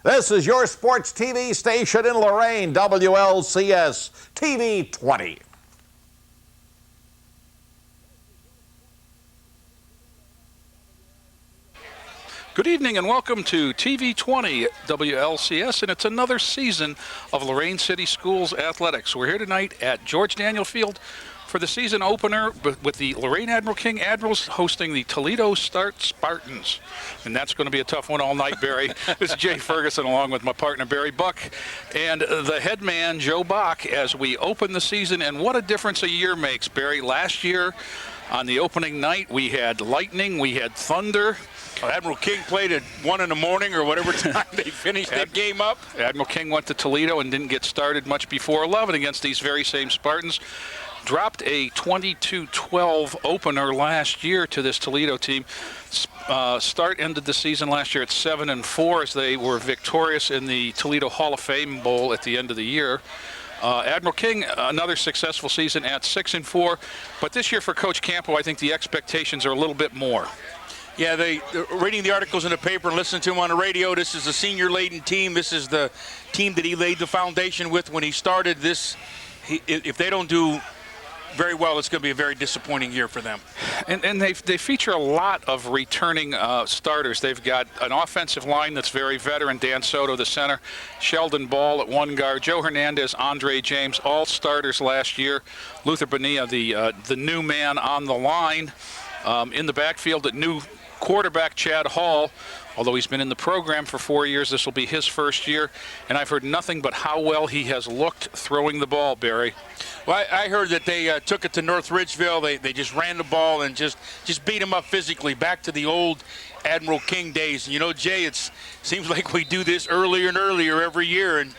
This is your sports TV station in Lorain, WLCS TV 20. Good evening and welcome to TV 20 WLCS, and it's another season of Lorain City Schools Athletics. We're here tonight at George Daniel Field for the season opener with the Lorain Admiral King Admirals hosting the Toledo Start Spartans. And that's going to be a tough one all night, Barry. This is Jay Ferguson along with my partner Barry Buck and the head man Joe Bach as we open the season. And what a difference a year makes, Barry. Last year on the opening night we had lightning, we had thunder. Admiral King played at 1 in the morning or whatever time they finished that game up. Admiral King went to Toledo and didn't get started much before 11 against these very same Spartans. Dropped a 22-12 opener last year to this Toledo team. Start ended the season last year at 7-4 as they were victorious in the Toledo Hall of Fame Bowl at the end of the year. Admiral King, another successful season at 6-4. But this year for Coach Campo, I think the expectations are a little bit more. Yeah, reading the articles in the paper and listening to him on the radio, this is a senior-laden team. This is the team that he laid the foundation with when he started this. If they don't do very well, it's going to be a very disappointing year for them. And they feature a lot of returning starters. They've got an offensive line that's very veteran. Dan Soto, the center. Sheldon Ball at one guard. Joe Hernandez, Andre James, all starters last year. Luther Bonilla, the new man on the line. In the backfield at new quarterback Chad Hall. Although he's been in the program for 4 years, this will be his first year. And I've heard nothing but how well he has looked throwing the ball, Barry. Well, I heard that they took it to North Ridgeville. They just ran the ball and just beat him up physically, back to the old Admiral King days. And you know, Jay, it seems like we do this earlier and earlier every year. And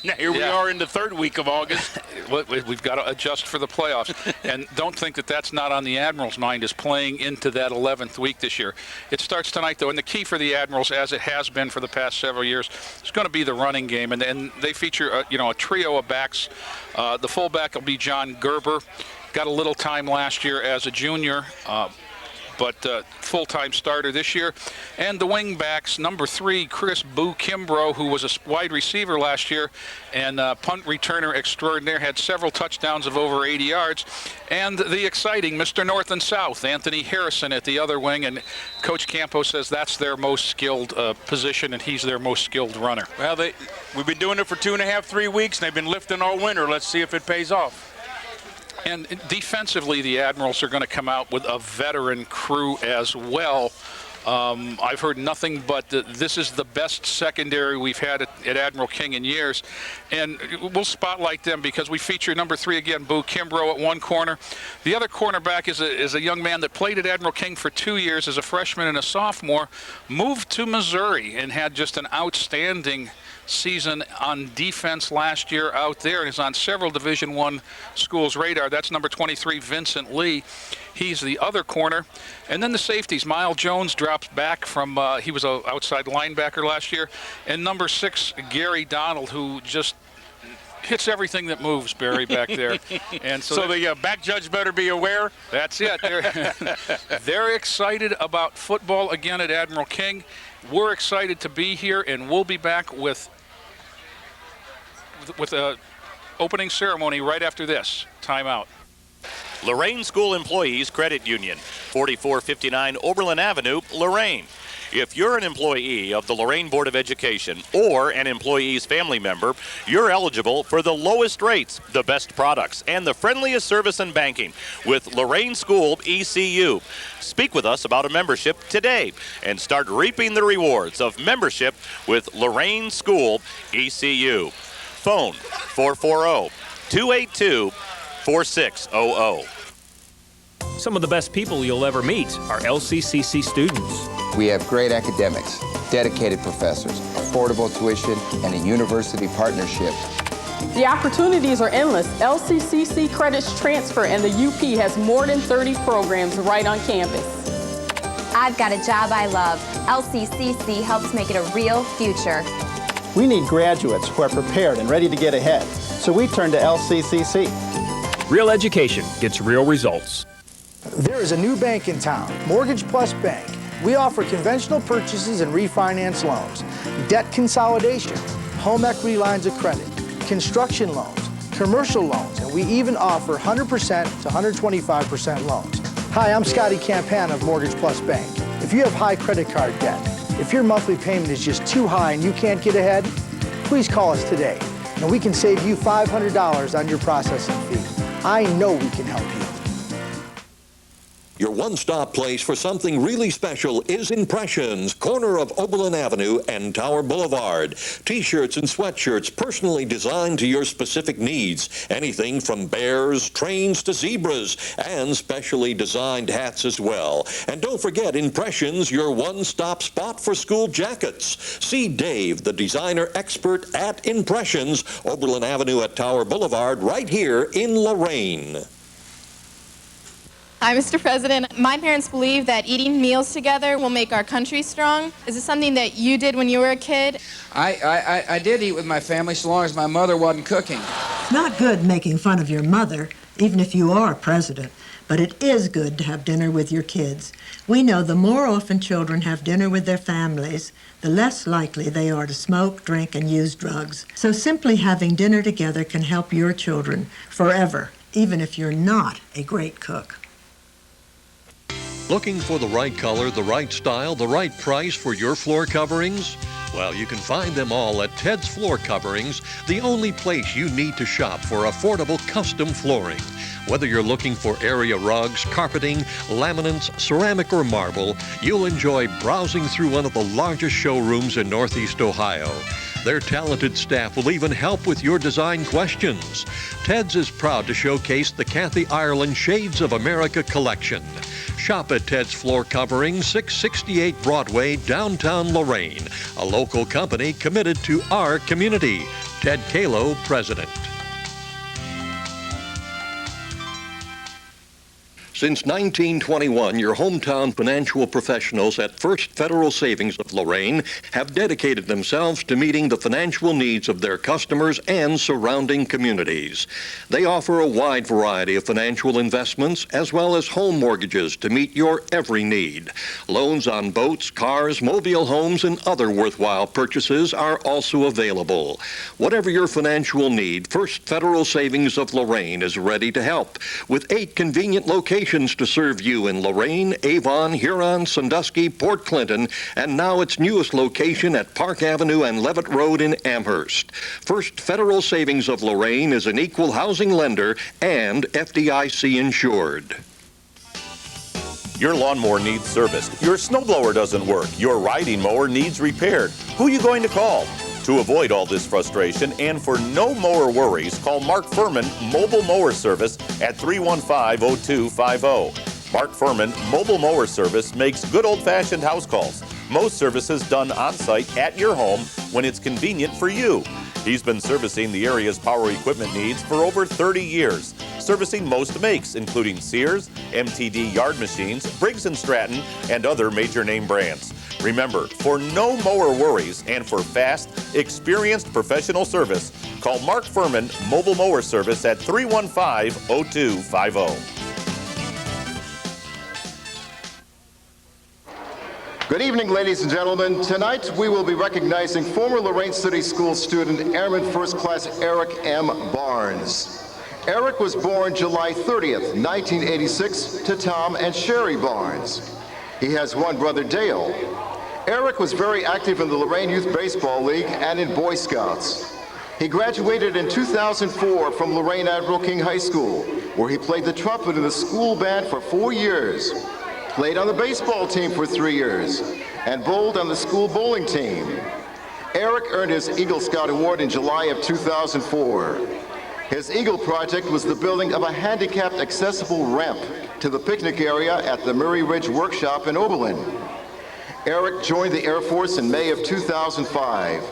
now here we are in the third week of August. We've got to adjust for the playoffs. And don't think that that's not on the Admirals' mind, is playing into that 11th week this year. It starts tonight, though, and the key for the Admirals, as it has been for the past several years, is going to be the running game. And they feature a trio of backs. The fullback will be John Gerber. Got a little time last year as a junior. But full-time starter this year. And the wing backs, number 3, Chris Boo Kimbrough, who was a wide receiver last year and punt returner extraordinaire, had several touchdowns of over 80 yards. And the exciting Mr. North and South, Anthony Harrison at the other wing. And Coach Campo says that's their most skilled position, and he's their most skilled runner. Well, we've been doing it for 2.5, 3 weeks, and they've been lifting all winter. Let's see if it pays off. And defensively, the Admirals are going to come out with a veteran crew as well. I've heard nothing but this is the best secondary we've had at Admiral King in years. And we'll spotlight them because we feature number 3 again, Boo Kimbrough, at one corner. The other cornerback is a young man that played at Admiral King for 2 years as a freshman and a sophomore, moved to Missouri and had just an outstanding season on defense last year out there, and is on several Division I schools' radar. That's number 23, Vincent Lee. He's the other corner. And then the safeties. Miles Jones drops back from, he was an outside linebacker last year. And number 6, Gary Donald, who just hits everything that moves, Barry, back there. And so the back judge better be aware. That's it. They're excited about football again at Admiral King. We're excited to be here, and we'll be back with a opening ceremony right after this. Timeout. Lorain School Employees Credit Union, 4459 Oberlin Avenue, Lorain. If you're an employee of the Lorain Board of Education or an employee's family member, you're eligible for the lowest rates, the best products, and the friendliest service in banking with Lorain School ECU. Speak with us about a membership today and start reaping the rewards of membership with Lorain School ECU. Phone 440-282-4600. Some of the best people you'll ever meet are LCCC students. We have great academics, dedicated professors, affordable tuition, and a university partnership. The opportunities are endless. LCCC credits transfer, and the UP has more than 30 programs right on campus. I've got a job I love. LCCC helps make it a real future. We need graduates who are prepared and ready to get ahead, so we turn to LCCC. Real education gets real results. There is a new bank in town, Mortgage Plus Bank. We offer conventional purchases and refinance loans. debt consolidation, home equity lines of credit, construction loans, commercial loans, and we even offer 100% to 125% loans. Hi, I'm Scotty Campan of Mortgage Plus Bank. If you have high credit card debt, if your monthly payment is just too high and you can't get ahead, please call us today, and we can save you $500 on your processing fee. I know we can help you. Your one-stop place for something really special is Impressions, corner of Oberlin Avenue and Tower Boulevard. T-shirts and sweatshirts personally designed to your specific needs. Anything from bears, trains to zebras, and specially designed hats as well. And don't forget Impressions, your one-stop spot for school jackets. See Dave, the designer expert at Impressions, Oberlin Avenue at Tower Boulevard, right here in Lorain. Hi, Mr. President. My parents believe that eating meals together will make our country strong. Is it something that you did when you were a kid? I did eat with my family so long as my mother wasn't cooking. It's not good making fun of your mother, even if you are president, but it is good to have dinner with your kids. We know the more often children have dinner with their families, the less likely they are to smoke, drink, and use drugs. So simply having dinner together can help your children forever, even if you're not a great cook. Looking for the right color, the right style, the right price for your floor coverings? Well, you can find them all at Ted's Floor Coverings, the only place you need to shop for affordable custom flooring. Whether you're looking for area rugs, carpeting, laminates, ceramic, or marble, you'll enjoy browsing through one of the largest showrooms in Northeast Ohio. Their talented staff will even help with your design questions. Ted's is proud to showcase the Kathy Ireland Shades of America collection. Shop at Ted's Floor Covering, 668 Broadway, downtown Lorain, a local company committed to our community. Ted Kalo, President. Since 1921, your hometown financial professionals at First Federal Savings of Lorain have dedicated themselves to meeting the financial needs of their customers and surrounding communities. They offer a wide variety of financial investments as well as home mortgages to meet your every need. Loans on boats, cars, mobile homes, and other worthwhile purchases are also available. Whatever your financial need, First Federal Savings of Lorain is ready to help with 8 convenient locations to serve you in Lorain, Avon, Huron, Sandusky, Port Clinton, and now its newest location at Park Avenue and Levitt Road in Amherst. First Federal Savings of Lorain is an equal housing lender and FDIC insured. Your lawnmower needs serviced. Your snowblower doesn't work. Your riding mower needs repaired. Who are you going to call? To avoid all this frustration and for no mower worries, call Mark Furman Mobile Mower Service at 315-0250. Mark Furman Mobile Mower Service makes good old-fashioned house calls. Most services done on-site at your home when it's convenient for you. He's been servicing the area's power equipment needs for over 30 years, servicing most makes, including Sears, MTD yard machines, Briggs & Stratton, and other major name brands. Remember, for no mower worries and for fast, experienced professional service, call Mark Furman Mobile Mower Service at 315-0250. Good evening, ladies and gentlemen. Tonight we will be recognizing former Lorain City School student Airman First Class Eric M. Barnes. Eric was born July 30th, 1986 to Tom and Sherry Barnes. He has one brother, Dale. Eric was very active in the Lorain Youth Baseball League and in Boy Scouts. He graduated in 2004 from Lorain Admiral King High School, where he played the trumpet in the school band for 4 years, played on the baseball team for 3 years, and bowled on the school bowling team. Eric earned his Eagle Scout Award in July of 2004. His Eagle project was the building of a handicapped accessible ramp to the picnic area at the Murray Ridge Workshop in Oberlin. Eric joined the Air Force in May of 2005.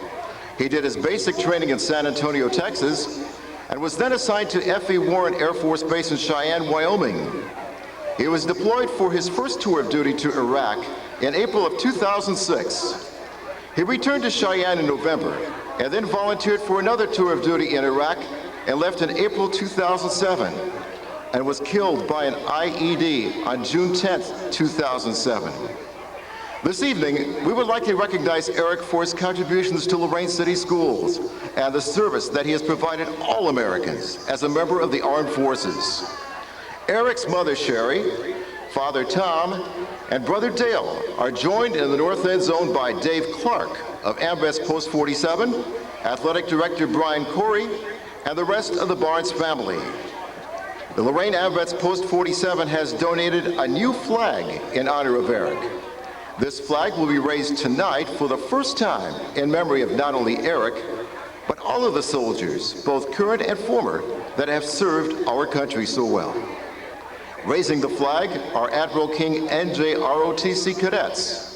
He did his basic training in San Antonio, Texas, and was then assigned to F.E. Warren Air Force Base in Cheyenne, Wyoming. He was deployed for his first tour of duty to Iraq in April of 2006. He returned to Cheyenne in November and then volunteered for another tour of duty in Iraq and left in April 2007 and was killed by an IED on June 10th, 2007. This evening, we would like to recognize Eric for his contributions to Lorain City Schools and the service that he has provided all Americans as a member of the armed forces. Eric's mother, Sherry, father, Tom, and brother Dale are joined in the north end zone by Dave Clark of AMVETS Post 47, Athletic Director Brian Corey, and the rest of the Barnes family. The Lorain AMVETS Post 47 has donated a new flag in honor of Eric. This flag will be raised tonight for the first time in memory of not only Eric, but all of the soldiers, both current and former, that have served our country so well. Raising the flag are Admiral King NJROTC cadets.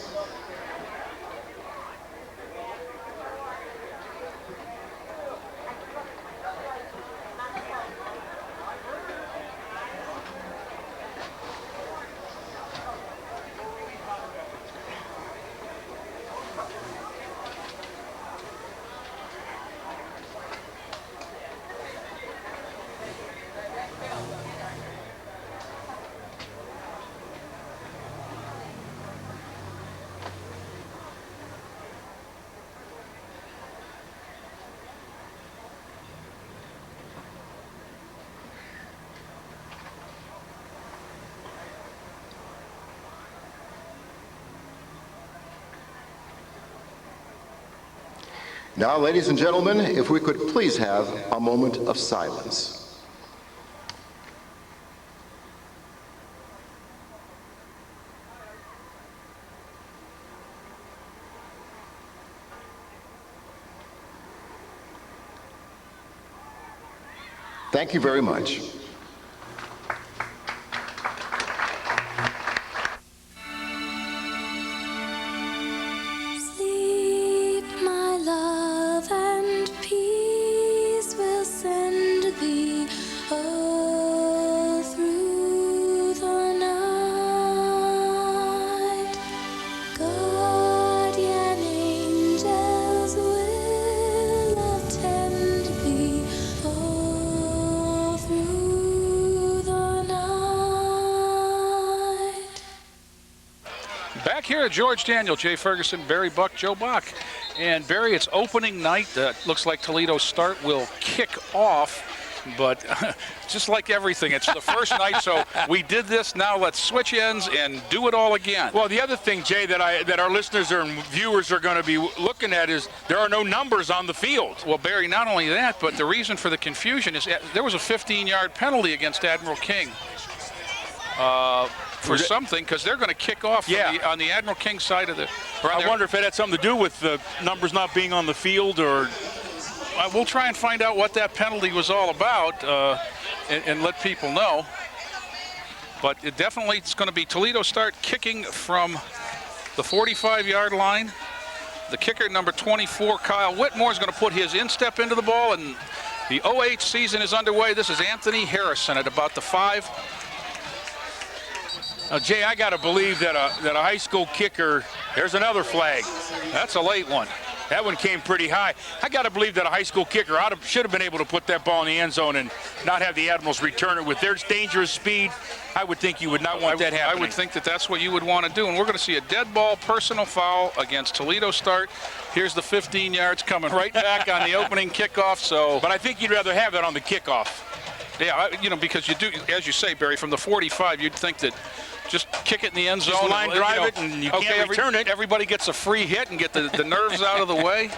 Now, ladies and gentlemen, if we could please have a moment of silence. Thank you very much. Here at George Daniel, Jay Ferguson, Barry Buck, Joe Bach. And Barry, it's opening night. Looks like Toledo's start will kick off, but just like everything, it's the first night, so we did this, now let's switch ends and do it all again. Well, the other thing, Jay, that our listeners and viewers are going to be looking at is there are no numbers on the field. Well, Barry, not only that, but the reason for the confusion is there was a 15-yard penalty against Admiral King. For something, because they're going to kick off on the Admiral King side of the... I wonder if it had something to do with the numbers not being on the field, or... We'll try and find out what that penalty was all about and let people know. But it definitely, it's going to be Toledo start kicking from the 45-yard line. The kicker, number 24, Kyle Whitmore, is going to put his instep into the ball, and the OH season is underway. This is Anthony Harrison at about the 5. Now, Jay, I got to believe that a high school kicker, there's another flag. That's a late one. That one came pretty high. I got to believe that a high school kicker should have been able to put that ball in the end zone and not have the Admirals return it. With their dangerous speed, I would think you would not want that happening. I would think that that's what you would want to do. And we're going to see a dead ball personal foul against Toledo start. Here's the 15 yards coming right back on the opening kickoff. But I think you'd rather have that on the kickoff. Yeah, because you do, as you say, Barry, from the 45, you'd think that just kick it in the end zone. Just line drive it, and you can't return it. Everybody gets a free hit and get the nerves out of the way.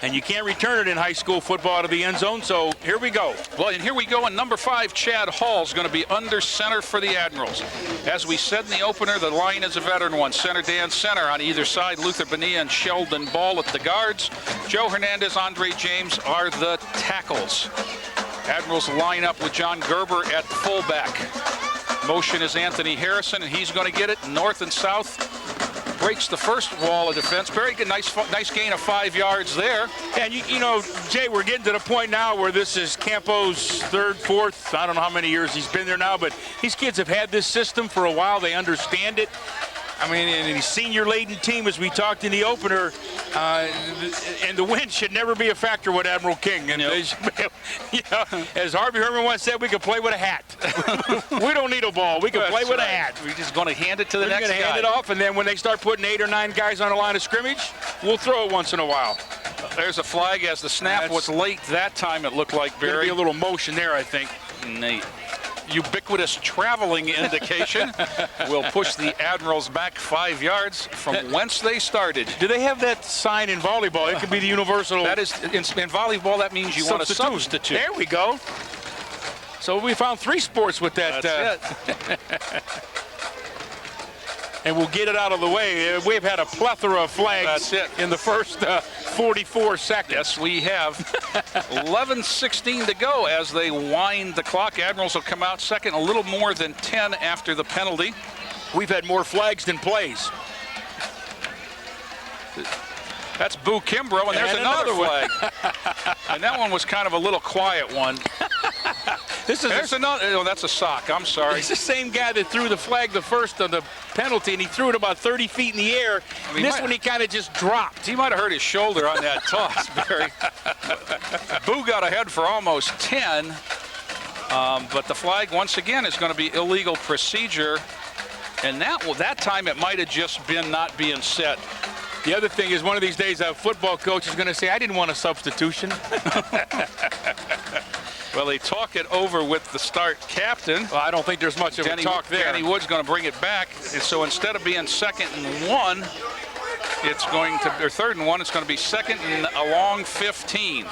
And you can't return it in high school football out of the end zone, so here we go. Well, and here we go, and number 5, Chad Hall, is going to be under center for the Admirals. As we said in the opener, the line is a veteran one. Center Dan Center on either side. Luther Bonilla and Sheldon Ball at the guards. Joe Hernandez, Andre James are the tackles. Admirals line up with John Gerber at fullback. Motion is Anthony Harrison, and he's going to get it north and south. Breaks the first wall of defense. Very good, nice gain of 5 yards there. And you know, Jay, we're getting to the point now where this is Campo's 3rd, 4th. I don't know how many years he's been there now, but these kids have had this system for a while. They understand it. I mean, and the senior-laden team, as we talked in the opener, and the win should never be a factor with Admiral King. And they should be, you know, as Harvey Herman once said, we can play with a hat. We don't need a ball. We can play with a hat. We're just going to hand it to the next guy. We're going to hand it off, and then when they start putting 8 or 9 guys on a line of scrimmage, we'll throw it once in a while. There's a flag as the snap was late that time, it looked like, Barry. There'll be a little motion there, I think. Nate. Ubiquitous traveling indication will push the Admirals back 5 yards from whence they started. Do they have that sign in volleyball? It could be the universal. That is, in volleyball, that means you want a substitute. There we go. So we found 3 sports with that. That's it. And we'll get it out of the way. We've had a plethora of flags in the first 44 seconds. Yes, we have. 11:16 to go as they wind the clock. Admirals will come out second, a little more than 10 after the penalty. We've had more flags than plays. That's Boo Kimbrough, and there's another flag. And that one was kind of a little quiet one. There's another. Oh, that's a sock. I'm sorry. It's the same guy that threw the flag the first on the penalty, and he threw it about 30 feet in the air. I mean, this one he kind of just dropped. He might have hurt his shoulder on that toss, Barry. Boo got ahead for almost 10, but the flag once again is going to be illegal procedure, and that time it might have just been not being set. The other thing is, one of these days, a football coach is going to say, I didn't want a substitution. Well, they talk it over with the start captain. Well, I don't think there's much of a talk there. Danny Wood's going to bring it back. And so instead of being 2nd and 1, it's going to, or 3rd and 1, it's going to be 2nd and a long 15.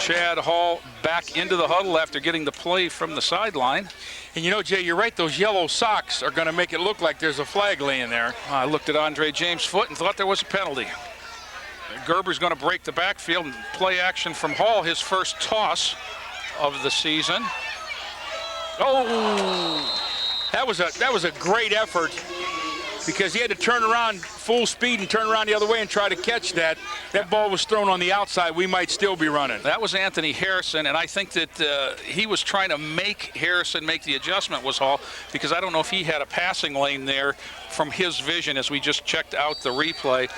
Chad Hall back into the huddle after getting the play from the sideline. And you know, Jay, you're right. Those yellow socks are going to make it look like there's a flag laying there. I looked at Andre James' foot and thought there was a penalty. Gerber's going to break the backfield and play action from Hall, his first toss of the season. Oh, that was a great effort, because he had to turn around full speed and turn around the other way and try to catch that. That ball was thrown on the outside. We might still be running. That was Anthony Harrison, and I think that he was trying to make Harrison make the adjustment, was Hall, because I don't know if he had a passing lane there from his vision as we just checked out the replay.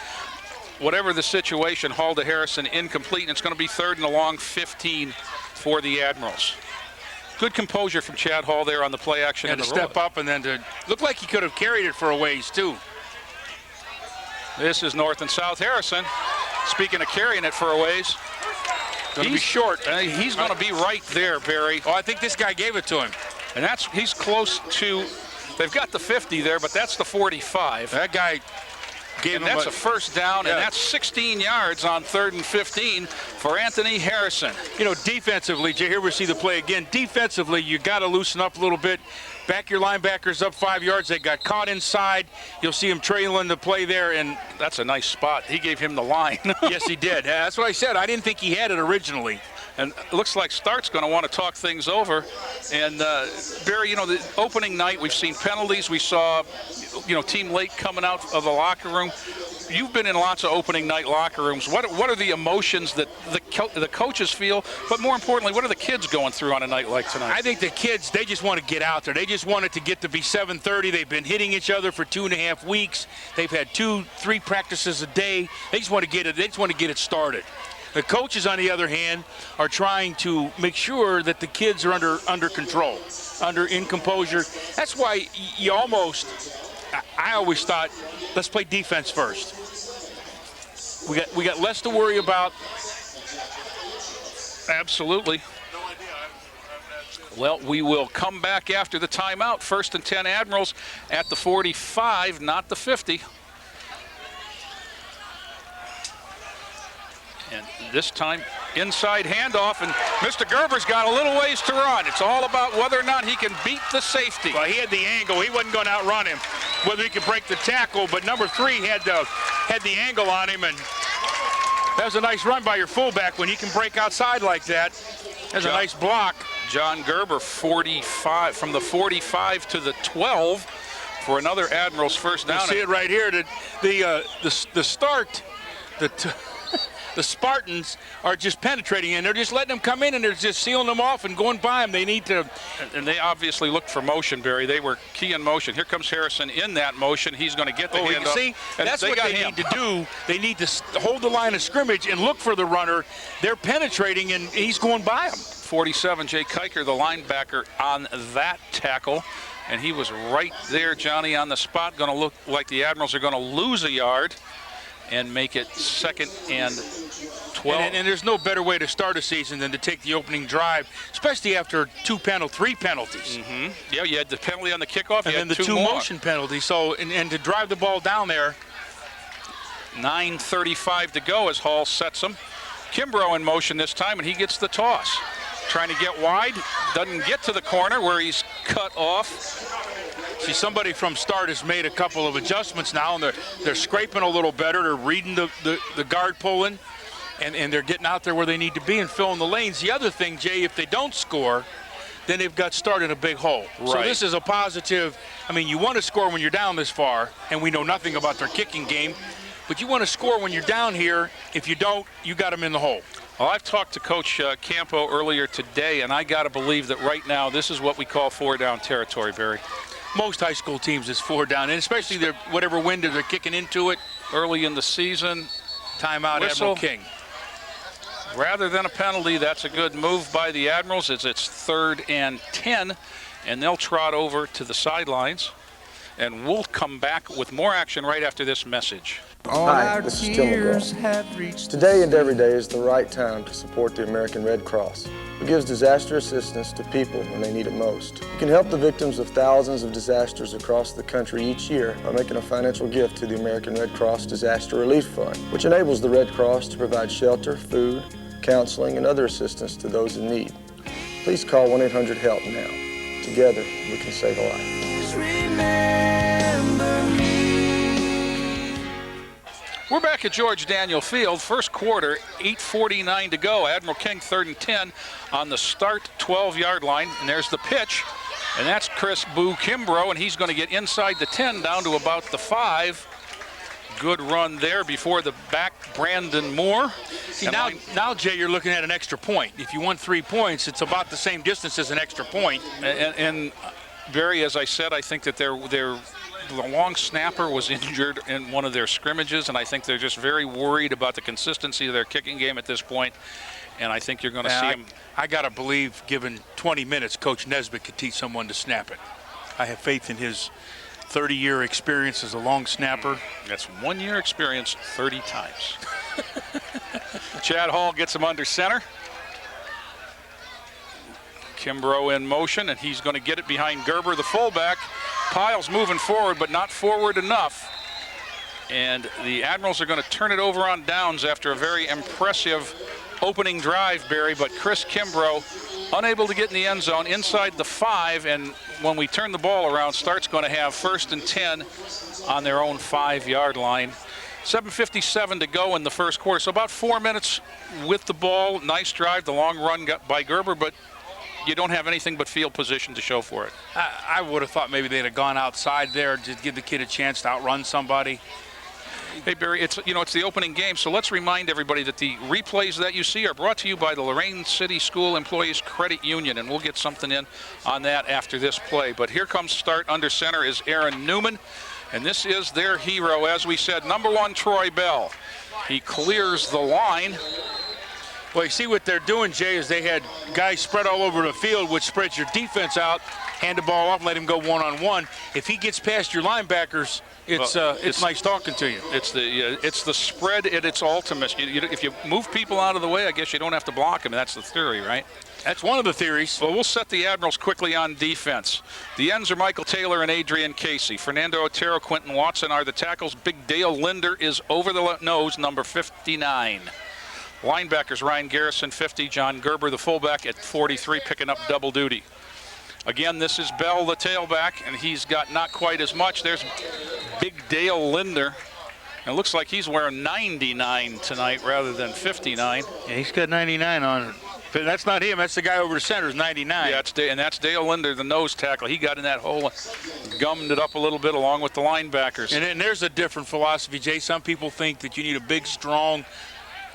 Whatever the situation, Hall to Harrison incomplete, and it's going to be 3rd and a long 15 for the Admirals. Good composure from Chad Hall there on the play action. And to step up, and then to look like he could have carried it for a ways too. This is North and South Harrison. Speaking of carrying it for a ways, he's short. He's going to be right there, Barry. Oh, I think this guy gave it to him. And he's close to, they've got the 50 there, but that's the 45. That guy gave him that's a first down, and that's 16 yards on 3rd and 15 for Anthony Harrison. You know, defensively, Jay, here we see the play again. Defensively, you got to loosen up a little bit. Back your linebackers up 5 yards. They got caught inside. You'll see him trailing the play there, and that's a nice spot. He gave him the line. Yes, he did. That's what I said. I didn't think he had it originally. And it looks like Start's going to want to talk things over. And Barry, you know, the opening night, we've seen penalties. We saw, you know, team late coming out of the locker room. You've been in lots of opening night locker rooms. What are the emotions that the coaches feel? But more importantly, what are the kids going through on a night like tonight? I think the kids, they just want to get out there. They just want it to get to be 7:30. They've been hitting each other for 2.5 weeks. They've had 2-3 practices a day. They just want to get it. They just want to get it started. The coaches, on the other hand, are trying to make sure that the kids are under control, in composure. That's why you almost, I always thought, let's play defense first. We got less to worry about. Absolutely. Well, we will come back after the timeout. 1st and 10 Admirals at the 45, not the 50. And this time, inside handoff, and Mr. Gerber's got a little ways to run. It's all about whether or not he can beat the safety. Well, he had the angle. He wasn't going to outrun him, whether he could break the tackle, but number 3 had the angle on him, and that was a nice run by your fullback when he can break outside like that. That's a nice block. John Gerber, 45, from the 45 to the 12 for another Admiral's first down. You see it right here. The start, the Spartans are just penetrating, and they're just letting them come in, and they're just sealing them off and going by them. They need to. And they obviously looked for motion, Barry. They were key in motion. Here comes Harrison in that motion. He's going to get the hand up. See, and that's what they need to do. They need to hold the line of scrimmage and look for the runner. They're penetrating, and he's going by them. 47, Jay Kiker, the linebacker, on that tackle. And he was right there, Johnny, on the spot. Going to look like the Admirals are going to lose a yard and make it 2nd and 12. And there's no better way to start a season than to take the opening drive, especially after 3 penalties. Yeah, you had the penalty on the kickoff, and then the 2 motion penalties. So, and to drive the ball down there. 9:35 to go as Hall sets him. Kimbrough in motion this time, and he gets the toss. Trying to get wide, doesn't get to the corner where he's cut off. See, somebody from start has made a couple of adjustments now, and they're scraping a little better. They're reading the guard pulling, and they're getting out there where they need to be and filling the lanes. The other thing, Jay, if they don't score, then they've got Start in a big hole. Right. So this is a positive. I mean, you want to score when you're down this far, and we know nothing about their kicking game, but you want to score when you're down here. If you don't, you got them in the hole. Well, I've talked to Coach Campo earlier today, and I got to believe that right now this is what we call 4-down territory, Barry. Most high school teams is 4 down, and especially whatever window they're kicking into it. Early in the season. Timeout, Whistle. Admiral King. Rather than a penalty, that's a good move by the Admirals. It's 3rd and 10, and they'll trot over to the sidelines. And we'll come back with more action right after this message. Hi, this is Tim McGraw. Today and every day is the right time to support the American Red Cross, who gives disaster assistance to people when they need it most. You can help the victims of thousands of disasters across the country each year by making a financial gift to the American Red Cross Disaster Relief Fund, which enables the Red Cross to provide shelter, food, counseling, and other assistance to those in need. Please call 1-800-HELP now. Together, we can save a life. We're back at George Daniel Field. First quarter, 8:49 to go. Admiral King 3rd and 10 on the start 12-yard line. And there's the pitch. And that's Chris Boo Kimbrough, and he's going to get inside the 10 down to about the 5. Good run there before the back, Brandon Moore. See, now, Jay, you're looking at an extra point. If you want 3 points, it's about the same distance as an extra point. And Barry, as I said, I think that the long snapper was injured in one of their scrimmages, and I think they're just very worried about the consistency of their kicking game at this point. And I think you're going to see him. I got to believe, given 20 minutes, Coach Nesbitt could teach someone to snap it. I have faith in his 30-year experience as a long snapper. That's 1 year experience 30 times. Chad Hall gets him under center. Kimbrough in motion, and he's going to get it behind Gerber, the fullback. Piles moving forward, but not forward enough. And the Admirals are going to turn it over on downs after a very impressive opening drive, Barry. But Chris Kimbrough unable to get in the end zone inside the 5. And when we turn the ball around, Start's going to have 1st and 10 on their own 5-yard line. 7:57 to go in the first quarter. So about 4 minutes with the ball. Nice drive, the long run got by Gerber, but you don't have anything but field position to show for it. I would have thought maybe they'd have gone outside there to give the kid a chance to outrun somebody. Hey, Barry, it's the opening game, so let's remind everybody that the replays that you see are brought to you by the Lorain City School Employees Credit Union, and we'll get something in on that after this play. But here comes Start. Under center is Aaron Newman, and this is their hero, as we said, number 1, Troy Bell. He clears the line. Well, you see what they're doing, Jay, is they had guys spread all over the field, which spreads your defense out, hand the ball off, and let him go one-on-one. If he gets past your linebackers, it's nice talking to you. It's the spread at its ultimate. If you move people out of the way, I guess you don't have to block them. That's the theory, right? That's one of the theories. Well, we'll set the Admirals quickly on defense. The ends are Michael Taylor and Adrian Casey. Fernando Otero, Quentin Watson are the tackles. Big Dale Linder is over the nose, number 59. Linebackers, Ryan Garrison, 50. John Gerber, the fullback, at 43, picking up double duty. Again, this is Bell, the tailback, and he's got not quite as much. There's Big Dale Linder. And it looks like he's wearing 99 tonight rather than 59. Yeah, he's got 99 on it. But that's not him. That's the guy over the center is 99. Yeah, that's Dale Linder, the nose tackle. He got in that hole and gummed it up a little bit along with the linebackers. And then there's a different philosophy, Jay. Some people think that you need a big, strong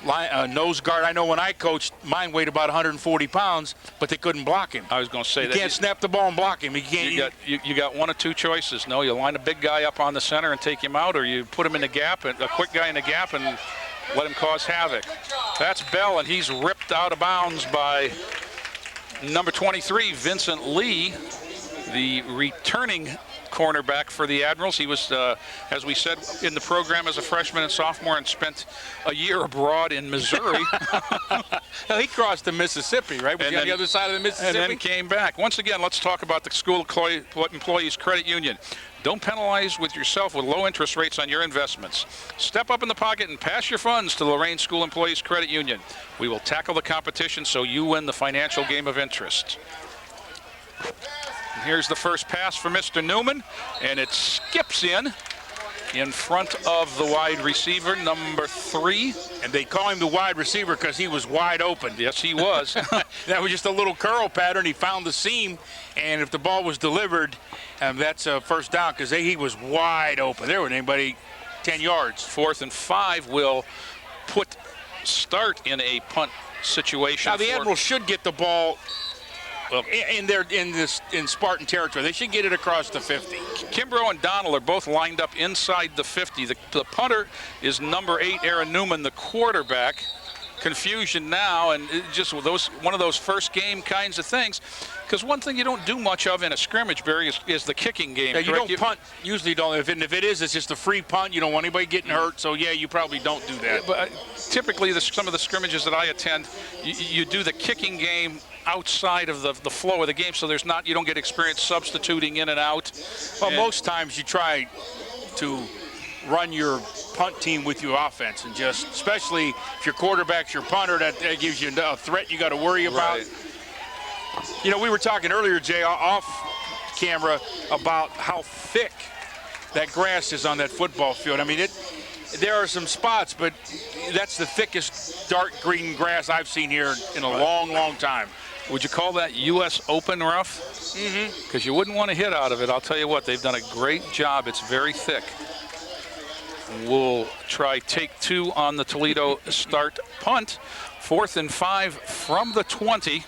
nose guard. I know when I coached, mine weighed about 140 pounds, but they couldn't block him. I was going to say you that. Can't snap the ball and block him. You got one of two choices. No, you line a big guy up on the center and take him out, or you put him in the gap, and a quick guy in the gap, and let him cause havoc. That's Bell, and he's ripped out of bounds by number 23, Vincent Lee, the returning cornerback for the Admirals. He was, as we said, in the program as a freshman and sophomore and spent a year abroad in Missouri. He crossed the Mississippi, right? Was he on the other side of the Mississippi? And then came back. Once again, let's talk about the School Employees Credit Union. Don't penalize yourself with low interest rates on your investments. Step up in the pocket and pass your funds to Lorain School Employees Credit Union. We will tackle the competition so you win the financial game of interest. And here's the first pass for Mr. Newman, and it skips in front of the wide receiver, number 3. And they call him the wide receiver because he was wide open. Yes, he was. That was just a little curl pattern. He found the seam, and if the ball was delivered, that's a first down because he was wide open. There wasn't anybody 10 yards. 4th and 5 will start in a punt situation. Now, the Admirals should get the ball in Spartan territory. They should get it across the 50. Kimbrough and Donald are both lined up inside the 50. The punter is number 8, Aaron Newman, the quarterback. Confusion now, and just one of those first game kinds of things. Because one thing you don't do much of in a scrimmage, Barry, is the kicking game. Yeah, you don't punt. Usually don't. If it is, it's just a free punt. You don't want anybody getting hurt. So, yeah, you probably don't do that. But typically, some of the scrimmages that I attend, you do the kicking game outside of the flow of the game, so you don't get experience substituting in and out. Well, most times you try to run your punt team with your offense, and especially if your quarterback's your punter, that gives you a threat you got to worry about. Right. You know, we were talking earlier, Jay, off camera, about how thick that grass is on that football field. I mean, there are some spots, but that's the thickest dark green grass I've seen here in a long, long time. Would you call that U.S. Open rough? Mm-hmm. Because you wouldn't want to hit out of it. I'll tell you what, they've done a great job. It's very thick. We'll try take 2 on the Toledo start punt. 4th and 5 from the 20.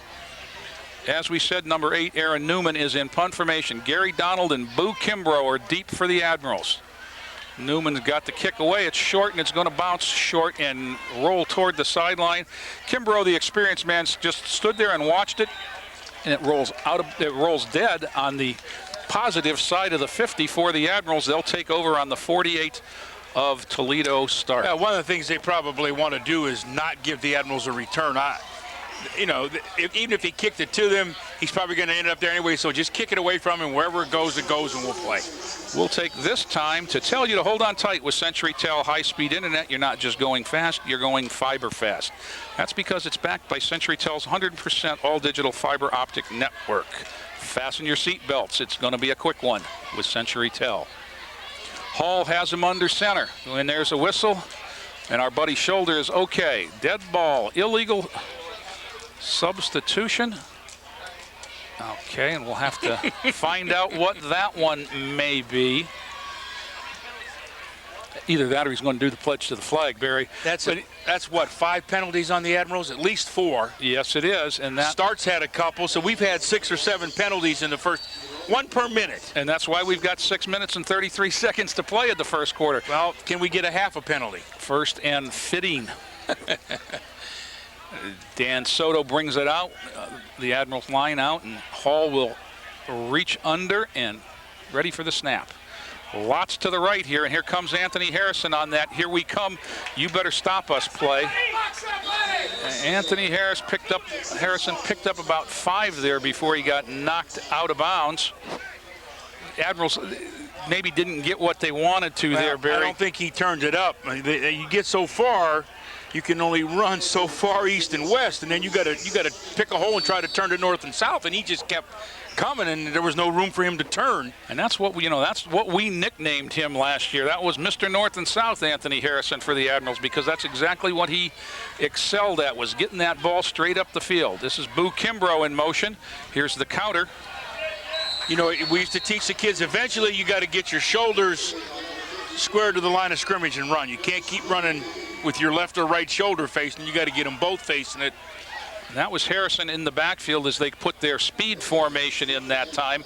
As we said, number 8, Aaron Newman, is in punt formation. Gary Donald and Boo Kimbrough are deep for the Admirals. Newman's got the kick away. It's short, and it's going to bounce short and roll toward the sideline. Kimbrough, the experienced man, just stood there and watched it, and it rolls dead on the positive side of the 50 for the Admirals. They'll take over on the 48 of Toledo start. Yeah, one of the things they probably want to do is not give the Admirals a return. Even if he kicked it to them, he's probably going to end up there anyway, so just kick it away from him. Wherever it goes, and we'll play. We'll take this time to tell you to hold on tight with CenturyTel high-speed internet. You're not just going fast, you're going fiber fast. That's because it's backed by CenturyTel's 100% all-digital fiber optic network. Fasten your seat belts. It's going to be a quick one with CenturyTel. Hall has him under center. When there's a whistle, and our buddy Shoulder is okay. Dead ball, illegal substitution. Okay, and we'll have to find out what that one may be. Either that or he's going to do the pledge to the flag, Barry. That's what, 5 penalties on the Admirals? At least 4. Yes, it is. And that Starts had a couple, so we've had 6 or 7 penalties in the first, 1 per minute. And that's why we've got 6 minutes and 33 seconds to play in the first quarter. Well, can we get a half a penalty? First and 15. Dan Soto brings it out, the Admirals line out, and Hall will reach under and ready for the snap. Lots to the right here, and here comes Anthony Harrison on that "here we come, you better stop us" play. Anthony Harrison picked up about 5 there before he got knocked out of bounds. Admirals maybe didn't get what they wanted to there, Barry. I don't think he turned it up. You get so far, you can only run so far east and west, and then you got to pick a hole and try to turn to north and south, and he just kept coming, and there was no room for him to turn. And that's what we nicknamed him last year. That was Mr. North and South Anthony Harrison for the Admirals, because that's exactly what he excelled at, was getting that ball straight up the field. This is Boo Kimbrough in motion. Here's the counter. You know, we used to teach the kids, eventually you got to get your shoulders square to the line of scrimmage and run. You can't keep running with your left or right shoulder facing. You got to get them both facing it. And that was Harrison in the backfield as they put their speed formation in that time.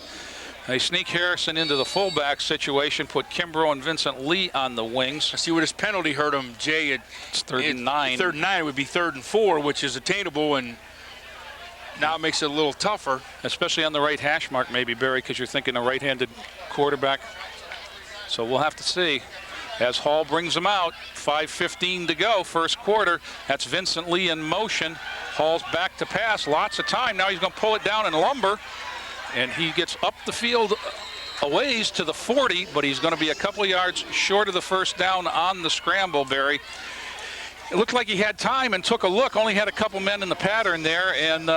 They sneak Harrison into the fullback situation, put Kimbrough and Vincent Lee on the wings. I see where this penalty hurt him, Jay. It's 3rd and 9. 3rd and 9, it would be 3rd and 4, which is attainable, and now it makes it a little tougher. Especially on the right hash mark, maybe, Barry, because you're thinking a right-handed quarterback. So we'll have to see. As Hall brings him out, 5:15 to go, first quarter. That's Vincent Lee in motion. Hall's back to pass, lots of time. Now he's going to pull it down and lumber. And he gets up the field a ways to the 40, but he's going to be a couple of yards short of the first down on the scramble, Barry. It looked like he had time and took a look, only had a couple men in the pattern there, and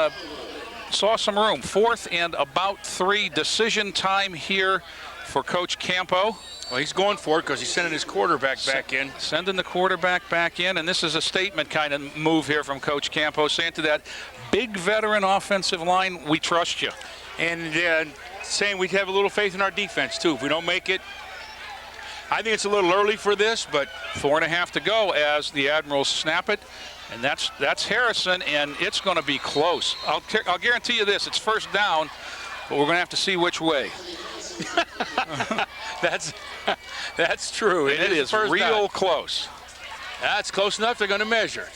saw some room. 4th and about 3, decision time here for Coach Campo. Well, he's going for it because he's sending his quarterback back in. Sending the quarterback back in, and this is a statement kind of move here from Coach Campo, saying to that big veteran offensive line, we trust you. And saying we have a little faith in our defense, too. If we don't make it, I think it's a little early for this, but 4.5 to go as the Admirals snap it. And that's Harrison, and it's going to be close. I'll guarantee you this, it's first down, but we're going to have to see which way. That's true. It is real close. That's close enough. They're going to measure.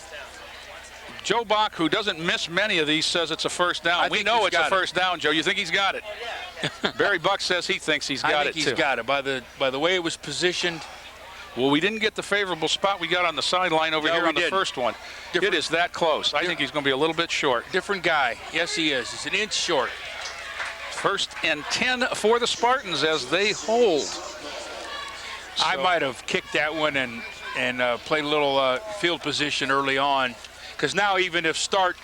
Joe Bach, who doesn't miss many of these, says it's a first down. We know it's a first down, Joe. You think he's got it? Barry Buck says he thinks he's got it, too. I think he's got it. By the way it was positioned. Well, we didn't get the favorable spot we got on the sideline over here on the first one. It is that close. I think he's going to be a little bit short. Different guy. Yes, he is. He's an inch short. 1st and 10 for the Spartans as they hold. I might have kicked that one and played a little field position early on. Because now even if Start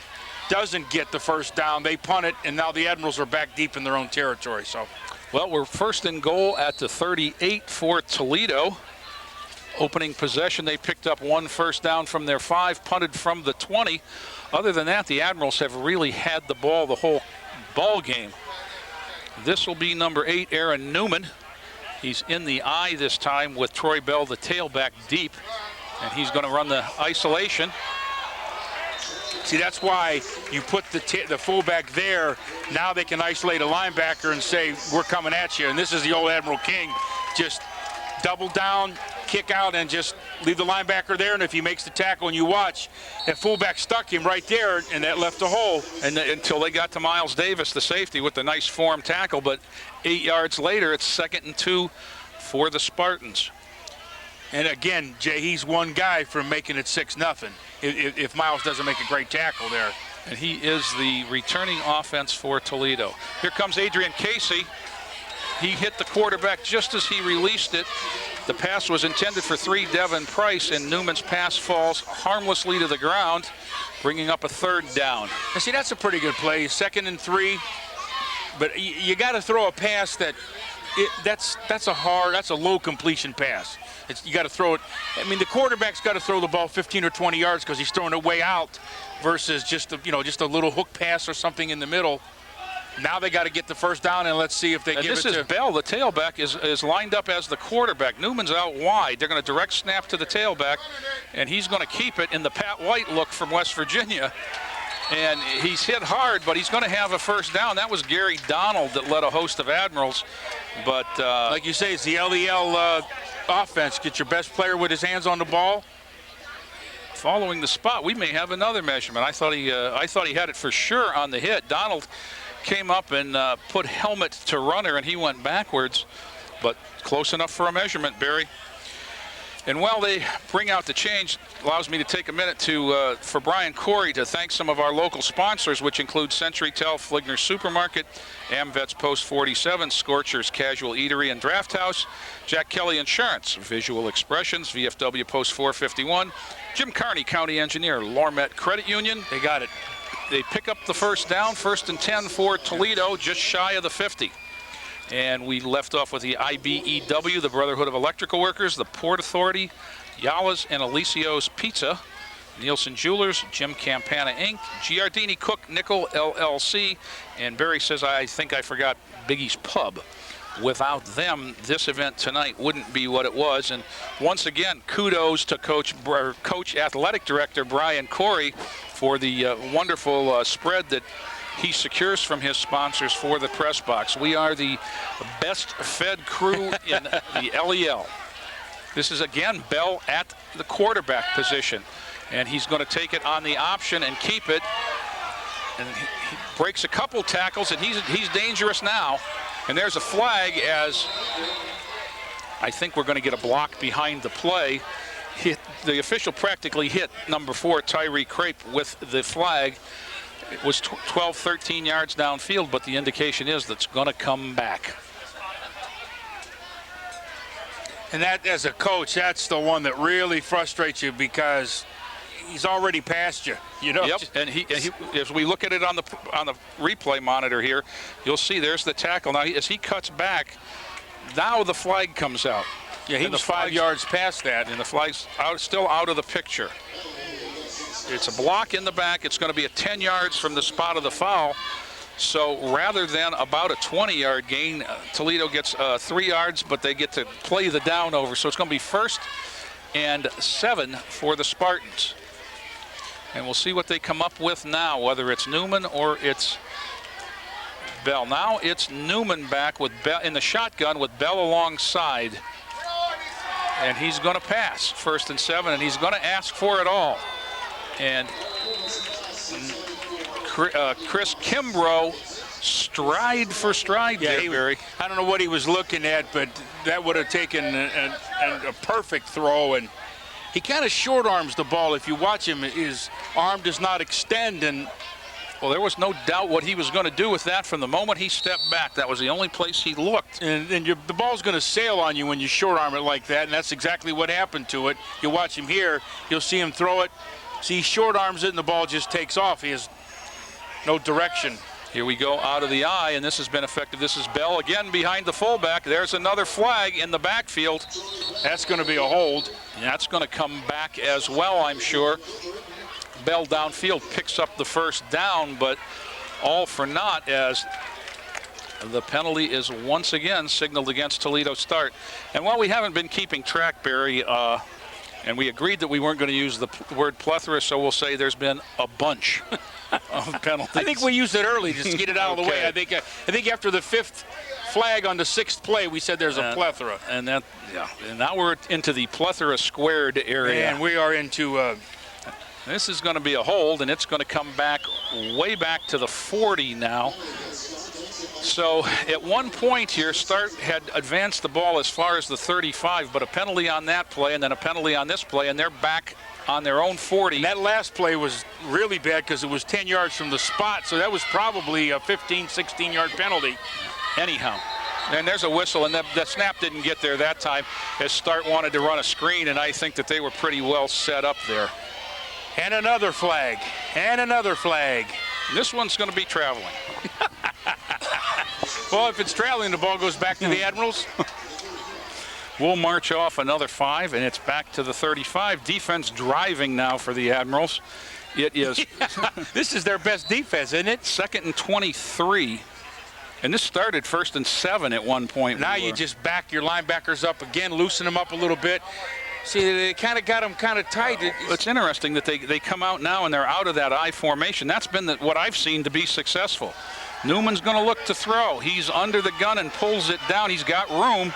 doesn't get the first down, they punt it, and now the Admirals are back deep in their own territory. So, well, we're 1st and goal at the 38 for Toledo. Opening possession, they picked up 1 first down from their 5, punted from the 20. Other than that, the Admirals have really had the ball the whole ball game. This will be number 8, Aaron Newman. He's in the eye this time with Troy Bell, the tailback, deep, and he's going to run the isolation. See, that's why you put the fullback there. Now they can isolate a linebacker and say, we're coming at you. And this is the old Admiral King. Just double down, kick out, and just leave the linebacker there. And if he makes the tackle and you watch, that fullback stuck him right there, and that left a hole. And until they got to Miles Davis, the safety, with the nice form tackle. But 8 yards later, it's 2nd and 2 for the Spartans. And again, Jay, he's one guy from making it 6-0. If Miles doesn't make a great tackle there. And he is the returning offense for Toledo. Here comes Adrian Casey. He hit the quarterback just as he released it. The pass was intended for 3, Devin Price, and Newman's pass falls harmlessly to the ground, bringing up a 3rd down. Now, see, that's a pretty good play, 2nd and 3. But you got to throw a pass that's a low completion pass. You got to throw it. I mean, the quarterback's got to throw the ball 15 or 20 yards because he's throwing it way out versus just a little hook pass or something in the middle. Now they got to get the first down, and let's see if they give it to. This is Bell, the tailback, is lined up as the quarterback. Newman's out wide. They're going to direct snap to the tailback, and he's going to keep it in the Pat White look from West Virginia. And he's hit hard, but he's going to have a first down. That was Gary Donald that led a host of Admirals. But like you say, it's the LEL offense. Get your best player with his hands on the ball. Following the spot, we may have another measurement. I thought he had it for sure on the hit. Donald came up and put helmet to runner, and he went backwards, but close enough for a measurement, Barry. And while they bring out the change, allows me to take a minute for Brian Corey to thank some of our local sponsors, which include CenturyTel, Fligner's Supermarket, AmVets Post 47, Scorcher's Casual Eatery and Draft House, Jack Kelly Insurance, Visual Expressions, VFW Post 451, Jim Carney, County Engineer, Lormet Credit Union. They got it. They pick up the first down, 1st and 10 for Toledo, just shy of the 50. And we left off with the IBEW, the Brotherhood of Electrical Workers, the Port Authority, Yalas and Alicios Pizza, Nielsen Jewelers, Jim Campana Inc., Giardini Cook Nickel LLC, and Barry says, I think I forgot Biggie's Pub. Without them, this event tonight wouldn't be what it was. And once again, kudos to Coach Athletic Director Brian Corey for the wonderful spread that he secures from his sponsors for the press box. We are the best fed crew in the LEL. This is again Bell at the quarterback position, and he's going to take it on the option and keep it. And he breaks a couple tackles, and he's dangerous now. And there's a flag, as I think we're going to get a block behind the play. The official practically hit number 4, Tyree Crape, with the flag. It was 12, 13 yards downfield, but the indication is that's going to come back. And that, as a coach, that's the one that really frustrates you because he's already past you. You know. Yep. And he, as we look at it on the replay monitor here, you'll see there's the tackle. Now, as he cuts back, now the flag comes out. Yeah, he was 5 yards past that, and the flag's still out of the picture. It's a block in the back. It's going to be a 10 yards from the spot of the foul. So rather than about a 20-yard gain, Toledo gets 3 yards, but they get to play the down over. So it's going to be 1st and 7 for the Spartans. And we'll see what they come up with now, whether it's Newman or it's Bell. Now it's Newman back with Bell in the shotgun with Bell alongside. And he's going to pass 1st and 7, and he's going to ask for it all. And Chris Kimbrough, stride for stride there, Barry. I don't know what he was looking at, but that would have taken a perfect throw. And he kind of short arms the ball. If you watch him, his arm does not extend. And well, there was no doubt what he was going to do with that from the moment he stepped back. That was the only place he looked. And the ball's going to sail on you when you short arm it like that, and that's exactly what happened to it. You watch him here, you'll see him throw it. See, he short arms it, and the ball just takes off. He has no direction. Here we go out of the eye, and this has been effective. This is Bell again behind the fullback. There's another flag in the backfield. That's going to be a hold. And that's going to come back as well, I'm sure. Bell downfield picks up the 1st down, but all for naught as the penalty is once again signaled against Toledo start. And while we haven't been keeping track, Barry, and we agreed that we weren't going to use the word plethora, so we'll say there's been a bunch of penalties. I think we used it early just to get it out of the way. I think after the 5th flag on the 6th play, we said there's a plethora. And that, yeah. And now we're into the plethora squared area. And we are into. This is going to be a hold, and it's going to come back way back to the 40 now. So at one point here, Start had advanced the ball as far as the 35, but a penalty on that play and then a penalty on this play, and they're back on their own 40. And that last play was really bad because it was 10 yards from the spot, so that was probably a 15, 16-yard penalty. Anyhow, and there's a whistle, and that snap didn't get there that time as Start wanted to run a screen, and I think that they were pretty well set up there. And another flag, and another flag. This one's going to be traveling. Well, if it's traveling, the ball goes back to the Admirals. We'll march off another 5, and it's back to the 35. Defense driving now for the Admirals. It is. This is their best defense, isn't it? 2nd and 23. And this started 1st and 7 at one point. Now you just back your linebackers up again, loosen them up a little bit. See, they kind of got them kind of tight. It's interesting that they come out now and they're out of that I formation. That's been what I've seen to be successful. Newman's going to look to throw. He's under the gun and pulls it down. He's got room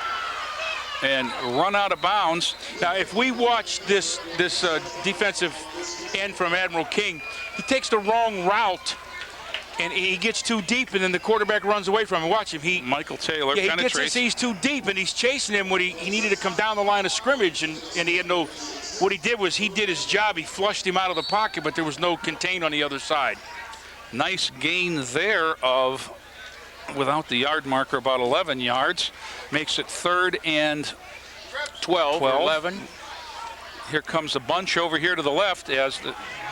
and run out of bounds. Now, if we watch this defensive end from Admiral King, he takes the wrong route. And he gets too deep, and then the quarterback runs away from him. Watch him. Michael Taylor penetrates. He's too deep, and he's chasing him when he needed to come down the line of scrimmage, and he had no. What he did was he did his job. He flushed him out of the pocket, but there was no contain on the other side. Nice gain there of, without the yard marker, about 11 yards. Makes it 3rd and 12. 11. Here comes a bunch over here to the left as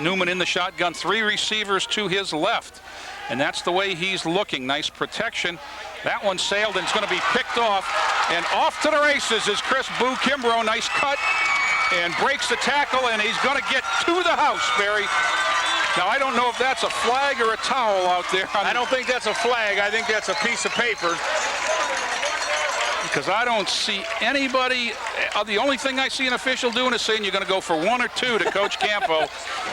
Newman in the shotgun. 3 receivers to his left. And that's the way he's looking. Nice protection. That one sailed and it's going to be picked off. And off to the races is Chris Boo Kimbrough. Nice cut and breaks the tackle, and he's going to get to the house, Barry. Now, I don't know if that's a flag or a towel out there. I don't think that's a flag. I think that's a piece of paper. because I don't see anybody. The only thing I see an official doing is saying you're going to go for 1 or 2 to Coach Campo.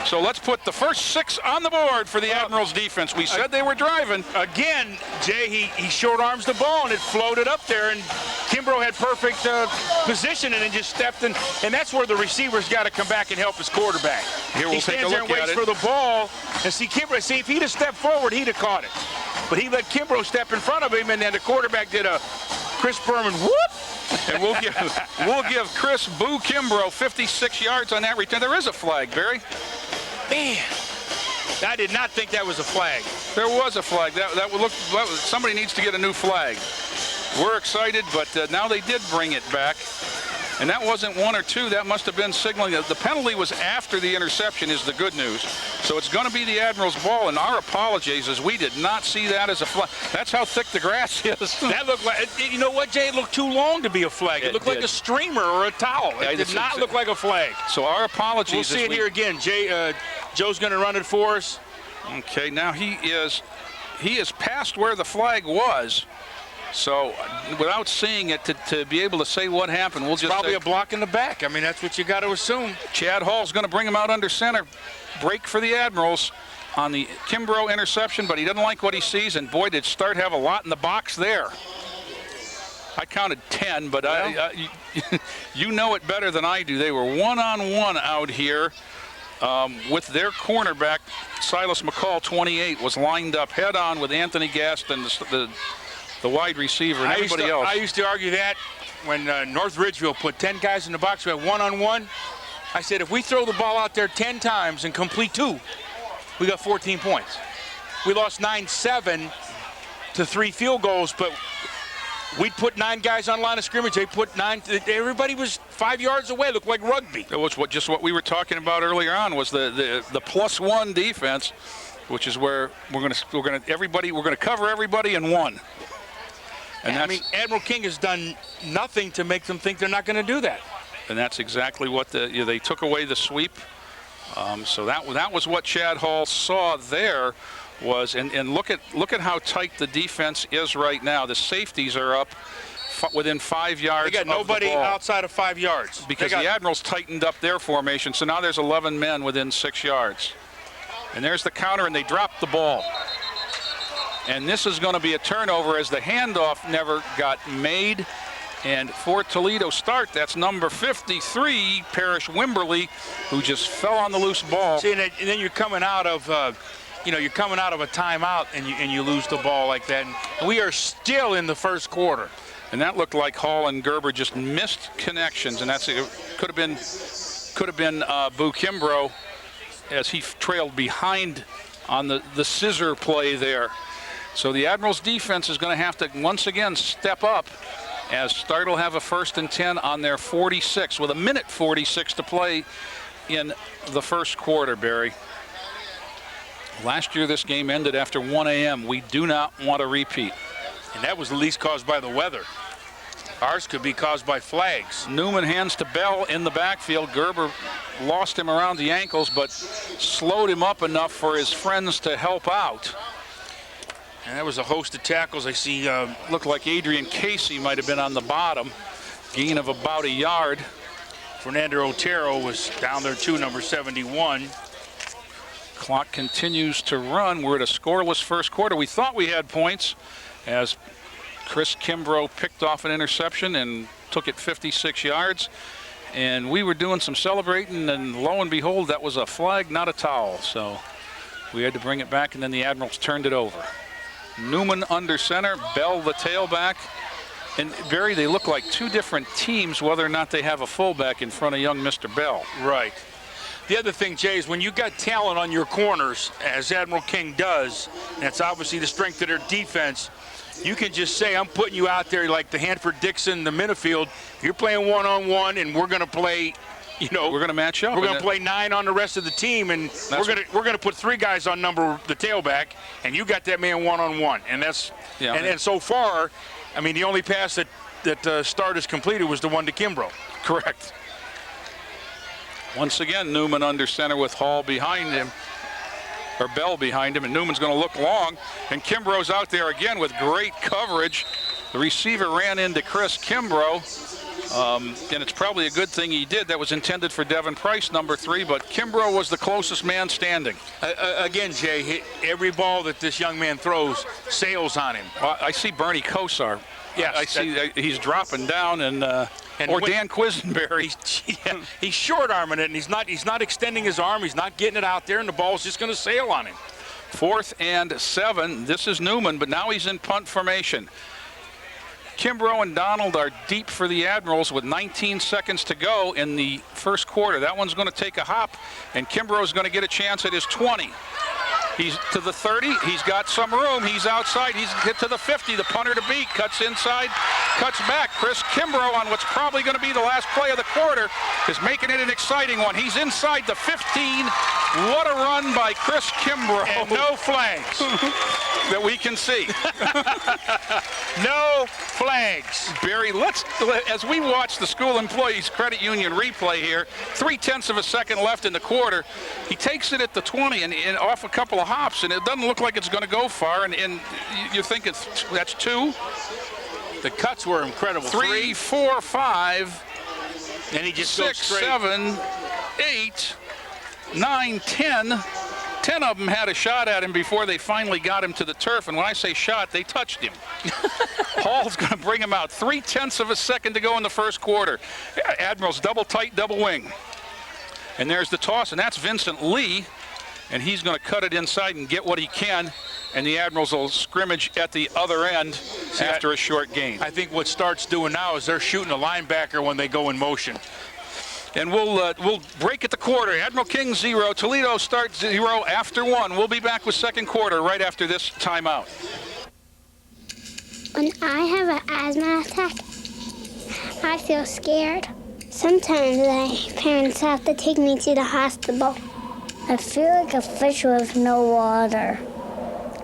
So let's put the first 6 on the board for the Admirals defense. We said they were driving. Again, Jay, he short arms the ball and it floated up there, and Kimbrough had perfect position and then just stepped in. And that's where the receiver's got to come back and help his quarterback. Here, we'll take a look at it. He stands there and waits for the ball. And see, Kimbrough, if he'd have stepped forward, he'd have caught it. But he let Kimbrough step in front of him, and then the quarterback did a Chris Berman whoop. And we'll give Chris Boo Kimbrough 56 yards on that return. There is a flag, Barry. Man, I did not think that was a flag. There was a flag. That would look. Somebody needs to get a new flag. We're excited, but now they did bring it back. And that wasn't 1 or 2. That must have been signaling. The penalty was after the interception is the good news. So it's going to be the Admirals' ball, and our apologies as we did not see that as a flag. That's how thick the grass is. That looked like, you know what, Jay? It looked too long to be a flag. It looked like a streamer or a towel. It did not look like a flag. So our apologies. We'll see it here again. Jay, Joe's going to run it for us. Okay, now he is past where the flag was. So without seeing it, to be able to say what happened, we'll just probably say, a block in the back. I mean, that's what you got to assume. Chad Hall's going to bring him out under center. Break for the Admirals on the Kimbrough interception, but he doesn't like what he sees, and boy, did Start have a lot in the box there. I counted 10, but you know it better than I do. They were one-on-one out here with their cornerback. Silas McCall, 28, was lined up head-on with Anthony Gaston, the wide receiver, and everybody else. I used to argue that when North Ridgeville put 10 guys in the box, we had one-on-one. I said, if we throw the ball out there 10 times and complete 2, we got 14 points. We lost 9-7 to 3 field goals, but we'd put 9 guys on line of scrimmage. They put 9. Everybody was 5 yards away. It looked like rugby. It was just what we were talking about earlier on, was the +1 defense, which is where we're going to cover everybody in 1. And I mean, Admiral King has done nothing to make them think they're not going to do that. And that's exactly what they took away the sweep. So that was what Chad Hall saw there. And look at how tight the defense is right now. The safeties are up within 5 yards. They got nobody outside of 5 yards because the Admirals tightened up their formation. So now there's 11 men within 6 yards. And there's the counter, and they dropped the ball. And this is going to be a turnover as the handoff never got made. And for Toledo Start, that's number 53, Parrish Wimberly, who just fell on the loose ball. See, and then you're coming out of, you're coming out of a timeout, and you lose the ball like that. And we are still in the first quarter. And that looked like Hall and Gerber just missed connections, and could have been Boo Kimbrough as he trailed behind on the scissor play there. So the Admirals defense is going to have to once again step up as Start will have a 1st and 10 on their 46 with 1:46 to play in the first quarter, Barry. Last year this game ended after 1 a.m. We do not want a repeat. And that was at least caused by the weather. Ours could be caused by flags. Newman hands to Bell in the backfield. Gerber lost him around the ankles, but slowed him up enough for his friends to help out. And that was a host of tackles. I see looked like Adrian Casey might have been on the bottom. Gain of about a yard. Fernando Otero was down there too, number 71. Clock continues to run. We're at a scoreless first quarter. We thought we had points as Chris Kimbrough picked off an interception and took it 56 yards. And we were doing some celebrating, and lo and behold, that was a flag, not a towel. So we had to bring it back, and then the Admirals turned it over. Newman under center, Bell the tailback. And Barry, they look like 2 different teams, whether or not they have a fullback in front of young Mr. Bell. Right. The other thing, Jay, is when you got talent on your corners, as Admiral King does, and it's obviously the strength of their defense, you can just say, I'm putting you out there like the Hanford-Dixon, the Minifield. You're playing one-on-one, and we're going to play, we're going to match up. We're going to play 9 on the rest of the team, and we're going to put 3 guys on number the tailback, and you got that man one-on-one. And that's and so far, I mean, the only pass that Start has completed was the one to Kimbrough. Correct. Once again, Newman under center with Hall behind him, or Bell behind him, and Newman's going to look long, and Kimbrough's out there again with great coverage The receiver ran into Chris Kimbrough. And it's probably a good thing he did. That was intended for Devin Price, number 3, but Kimbrough was the closest man standing. Again, Jay, every ball that this young man throws sails on him. I see Bernie Kosar. Yes, I see he's dropping down, or Dan Quisenberry. He's short-arming it, and he's not extending his arm. He's not getting it out there, and the ball's just going to sail on him. 4th and 7. This is Newman, but now he's in punt formation. Kimbrough and Donald are deep for the Admirals with 19 seconds to go in the first quarter. That one's going to take a hop, and Kimbrough is going to get a chance at his 20. He's to the 30. He's got some room. He's outside. He's hit to the 50. The punter to beat. Cuts inside. Cuts back. Chris Kimbrough on what's probably going to be the last play of the quarter is making it an exciting one. He's inside the 15. What a run by Chris Kimbrough. And no flags. That we can see. No flags. Barry, as we watch the School Employees Credit Union replay here, 0.3 of a second left in the quarter. He takes it at the 20 and off a couple of hops, and it doesn't look like it's going to go far, and you're thinking that's 2. The cuts were incredible. 3, 4, 5, and he just 6, goes straight. 7, 8, 9, 10. 10 of them had a shot at him before they finally got him to the turf, and when I say shot, they touched him. Hall's going to bring him out. 0.3 of a second to go in the first quarter. Admiral's double tight, double wing. And there's the toss, and that's Vincent Lee, and he's going to cut it inside and get what he can, and the Admirals will scrimmage at the other end after a short gain. I think what Start's doing now is they're shooting a linebacker when they go in motion. And we'll break at the quarter. Admiral King 0, Toledo Start 0 after 1. We'll be back with second quarter right after this timeout. When I have an asthma attack, I feel scared. Sometimes my parents have to take me to the hospital. I feel like a fish with no water.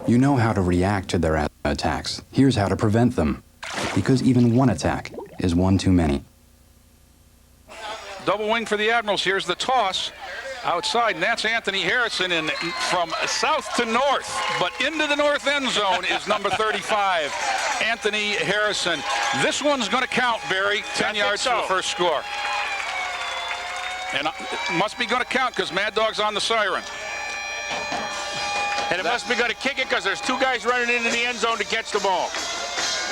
You know how to react to their asthma attacks. Here's how to prevent them. Because even one attack is one too many. Double wing for the Admirals. Here's the toss outside, and that's Anthony Harrison. And from south to north, but into the north end zone is number 35, Anthony Harrison. This one's going to count, Barry. 10 yards for the first score. And it must be going to count because Mad Dog's on the siren. And it must be going to kick it because there's 2 guys running into the end zone to catch the ball.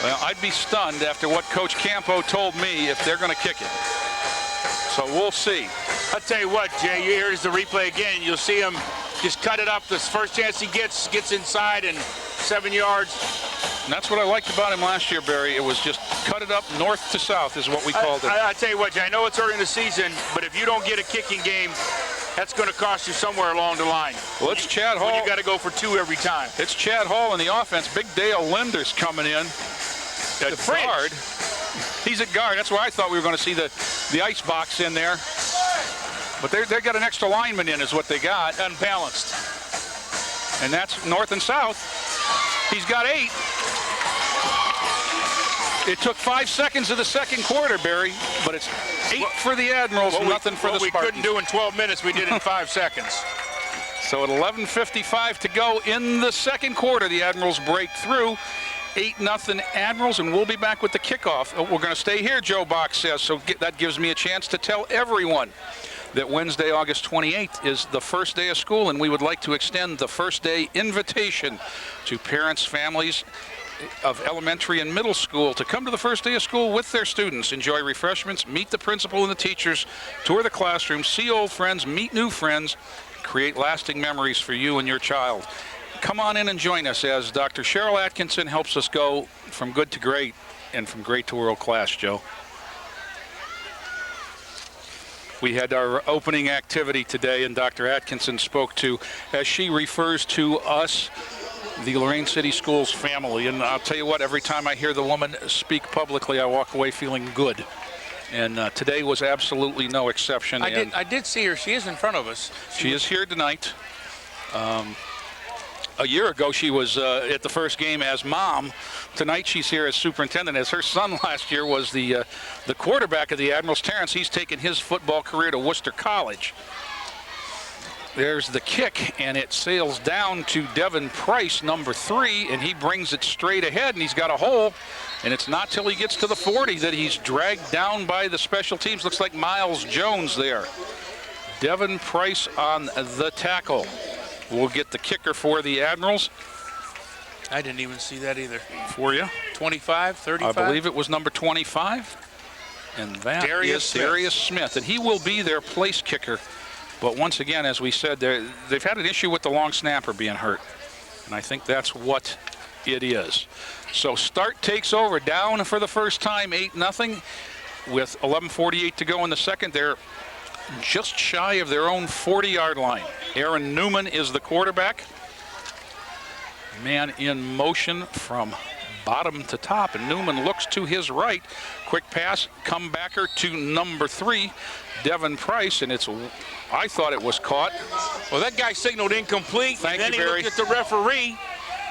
Well, I'd be stunned after what Coach Campo told me if they're going to kick it. So we'll see. I'll tell you what, Jay, here's the replay again. You'll see him just cut it up. This first chance he gets inside and 7 yards. And that's what I liked about him last year, Barry. It was just cut it up north to south is what we called it. I tell you what, Jay, I know it's early in the season, but if you don't get a kicking game, that's going to cost you somewhere along the line. Well, it's Chad Hall. You got to go for 2 every time. It's Chad Hall in the offense. Big Dale Linder's coming in at guard. He's at guard. That's why I thought we were going to see the ice box in there. But they got an extra lineman in is what they got. Unbalanced. And that's north and south. He's got 8. It took 5 seconds of the second quarter, Barry, but it's 8 for the Admirals, nothing for the Spartans. What we couldn't do in 12 minutes, we did in 5 seconds. So at 11:55 to go in the second quarter, the Admirals break through. 8-0 Admirals, and we'll be back with the kickoff. We're going to stay here, Joe Box says, so that gives me a chance to tell everyone that Wednesday, August 28th is the first day of school, and we would like to extend the first day invitation to parents, families of elementary and middle school to come to the first day of school with their students, enjoy refreshments, meet the principal and the teachers, tour the classroom, see old friends, meet new friends, create lasting memories for you and your child. Come on in and join us as Dr. Cheryl Atkinson helps us go from good to great and from great to world class, Joe. We had our opening activity today, and Dr. Atkinson spoke to, as she refers to us, the Lorain City Schools family. And I'll tell you what, every time I hear the woman speak publicly, I walk away feeling good. And today was absolutely no exception. I did see her. She is in front of us. She is here tonight. A year ago, she was at the first game as mom. Tonight, she's here as superintendent, as her son last year was the quarterback of the Admirals. Terrence, he's taken his football career to Worcester College. There's the kick, and it sails down to Devin Price, number 3, and he brings it straight ahead, and he's got a hole. And it's not till he gets to the 40 that he's dragged down by the special teams. Looks like Miles Jones there. Devin Price on the tackle. We'll get the kicker for the Admirals. I didn't even see that either. For you? 25, 35? I believe it was number 25. And that is Darius Smith. And he will be their place kicker. But once again, as we said, they've had an issue with the long snapper being hurt. And I think that's what it is. So Start takes over, down for the first time, 8-0, with 11:48 to go in the second. They're just shy of their own 40-yard line. Aaron Newman is the quarterback. Man in motion from bottom to top, and Newman looks to his right. Quick pass, comebacker to number 3, Devin Price, and I thought it was caught. Well, that guy signaled incomplete, Thank and then you, he Barry. looked at the referee,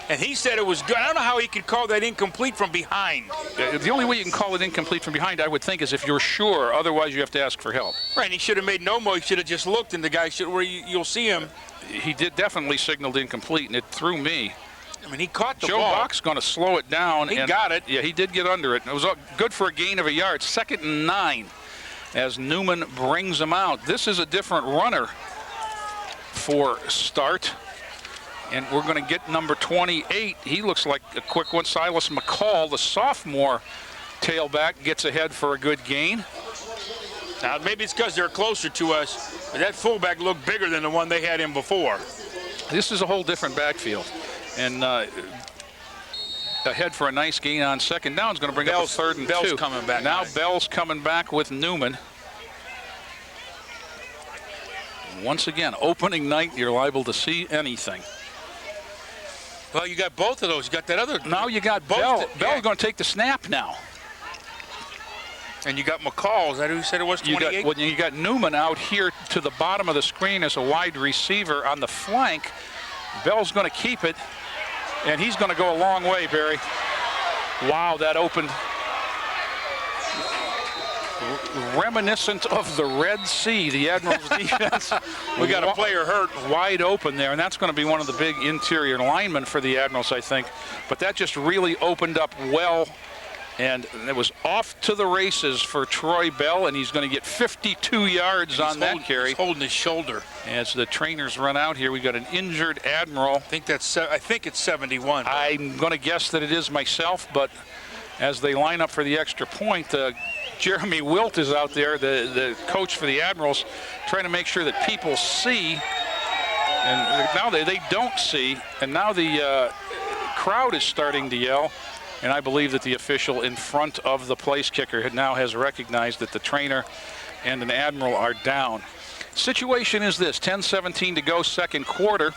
and he said it was good. I don't know how he could call that incomplete from behind. The only way you can call it incomplete from behind, I would think, is if you're sure. Otherwise, you have to ask for help. Right, and he should have made no more. He should have just looked, and the guy should, where you'll see him. He did definitely signaled incomplete, and it threw me. I mean, he caught the Joe ball. Bach's going to slow it down. He got it. Yeah, he did get under it. It was good for a gain of a yard. 2nd and 9 as Newman brings him out. This is a different runner for Start. And we're going to get number 28. He looks like a quick one. Silas McCall, the sophomore tailback, gets ahead for a good gain. Now, maybe it's because they're closer to us, but that fullback looked bigger than the one they had in before. This is a whole different backfield. And ahead for a nice gain on second down. Is going to bring up a 3rd and 2. Bell's coming back. Now Bell's coming back with Newman. Once again, opening night, you're liable to see anything. Well, you got both of those. You got that other. Now you got Bell. Bell's going to take the snap now. And you got McCall. Is that who you said it was, 28? You got Newman out here to the bottom of the screen as a wide receiver on the flank. Bell's going to keep it, and he's going to go a long way, Barry. Wow, that opened. Reminiscent of the Red Sea, the Admirals defense. We got a player hurt. Wide open there, and that's going to be one of the big interior linemen for the Admirals, I think. But that just really opened up well, and it was off to the races for Troy Bell, and he's going to get 52 yards on that carry. He's holding his shoulder. As the trainers run out here, we've got an injured Admiral. I think it's 71. I'm going to guess that it is myself, but as they line up for the extra point, Jeremy Wilt is out there, the coach for the Admirals, trying to make sure that people see. And now they don't see, and now the crowd is starting to yell. And I believe that the official in front of the place kicker now has recognized that the trainer and an Admiral are down. Situation is this, 10:17 to go, second quarter.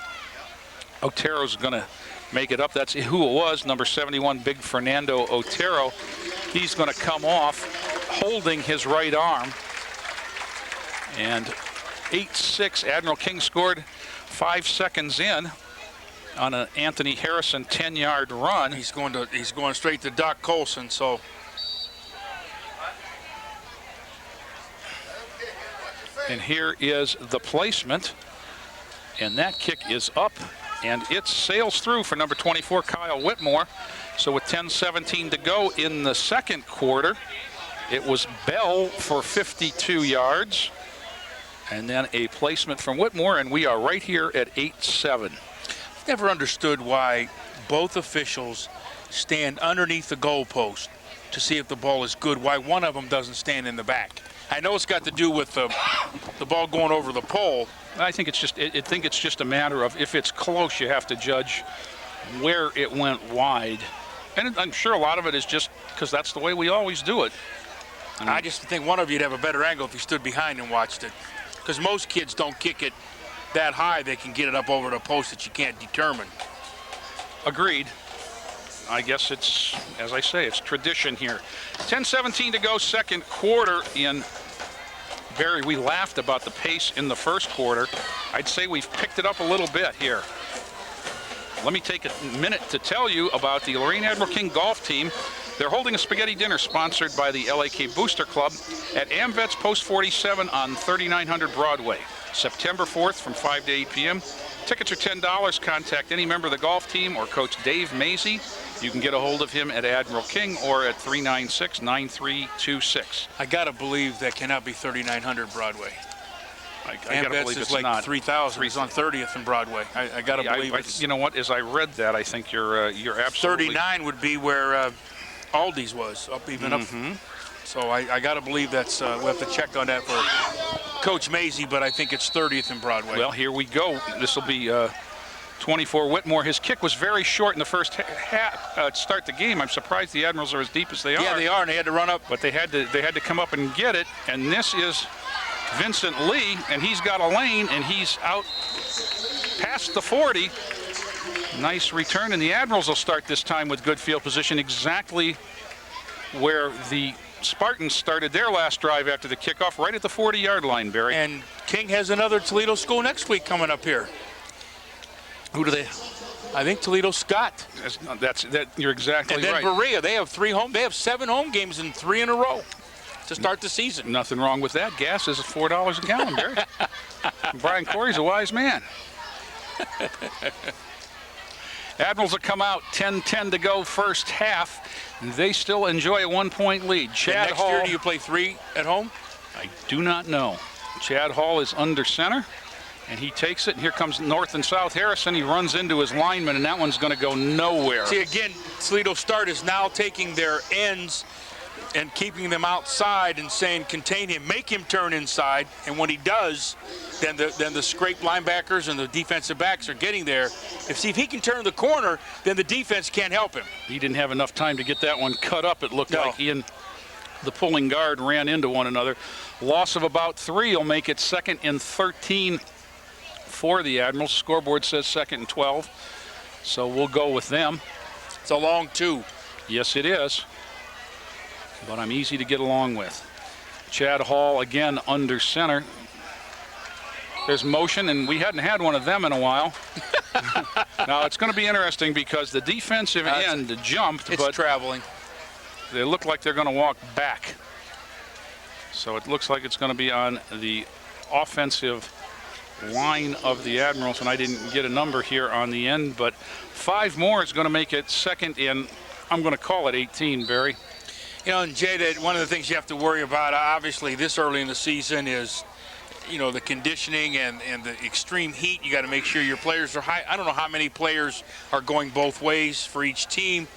Otero's going to make it up. That's who it was, number 71, Big Fernando Otero. He's going to come off holding his right arm. And 8-6, Admiral King scored 5 seconds in on an Anthony Harrison 10-yard run. He's going straight to Doc Colson, so. And here is the placement. And that kick is up, and it sails through for number 24, Kyle Whitmore. So with 10:17 to go in the second quarter, it was Bell for 52 yards. And then a placement from Whitmore, and we are right here at 8-7. I've never understood why both officials stand underneath the goalpost to see if the ball is good, why one of them doesn't stand in the back. I know it's got to do with the ball going over the pole. I think it's just a matter of if it's close, you have to judge where it went wide. And I'm sure a lot of it is just because that's the way we always do it. I just think one of you'd have a better angle if you stood behind and watched it. Because most kids don't kick it that high, they can get it up over the post that you can't determine. Agreed. I guess it's, as I say, it's tradition here. 10:17 to go, second quarter in Barry. We laughed about the pace in the first quarter. I'd say we've picked it up a little bit here. Let me take a minute to tell you about the Lorain Admiral King golf team. They're holding a spaghetti dinner sponsored by the LAK Booster Club at AmVets Post 47 on 3900 Broadway. September 4th from 5 to 8 p.m. Tickets are $10. Contact any member of the golf team or Coach Dave Mazie. You can get a hold of him at Admiral King or at 396-9326. I got to believe that cannot be 3900 Broadway. I got to believe it's like not 3000. He's on 30th and Broadway. I got to believe it's. You know what? As I read that, I think you're absolutely. 39 would be where Aldi's was, up even up. So I got to believe that's. We'll have to check on that for Coach Mazie, but I think it's 30th and Broadway. Well, here we go. This will be 24 Whitmore. His kick was very short in the first half to start the game. I'm surprised the Admirals are as deep as they are. Yeah, they are, and they had to run up. But they had to come up and get it. And this is Vincent Lee, and he's got a lane, and he's out past the 40. Nice return, and the Admirals will start this time with good field position, exactly where the Spartans started their last drive after the kickoff, right at the 40-yard line, Barry. And King has another Toledo school next week coming up here. Who do they? I think Toledo Scott. You're exactly right. And then Berea, they have 7 home games in 3 in a row to start the season. Nothing wrong with that. Gas is $4 a gallon, Barry. Brian Corey's a wise man. Admirals will come out, 10-10 to go first half. They still enjoy a 1-point lead. Chad next Hall. year, do you play 3 at home? I do not know. Chad Hall is under center, and he takes it. And here comes North and South Harrison. He runs into his lineman, and that one's going to go nowhere. See, again, Toledo Start is now taking their ends and keeping them outside and saying, contain him, make him turn inside. And when he does, then the scrape linebackers and the defensive backs are getting there. If he can turn the corner, then the defense can't help him. He didn't have enough time to get that one cut up. It looked like he and the pulling guard ran into one another. Loss of about 3 will make it 2nd and 13 for the Admirals. Scoreboard says 2nd and 12, so we'll go with them. It's a long 2. Yes, it is, but I'm easy to get along with. Chad Hall again under center. There's motion, and we hadn't had one of them in a while. Now it's going to be interesting because the defensive end jumped, but traveling. They look like they're going to walk back. So it looks like it's going to be on the offensive line of the Admirals, and I didn't get a number here on the end, but 5 more is going to make it 2nd and I'm going to call it 18, Barry. You know, and Jay, that one of the things you have to worry about, obviously, this early in the season is, you know, the conditioning and the extreme heat. You got to make sure your players are high. I don't know how many players are going both ways for each team,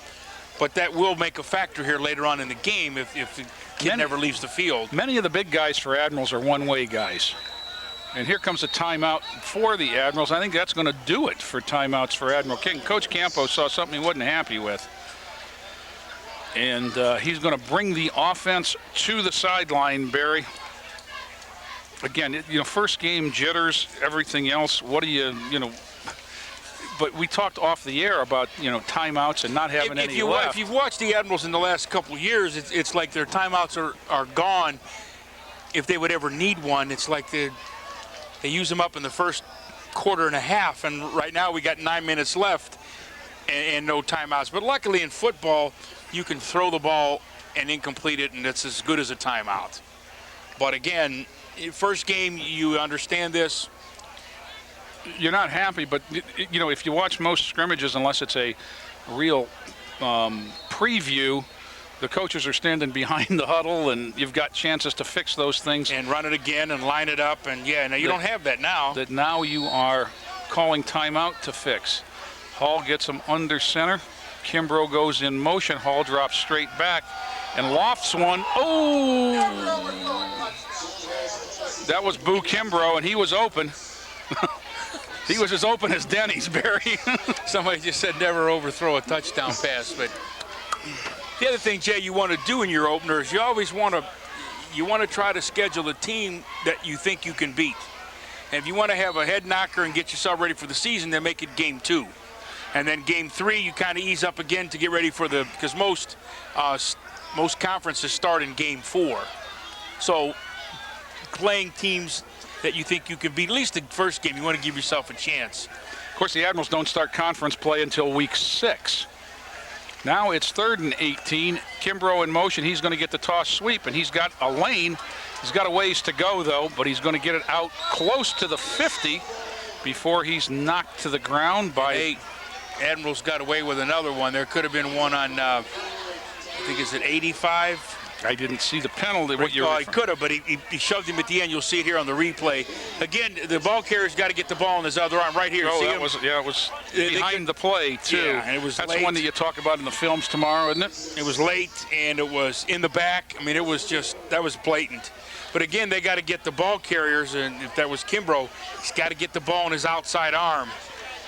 but that will make a factor here later on in the game if the kid never leaves the field. Many of the big guys for Admirals are one-way guys. And here comes a timeout for the Admirals. I think that's going to do it for timeouts for Admiral King. Coach Campos saw something he wasn't happy with. And he's going to bring the offense to the sideline, Barry. Again, you know, first game jitters, everything else. What do you know? But we talked off the air about, you know, timeouts and not having any left. If you've watched the Admirals in the last couple of years, it's like their timeouts are gone. If they would ever need one, it's like they use them up in the first quarter and a half. And right now we got 9 minutes left and no timeouts. But luckily in football, you can throw the ball and incomplete it, and it's as good as a timeout. But again, first game, you understand this. You're not happy, but, you know, if you watch most scrimmages, unless it's a real preview, the coaches are standing behind the huddle, and you've got chances to fix those things. And run it again and line it up, and yeah, now you don't have that now. That now you are calling timeout to fix. Hall gets him under center. Kimbrough goes in motion. Hall drops straight back and lofts one. Oh! That was Boo Kimbrough, and he was open. He was as open as Denny's, Barry. Somebody just said never overthrow a touchdown pass. But the other thing, Jay, you want to do in your opener is you always want to try to schedule a team that you think you can beat. And if you want to have a head knocker and get yourself ready for the season, then make it game 2. And then game 3, you kind of ease up again to get ready for because most conferences start in game 4. So playing teams that you think you can beat, at least the first game, you want to give yourself a chance. Of course, the Admirals don't start conference play until week 6. Now it's 3rd and 18. Kimbrough in motion. He's going to get the toss sweep, and he's got a lane, He's got a ways to go, though, but he's going to get it out close to the 50 before he's knocked to the ground by 8. Admiral's got away with another one. There could have been one on, I think, is it 85? I didn't see the penalty. He could have, but he shoved him at the end. You'll see it here on the replay. Again, the ball carrier's got to get the ball in his other arm right here. Oh, see that him? was, yeah, it was behind the play, too. Yeah, and it was That's late. the one that you talk about in the films tomorrow, isn't it? It was late, and it was in the back. I mean, it was just, that was blatant. But again, they got to get the ball carriers, and if that was Kimbrough, he's got to get the ball in his outside arm.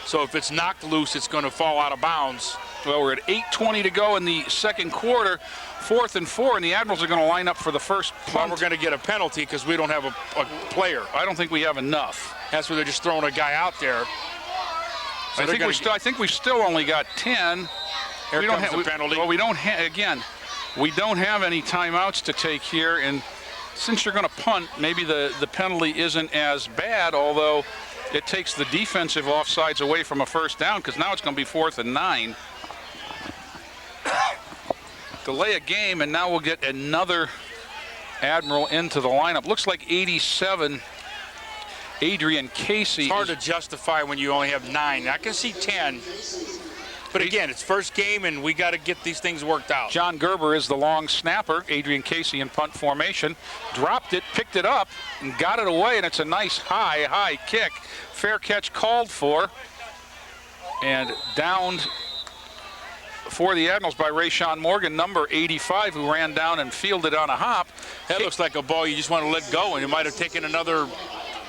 So if it's knocked loose, it's going to fall out of bounds. Well, we're at 8:20 to go in the second quarter. 4th and 4, and the Admirals are going to line up for the first punt. Well, we're going to get a penalty because we don't have a player. I don't think we have enough. That's where they're just throwing a guy out there. So I think we've still only got 10. Here comes the penalty. Well, we don't have any timeouts to take here, and since you're going to punt, maybe the penalty isn't as bad, although it takes the defensive offsides away from a first down, because now it's going to be 4th and 9. Delay a game, and now we'll get another Admiral into the lineup. Looks like 87, Adrian Casey. It's hard to justify when you only have 9. I can see 10. But again, it's first game, and we got to get these things worked out. John Gerber is the long snapper. Adrian Casey in punt formation. Dropped it, picked it up, and got it away, and it's a nice high kick. Fair catch called for, and downed for the Admirals by Rayshawn Morgan, number 85, who ran down and fielded on a hop. That looks like a ball you just want to let go, and it might have taken another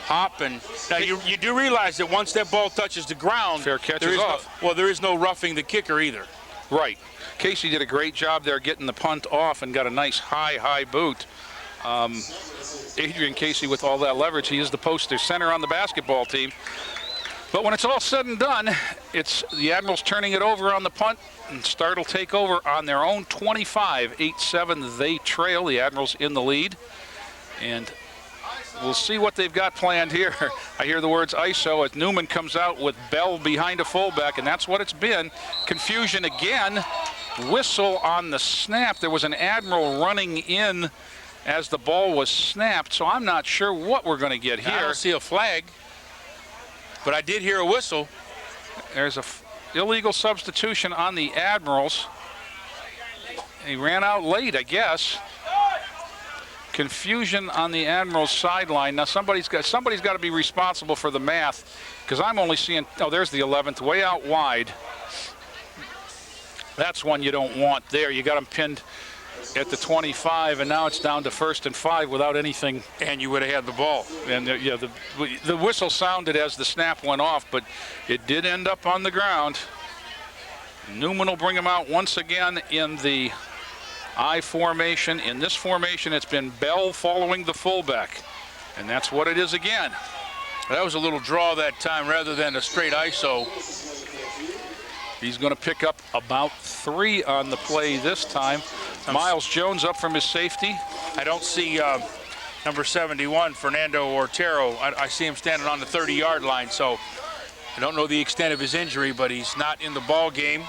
hop. And now you do realize that once that ball touches the ground, fair catch is off. There is no roughing the kicker either. Right. Casey did a great job there getting the punt off and got a nice high boot. Adrian Casey with all that leverage, he is the poster center on the basketball team. But when it's all said and done, it's the Admirals turning it over on the punt, and Start will take over on their own 25. 8-7 they trail. The Admirals in the lead. And we'll see what they've got planned here. I hear the words ISO as Newman comes out with Bell behind a fullback, and that's what it's been. Confusion again. Whistle on the snap. There was an Admiral running in as the ball was snapped, so I'm not sure what we're going to get here. I don't see a flag, but I did hear a whistle. There's a illegal substitution on the Admirals. He ran out late, I guess. Confusion on the Admirals sideline. Now somebody's got to be responsible for the math, because I'm only seeing, oh, there's the 11th, way out wide. That's one you don't want there. You got him pinned at the 25, and now it's down to 1st and 5 without anything. And you would have had the ball. And yeah, the whistle sounded as the snap went off, but it did end up on the ground. Newman will bring him out once again in the I formation. In this formation, it's been Bell following the fullback, and that's what it is again. That was a little draw that time rather than a straight ISO. He's going to pick up about 3 on the play this time. Miles Jones up from his safety. I don't see number 71, Fernando Ortero. I see him standing on the 30-yard line, so I don't know the extent of his injury, but he's not in the ball game.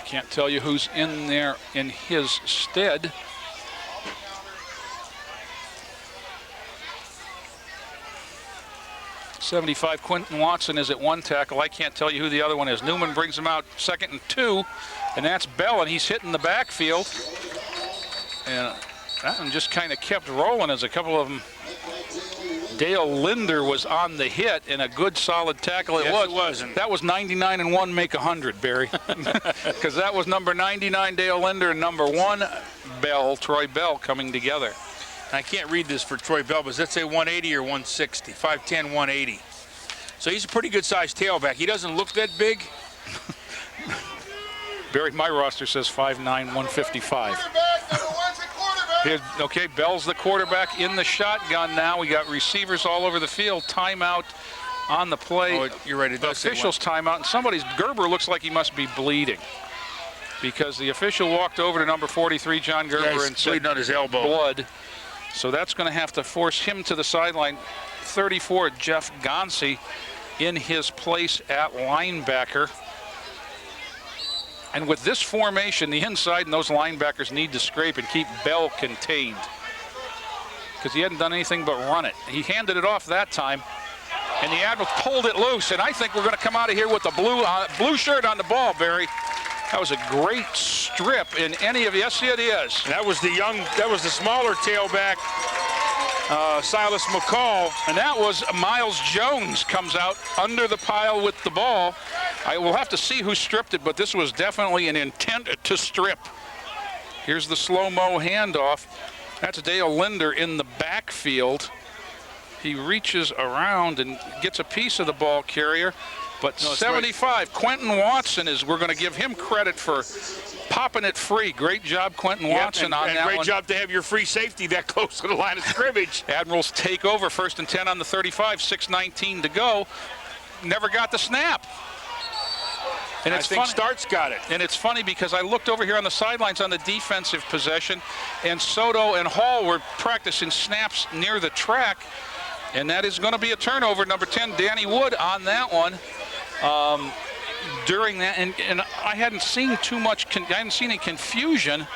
Can't tell you who's in there in his stead. .75 Quentin Watson is at 1 tackle. I can't tell you who the other one is. Newman brings him out 2nd and 2, and that's Bell, and he's hitting the backfield. And that one just kind of kept rolling as a couple of them. Dale Linder was on the hit, and a good solid tackle it was. That was 99 and 1 make 100, Barry. Because that was number 99 Dale Linder and number 1 Bell, Troy Bell, coming together. I can't read this for Troy Bell, but does that say 180 or 160? 5'10", 180. So he's a pretty good-sized tailback. He doesn't look that big. Barry, my roster says 5'9", 155. Okay, Bell's the quarterback in the shotgun now. We got receivers all over the field. Timeout on the play. Oh, you're right. The official's timeout, and Gerber looks like he must be bleeding, because the official walked over to number 43, John Gerber, and said bleeding on his elbow. Blood. So that's going to have to force him to the sideline. 34, Jeff Gonsi in his place at linebacker. And with this formation, the inside and those linebackers need to scrape and keep Bell contained, because he hadn't done anything but run it. He handed it off that time, and the Admiral pulled it loose, and I think we're going to come out of here with the blue shirt on the ball, Barry. That was a great strip in any of, yes, it is. That was the smaller tailback, Silas McCall. And that was Miles Jones comes out under the pile with the ball. I will have to see who stripped it, but this was definitely an intent to strip. Here's the slow-mo handoff. That's Dale Linder in the backfield. He reaches around and gets a piece of the ball carrier. But 75, Quentin Watson we're going to give him credit for popping it free. Great job, Quentin Watson, on that one. Great job to have your free safety that close to the line of scrimmage. Admirals take over, 1st and 10 on the 35, 6:19 to go. Never got the snap. And I think Starks got it. And it's funny because I looked over here on the sidelines on the defensive possession, and Soto and Hall were practicing snaps near the track, and that is going to be a turnover. Number 10, Danny Wood, on that one. During that, and I hadn't seen too much, I hadn't seen any confusion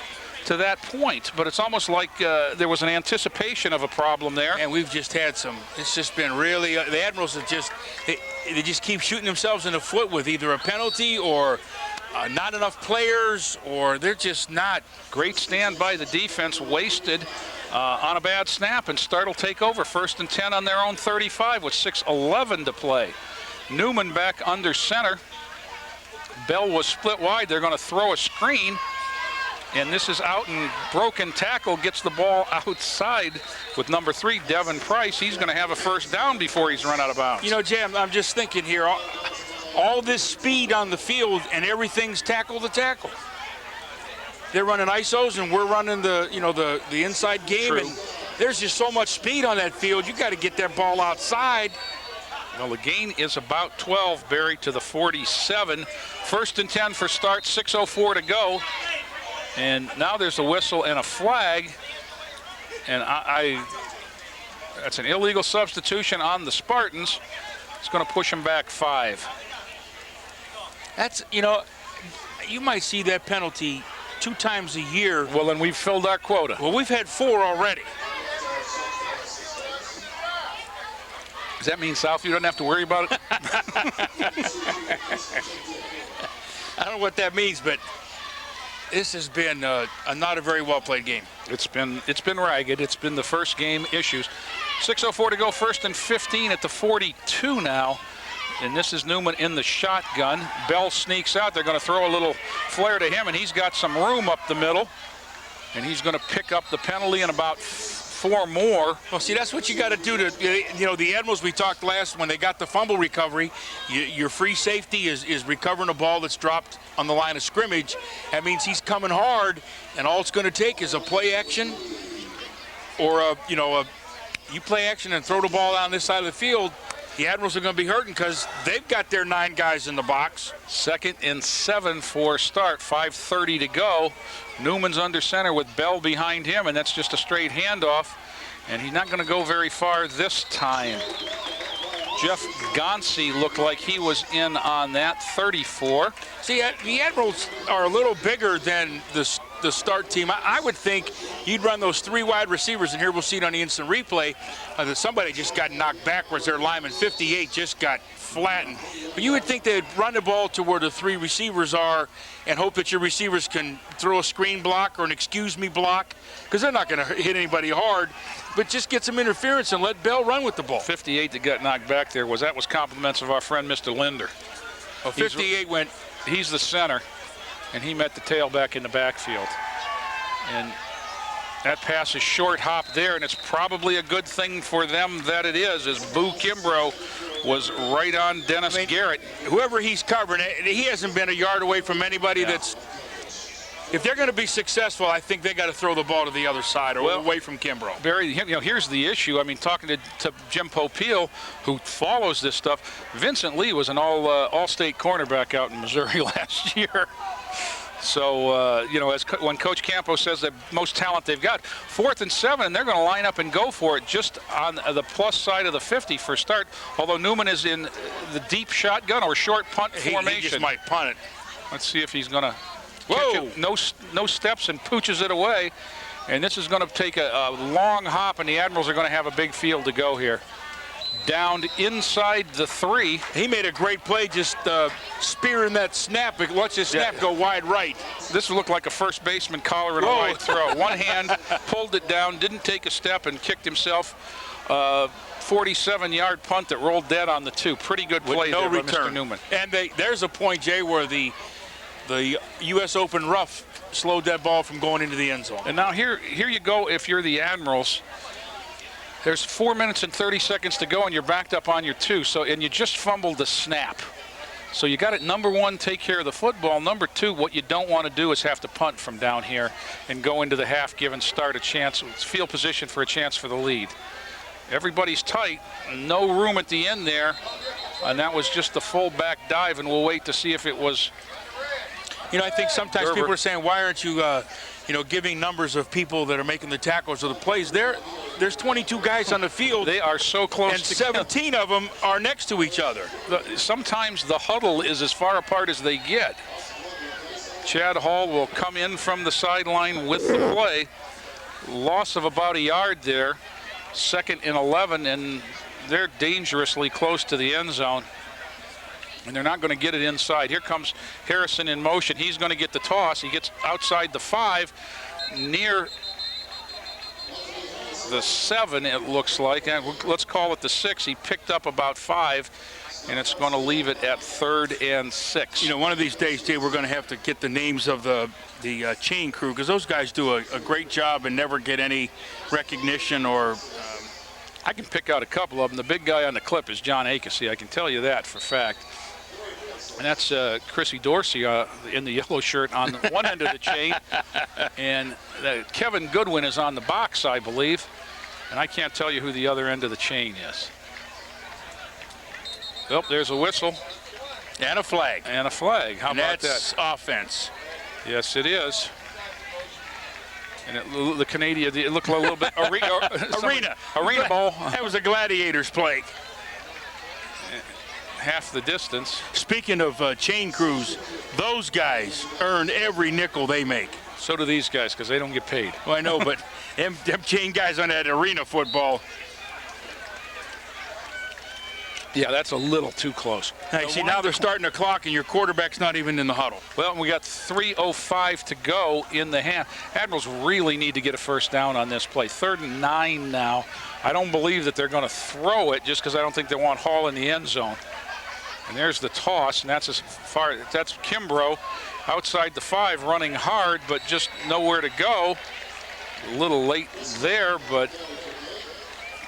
to that point, but it's almost like there was an anticipation of a problem there. And we've just had it's just been really, the Admirals have they just keep shooting themselves in the foot with either a penalty or not enough players, or they're just not. Great stand by the defense, wasted on a bad snap, and Start will take over, 1st and 10 on their own 35 with 6:11 to play. Newman back under center. Bell was split wide. They're going to throw a screen, and this is out, and broken tackle gets the ball outside with number 3, Devin Price. He's going to have a first down before he's run out of bounds. You know, Jay, I'm just thinking here, all this speed on the field and everything's tackle to tackle. They're running ISOs and we're running the inside game. True. And there's just so much speed on that field. You got to get that ball outside. Well, the gain is about 12, Barry, to the 47. 1st and 10 for Start, 6:04 to go. And now there's a whistle and a flag. And that's an illegal substitution on the Spartans. It's going to push them back 5. That's, you might see that penalty 2 times a year. Well, then we've filled our quota. Well, we've had 4 already. Does that mean Southview doesn't have to worry about it? I don't know what that means, but this has been not a very well played game. It's been ragged. It's been the first game issues. 6:04 to go, 1st and 15 at the 42 now. And this is Newman in the shotgun. Bell sneaks out. They're going to throw a little flare to him, and he's got some room up the middle. And he's going to pick up the penalty and about 4 more. Well, see, that's what you got to do to, the Admirals we talked last when they got the fumble recovery. Your free safety is recovering a ball that's dropped on the line of scrimmage. That means he's coming hard, and all it's going to take is a play action or you play action and throw the ball down this side of the field. The Admirals are going to be hurting because they've got their 9 guys in the box. 2nd and 7 for Start, 5:30 to go. Newman's under center with Bell behind him, and that's just a straight handoff. And he's not going to go very far this time. Jeff Gonsi looked like he was in on that, 34. See, the Admirals are a little bigger than the Start team. I would think you'd run those 3 wide receivers, and here we'll see it on the instant replay, that somebody just got knocked backwards. Their lineman, 58, just got flattened. But you would think they'd run the ball to where the 3 receivers are and hope that your receivers can throw a screen block or an excuse me block, because they're not going to hit anybody hard, but just get some interference and let Bell run with the ball. 58 that got knocked back there was compliments of our friend Mr. Linder. Well, 58 went. He's the center, and he met the tailback in the backfield. And that pass is short hop there, and it's probably a good thing for them that it is, as Boo Kimbrough was right on Dennis Garrett. Whoever he's covering, he hasn't been a yard away from anybody that's. If they're going to be successful, I think they got to throw the ball to the other side or away from Kimbrough. Barry, here's the issue. I mean, talking to Jim Popeil, who follows this stuff, Vincent Lee was an all-state cornerback out in Missouri last year. So, when Coach Campos says that most talent they've got, 4th and 7, and they're going to line up and go for it just on the plus side of the 50 for Start, although Newman is in the deep shotgun or short punt formation. He just might punt it. Let's see if he's going to catches no steps and pooches it away. And this is going to take a long hop, and the Admirals are going to have a big field to go here. Down inside the 3. He made a great play just spearing that snap. Watch his snap go wide right. This looked like a first baseman collar and a wide throw. One hand, pulled it down, didn't take a step, and kicked himself. 47-yard punt that rolled dead on the 2. Pretty good play there by Mr. Newman. And there's a point, Jay, where the U.S. Open rough slowed that ball from going into the end zone. And now here you go if you're the Admirals. There's 4 minutes and 30 seconds to go, and you're backed up on your 2. And you just fumbled the snap. So you got it, number 1, take care of the football. Number 2, what you don't want to do is have to punt from down here and go into the half, giving Start a chance, field position for a chance for the lead. Everybody's tight, no room at the end there, and that was just the full back dive, and we'll wait to see if it was. You know, I think sometimes people are saying, why aren't you, giving numbers of people that are making the tackles or the plays? There's 22 guys on the field. They are so close and 17 of them are next to each other. Sometimes the huddle is as far apart as they get. Chad Hall will come in from the sideline with the play. Loss of about a yard there. 2nd and 11, and they're dangerously close to the end zone. And they're not going to get it inside. Here comes Harrison in motion. He's going to get the toss. He gets outside the 5, near the 7, it looks like. And let's call it the 6. He picked up about 5, and it's going to leave it at 3rd and 6. You know, one of these days, Jay, we're going to have to get the names of the chain crew, because those guys do a great job and never get any recognition or. I can pick out a couple of them. The big guy on the clip is John Akesy. I can tell you that for a fact. And that's Chrissy Dorsey in the yellow shirt on the one end of the chain. And Kevin Goodwin is on the box, I believe. And I can't tell you who the other end of the chain is. Oh, there's a whistle. And a flag. And a flag. How about that? That's offense. Yes, it is. And the Canadian, it looked a little bit arena ball. That was a Gladiators play. Half the distance. Speaking of chain crews, those guys earn every nickel they make. So do these guys, because they don't get paid. Well, I know, but them chain guys on that arena football. Yeah, that's a little too close. Hey, see, now they're starting the clock, and your quarterback's not even in the huddle. Well, we got 3:05 to go in the half. Admirals really need to get a first down on this play. 3rd and 9 now. I don't believe that they're going to throw it, just because I don't think they want Hall in the end zone. And there's the toss, and that's Kimbrough outside the 5, running hard, but just nowhere to go. A little late there, but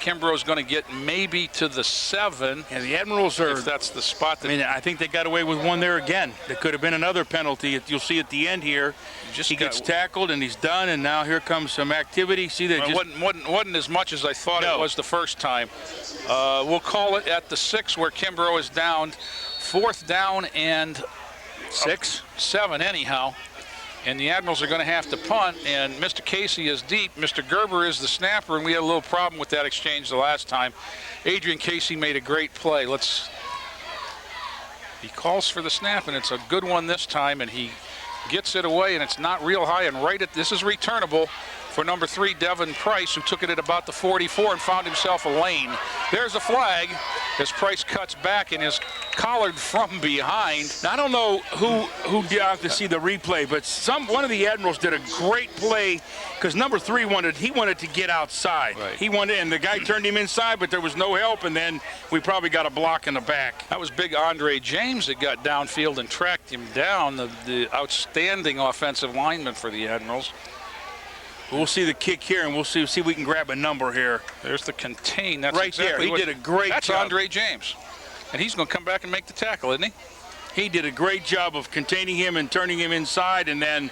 Kimbrough's going to get maybe to the 7. And the Admirals are. If that's the spot. I think they got away with one there again. There could have been another penalty. You'll see at the end here. He gets tackled and he's done, and now here comes some activity. See, that wasn't as much as I thought it was the first time. We'll call it at the 6 where Kimbrough is down. 4th down and 7 anyhow. And the Admirals are going to have to punt, and Mr. Casey is deep. Mr. Gerber is the snapper, and we had a little problem with that exchange the last time. Adrian Casey made a great play. He calls for the snap, and it's a good one this time, and he gets it away, and it's not real high, and this is returnable for number 3, Devin Price, who took it at about the 44 and found himself a lane. There's a flag as Price cuts back and is collared from behind. Now, I don't know who got to see the replay, but one of the Admirals did a great play, because number 3 wanted to get outside. Right. He wanted, and the guy turned him inside, but there was no help, and then we probably got a block in the back. That was big Andre James that got downfield and tracked him down, the outstanding offensive lineman for the Admirals. We'll see the kick here, and we'll see if we can grab a number here. There's the contain. That's right exactly there. He did a great job. That's Andre James. And he's going to come back and make the tackle, isn't he? He did a great job of containing him and turning him inside, and then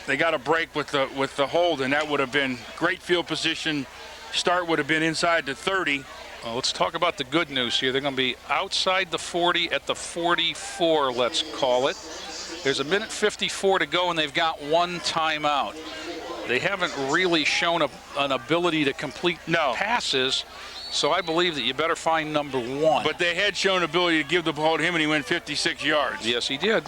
they got a break with the hold, and that would have been great field position. Start would have been inside the 30. Well, let's talk about the good news here. They're going to be outside the 40 at the 44, let's call it. There's 1:54 to go, and they've got 1 timeout. They haven't really shown an ability to complete passes, So I believe that you better find number 1. But they had shown ability to give the ball to him, and he went 56 yards. Yes, he did.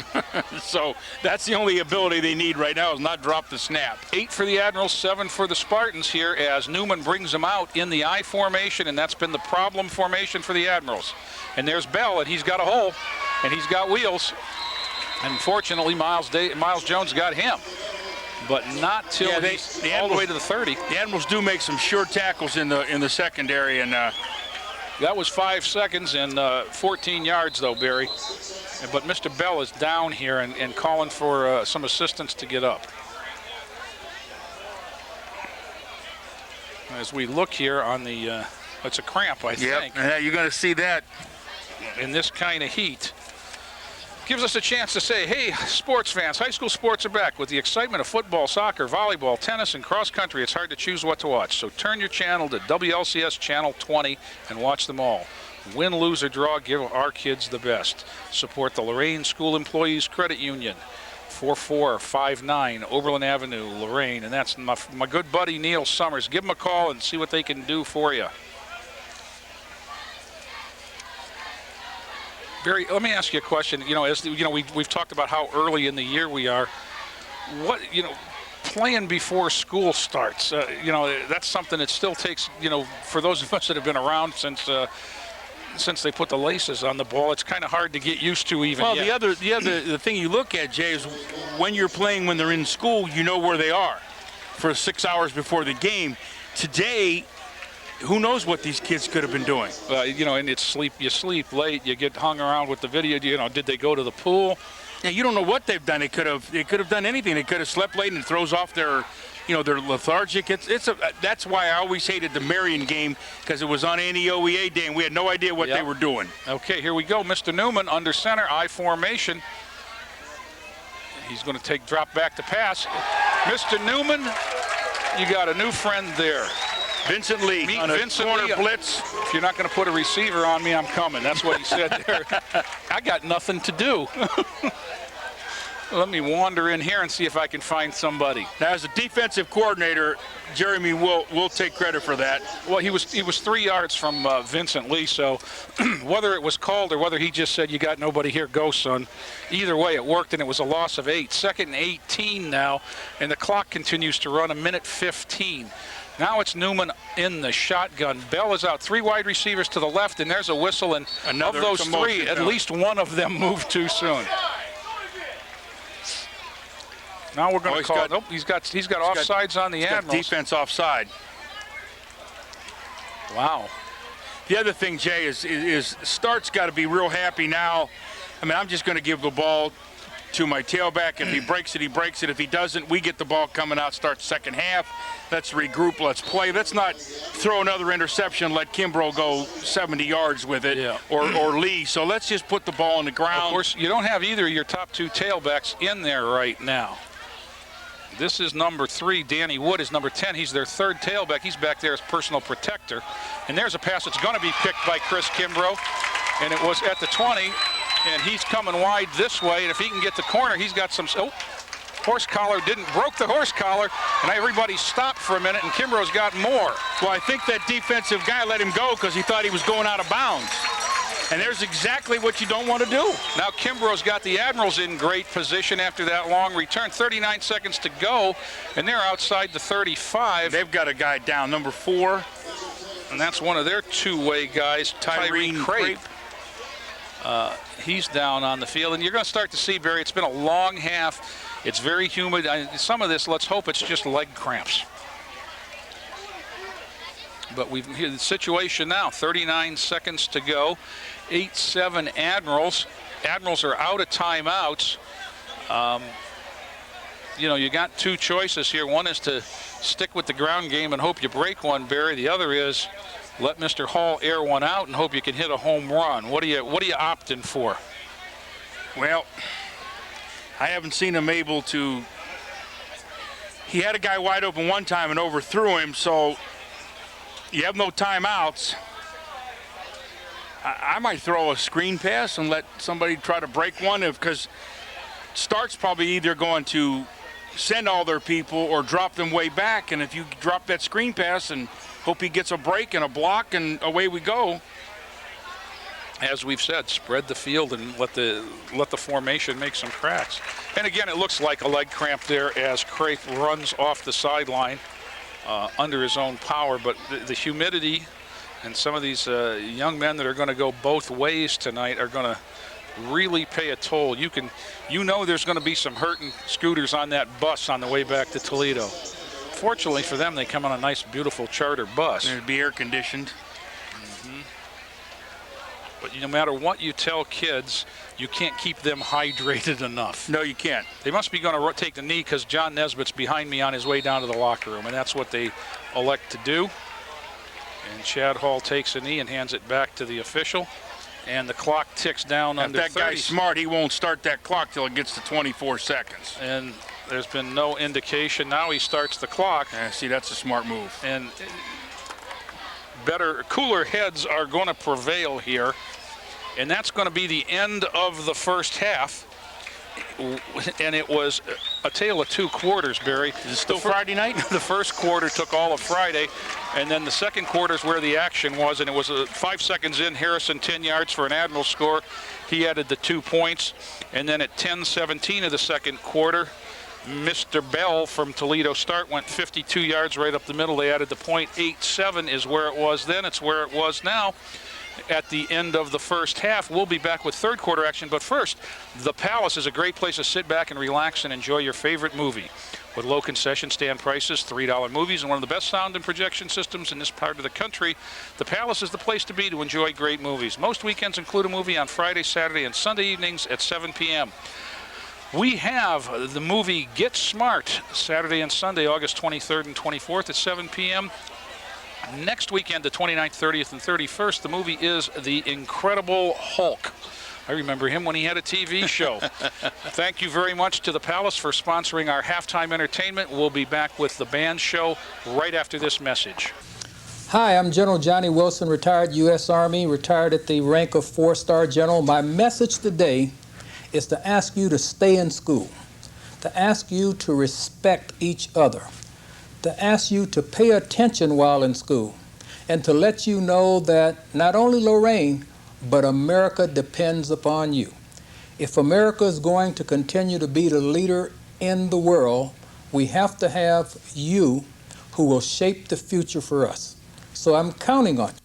So that's the only ability they need right now, is not drop the snap. 8 for the Admirals, 7 for the Spartans here as Newman brings them out in the I formation, and that's been the problem formation for the Admirals. And there's Bell, and he's got a hole, and he's got wheels. Unfortunately, Miles Jones got him, but not till he's all the way to the 30. The Admirals do make some sure tackles in the secondary, and that was 5 seconds and 14 yards, though, Barry. But Mr. Bell is down here and calling for some assistance to get up. As we look here on the, it's a cramp, I think. Yeah, you're going to see that. In this kind of heat. Gives us a chance to say, hey, sports fans, high school sports are back. With the excitement of football, soccer, volleyball, tennis, and cross country, it's hard to choose what to watch. So turn your channel to WLCS Channel 20 and watch them all. Win, lose, or draw, give our kids the best. Support the Lorain School Employees Credit Union, 4459 Oberlin Avenue, Lorain. And that's my good buddy Neil Summers. Give them a call and see what they can do for you. Barry, let me ask you a question. You know, we've talked about how early in the year we are. What, playing before school starts, that's something that still takes, for those of us that have been around since they put the laces on the ball, it's kind of hard to get used to even. Well, yet. the thing you look at, Jay, is when you're playing when they're in school, you know where they are for 6 hours before the game. Today, who knows what these kids could have been doing? And it's you sleep late, you get hung around with the video. Did they go to the pool? Yeah, you don't know what they've done. They could have done anything. They could have slept late, and it throws off their lethargic. That's why I always hated the Marion game, because it was on NEOEA day, and we had no idea what they were doing. Okay, here we go. Mr. Newman under center, I formation. He's going to drop back to pass. Mr. Newman, you got a new friend there. Vincent Lee on a corner blitz. If you're not going to put a receiver on me, I'm coming. That's what he said there. I got nothing to do. Let me wander in here and see if I can find somebody. Now, as a defensive coordinator, Jeremy will take credit for that. Well, he was 3 yards from Vincent Lee, so whether it was called or whether he just said, you got nobody here, go, son. Either way, it worked, and it was a loss of 8. 2nd and 18 now, and the clock continues to run, 1:15. Now it's Newman in the shotgun. Bell is out. 3 wide receivers to the left, and there's a whistle. And of those 3, at least one of them moved too soon. Now we're going to call. Nope, he's got offsides on the Admirals. Defense offside. Wow. The other thing, Jay, is Start's got to be real happy now. I mean, I'm just going to give the ball to my tailback. If he breaks it, he breaks it. If he doesn't, we get the ball coming out, start second half. Let's regroup, let's play. Let's not throw another interception, let Kimbrough go 70 yards with it, or Lee. So let's just put the ball on the ground. Of course, you don't have either of your top 2 tailbacks in there right now. This is number 3. Danny Wood is number 10. He's their 3rd tailback. He's back there as personal protector. And there's a pass that's going to be picked by Chris Kimbrough. And it was at the 20. And he's coming wide this way. And if he can get the corner, he's got some... Oh, horse collar broke the horse collar. And everybody stopped for a minute. And Kimbrough's got more. Well, I think that defensive guy let him go because he thought he was going out of bounds. And there's exactly what you don't want to do. Now Kimbrough's got the Admirals in great position after that long return. 39 seconds to go, and they're outside the 35. They've got a guy down, number 4. And that's one of their 2-way guys, Tyree Crape. He's down on the field. And you're going to start to see, Barry, it's been a long half. It's very humid. Some of this, let's hope it's just leg cramps. But we've here the situation now, 39 seconds to go. 8-7 Admirals. Admirals are out of timeouts. You got 2 choices here. One is to stick with the ground game and hope you break one, Barry. The other is let Mr. Hall air one out and hope you can hit a home run. What are you opting for? Well, I haven't seen him able to. He had a guy wide open one time and overthrew him, so you have no timeouts. I might throw a screen pass and let somebody try to break one, because Start's probably either going to send all their people or drop them way back. And if you drop that screen pass and Hope he gets a break and a block, and away we go. As we've said, spread the field and let the formation make some cracks. And again, it looks like a leg cramp there as Crape runs off the sideline under his own power. But the humidity and some of these young men that are going to go both ways tonight are going to really pay a toll. You know there's going to be some hurting scooters on that bus on the way back to Toledo. Fortunately for them, they come on a nice, beautiful charter bus. It'd be air conditioned. But no matter what you tell kids, you can't keep them hydrated enough. No, you can't. They must be going to take the knee because John Nesbitt's behind me on his way down to the locker room, and that's what they elect to do. And Chad Hall takes a knee and hands it back to the official. And the clock ticks down under 30. If that guy's smart, he won't start that clock till it gets to 24 seconds. And there's been no indication. Now he starts the clock. Yeah, see, that's a smart move. And cooler heads are going to prevail here, and that's going to be the end of the first half. And it was a tale of 2 quarters, Barry. Is it still Friday night? The first quarter took all of Friday, and then the second quarter is where the action was, and it was 5 seconds in, Harrison 10 yards for an Admiral score. He added the 2 points, and then at 10:17 of the second quarter, Mr. Bell from Toledo Start went 52 yards right up the middle. They added the point. 8-7 is where it was then. It's where it was now at the end of the first half. We'll be back with third quarter action. But first, the Palace is a great place to sit back and relax and enjoy your favorite movie. With low concession stand prices, $3 movies, and one of the best sound and projection systems in this part of the country, the Palace is the place to be to enjoy great movies. Most weekends include a movie on Friday, Saturday, and Sunday evenings at 7 p.m. We have the movie Get Smart, Saturday and Sunday, August 23rd and 24th at 7 p.m. Next weekend, the 29th, 30th, and 31st, the movie is The Incredible Hulk. I remember him when he had a TV show. Thank you very much to the Palace for sponsoring our halftime entertainment. We'll be back with the band show right after this message. Hi, I'm General Johnny Wilson, retired U.S. Army, retired at the rank of 4-star general. My message today is to ask you to stay in school, to ask you to respect each other, to ask you to pay attention while in school, and to let you know that not only Lorain, but America depends upon you. If America is going to continue to be the leader in the world, we have to have you who will shape the future for us. So I'm counting on you.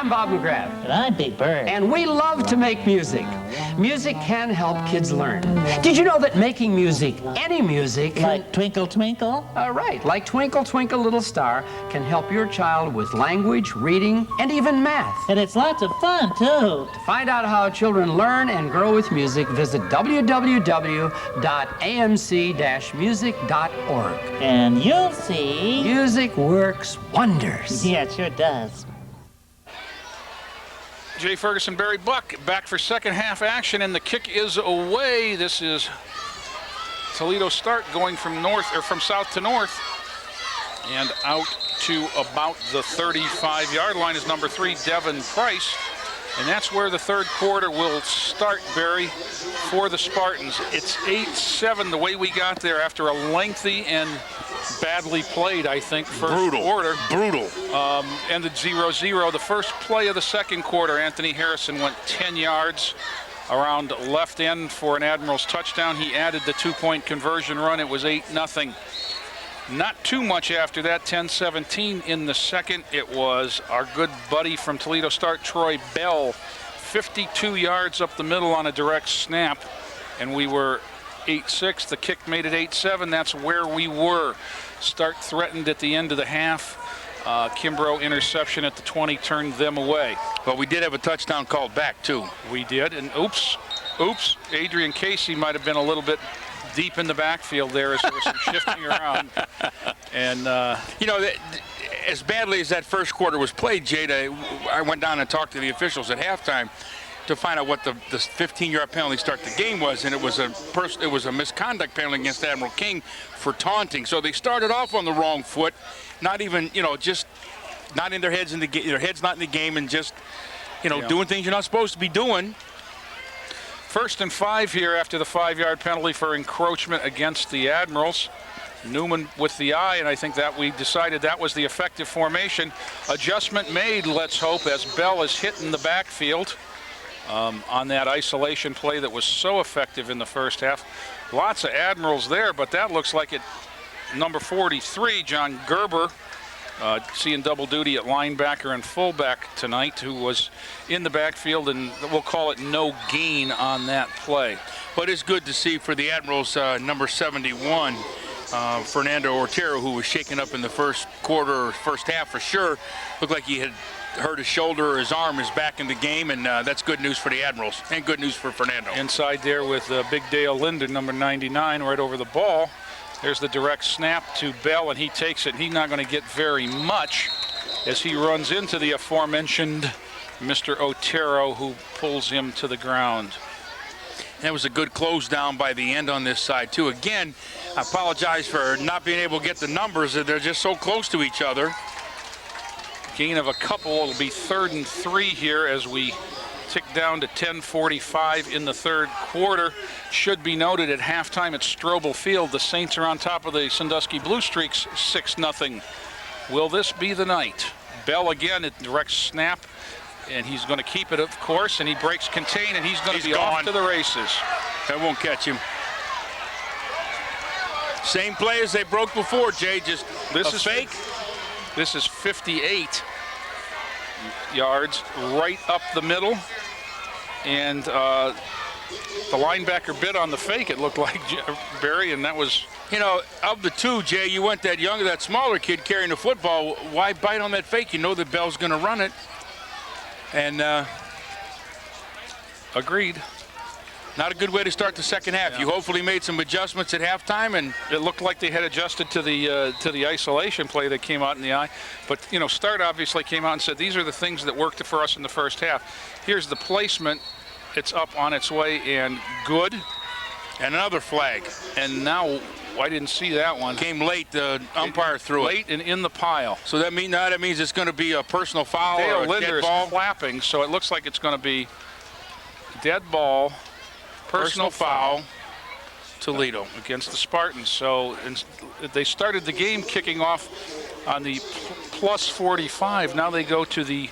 I'm Bob McGrath. And I'm Big Bird. And we love to make music. Music can help kids learn. Did you know that making music, any music... Like Twinkle Twinkle? Right, like Twinkle Twinkle Little Star, can help your child with language, reading, and even math. And it's lots of fun, too. To find out how children learn and grow with music, visit www.amc-music.org. And you'll see... Music works wonders. Yeah, it sure does. Jay Ferguson, Barry Buck back for second half action, and the kick is away. This is Toledo start going from south to north, and out to about the 35-yard line is number 3, Devin Price. And that's where the third quarter will start, Barry, for the Spartans. It's 8-7 the way we got there after a lengthy and badly played, I think, first quarter. Brutal. Ended 0-0. The first play of the second quarter, Anthony Harrison went 10 yards around left end for an Admiral's touchdown. He added the 2-point conversion run. It was 8-0. Not too much after that, 10-17 in the second. It was our good buddy from Toledo start, Troy Bell, 52 yards up the middle on a direct snap, and we were 8-6. The kick made it 8-7. That's where we were. Start threatened at the end of the half. Kimbrough interception at the 20 turned them away. But we did have a touchdown called back, too. We did, and oops, Adrian Casey might have been a little bit deep in the backfield there as there was some shifting around. And you know, as badly as that first quarter was played, Jada, I went down and talked to the officials at halftime to find out what the 15-yard penalty start the game was, and it was a misconduct penalty against Admiral King for taunting. So they started off on the wrong foot, not even, just not in their heads their heads not in the game, and just doing things you're not supposed to be doing. 1st and 5 here after the 5-yard penalty for encroachment against the Admirals. Newman with the eye, and I think that we decided that was the effective formation. Adjustment made, let's hope, as Bell is hit in the backfield on that isolation play that was so effective in the first half. Lots of Admirals there, but that looks like it. Number 43, John Gerber, seeing double duty at linebacker and fullback tonight, who was in the backfield, and we'll call it no gain on that play. But it's good to see for the Admirals, number 71, Fernando Ortero, who was shaken up in the first quarter or first half for sure. Looked like he had hurt his shoulder or his arm, is back in the game, and that's good news for the Admirals and good news for Fernando. Inside there with Big Dale Linden, number 99, right over the ball. There's the direct snap to Bell, and he takes it, and he's not going to get very much as he runs into the aforementioned Mr. Otero, who pulls him to the ground. That was a good close down by the end on this side, too. Again, I apologize for not being able to get the numbers. They're just so close to each other. Gain of a couple. It'll be 3rd and 3 here as we tick down to 10:45 in the third quarter. Should be noted at halftime at Strobel Field, the Saints are on top of the Sandusky Blue Streaks 6-0. Will this be the night? Bell again at direct snap, and he's going to keep it, of course, and he breaks contain, and he's going to be off to the races. That won't catch him. Same play as they broke before, Jay, just this is fake. This is 58 yards right up the middle, and the linebacker bit on the fake, it looked like, Barry, and that was... of the two, Jay, you went that smaller kid carrying the football. Why bite on that fake? You know that Bell's going to run it. And agreed. Not a good way to start the second half. Yeah. You hopefully made some adjustments at halftime, and it looked like they had adjusted to the isolation play that came out in the eye. But Start obviously came out and said these are the things that worked for us in the first half. Here's the placement. It's up on its way and good. And another flag. And now I didn't see that one. Came late. The umpire threw late and in the pile. So that means it's going to be a personal foul Dale or a Linder dead ball. Is clapping, so it looks like it's going to be dead ball. Personal foul, Toledo against the Spartans. So they started the game kicking off on the plus 45. Now they go to the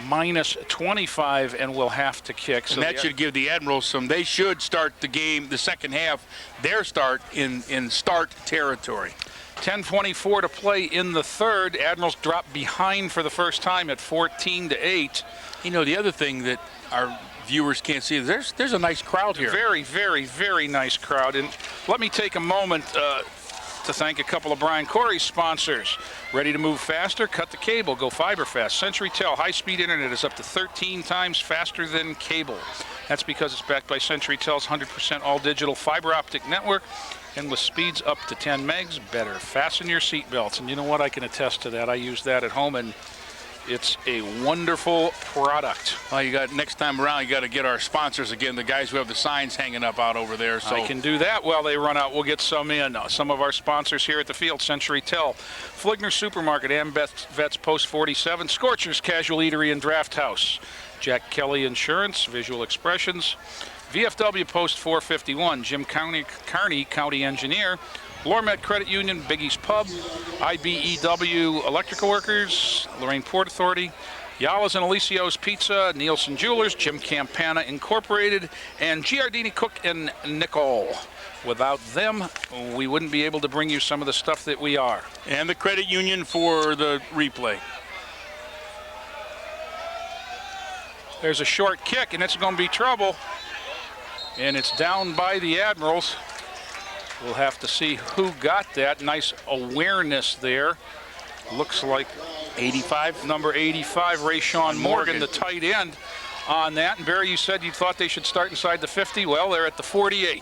minus 25 and will have to kick. So that should give the Admirals some. They should start the game, the second half, their start in start territory. 10:24 to play in the third. Admirals drop behind for the first time at 14-8. You know, the other thing that our viewers can't see, there's a nice crowd here. Very, very, very nice crowd. And let me take a moment to thank a couple of Brian Corey's sponsors. Ready to move faster? Cut the cable. Go fiber fast. CenturyTel high-speed internet is up to 13 times faster than cable. That's because it's backed by CenturyTel's 100% all-digital fiber optic network, and with speeds up to 10 megs, better. Fasten your seatbelts. And you know what? I can attest to that. I use that at home, and it's a wonderful product. Well, you got next time around, you got to get our sponsors again, the guys who have the signs hanging up out over there. So I can do that while they run out. We'll get some in. Some of our sponsors here at the field: CenturyTel, Fligner Supermarket, Vets Post 47, Scorchers Casual Eatery and Draft House, Jack Kelly Insurance, Visual Expressions, VFW Post 451, Jim Carney, County Engineer, Lormet Credit Union, Biggie's Pub, IBEW Electrical Workers, Lorain Port Authority, Yalas and Alicios Pizza, Nielsen Jewelers, Jim Campana Incorporated, and Giardini Cook and Nickel. Without them, we wouldn't be able to bring you some of the stuff that we are. And the credit union for the replay. There's a short kick, and it's going to be trouble. And it's down by the Admirals. We'll have to see who got that. Nice awareness there. Looks like 85, number 85, Rayshawn Morgan, the tight end on that. And Barry, you said you thought they should start inside the 50. Well, they're at the 48.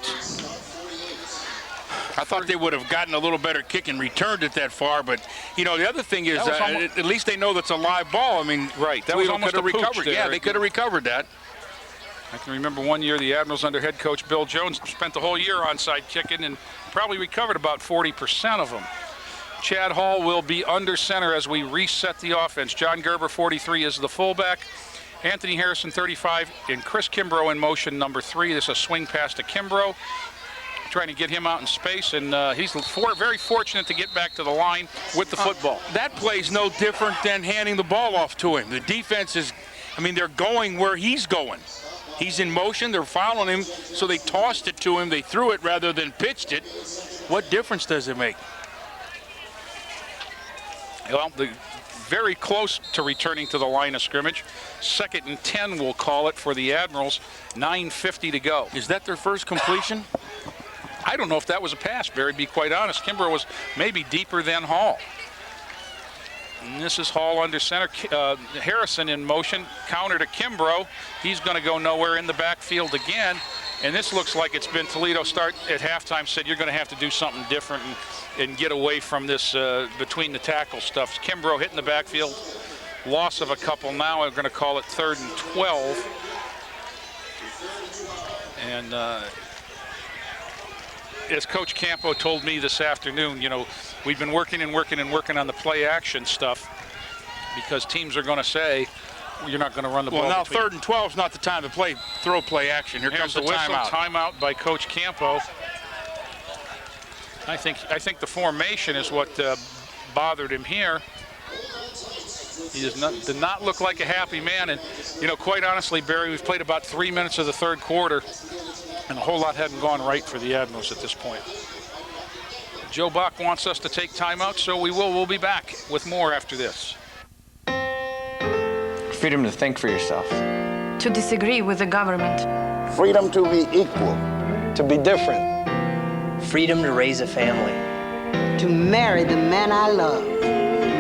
I thought they would have gotten a little better kick and returned it that far, but you know, the other thing is at least they know that's a live ball. I mean, right, that was almost a recovered. There. Yeah, they could have recovered that. I can remember one year the Admirals under head coach Bill Jones spent the whole year onside kicking and probably recovered about 40% of them. Chad Hall will be under center as we reset the offense. John Gerber, 43, is the fullback. Anthony Harrison, 35, and Chris Kimbrough in motion, number 3. This is a swing pass to Kimbrough, trying to get him out in space, and he's very fortunate to get back to the line with the football. That play's no different than handing the ball off to him. The defense is, I mean, they're going where he's going. He's in motion, they're following him, so they tossed it to him, they threw it rather than pitched it. What difference does it make? Well, very close to returning to the line of scrimmage. 2nd and 10, we'll call it, for the Admirals. 9:50 to go. Is that their first completion? I don't know if that was a pass, Barry, to be quite honest. Kimbrough was maybe deeper than Hall. And this is Hall under center. Harrison in motion. Counter to Kimbrough. He's going to go nowhere in the backfield again. And this looks like it's been Toledo start at halftime said you're going to have to do something different and get away from this between the tackle stuff. Kimbrough hitting the backfield. Loss of a couple now. I'm going to call it 3rd and 12. And as Coach Campo told me this afternoon, you know, we've been working on the play action stuff because teams are going to say you're not going to run the ball. Well, now 3rd and 12 is not the time to throw play action. Here comes the whistle. timeout. Timeout by Coach Campo. I think the formation is what bothered him here. He did not look like a happy man, and you know, quite honestly, Barry, we've played about 3 minutes of the 3rd quarter, and a whole lot hadn't gone right for the Admirals at this point. Joe Bach wants us to take timeout, so we will. We'll be back with more after this. Freedom to think for yourself. To disagree with the government. Freedom to be equal. To be different. Freedom to raise a family. To marry the man I love.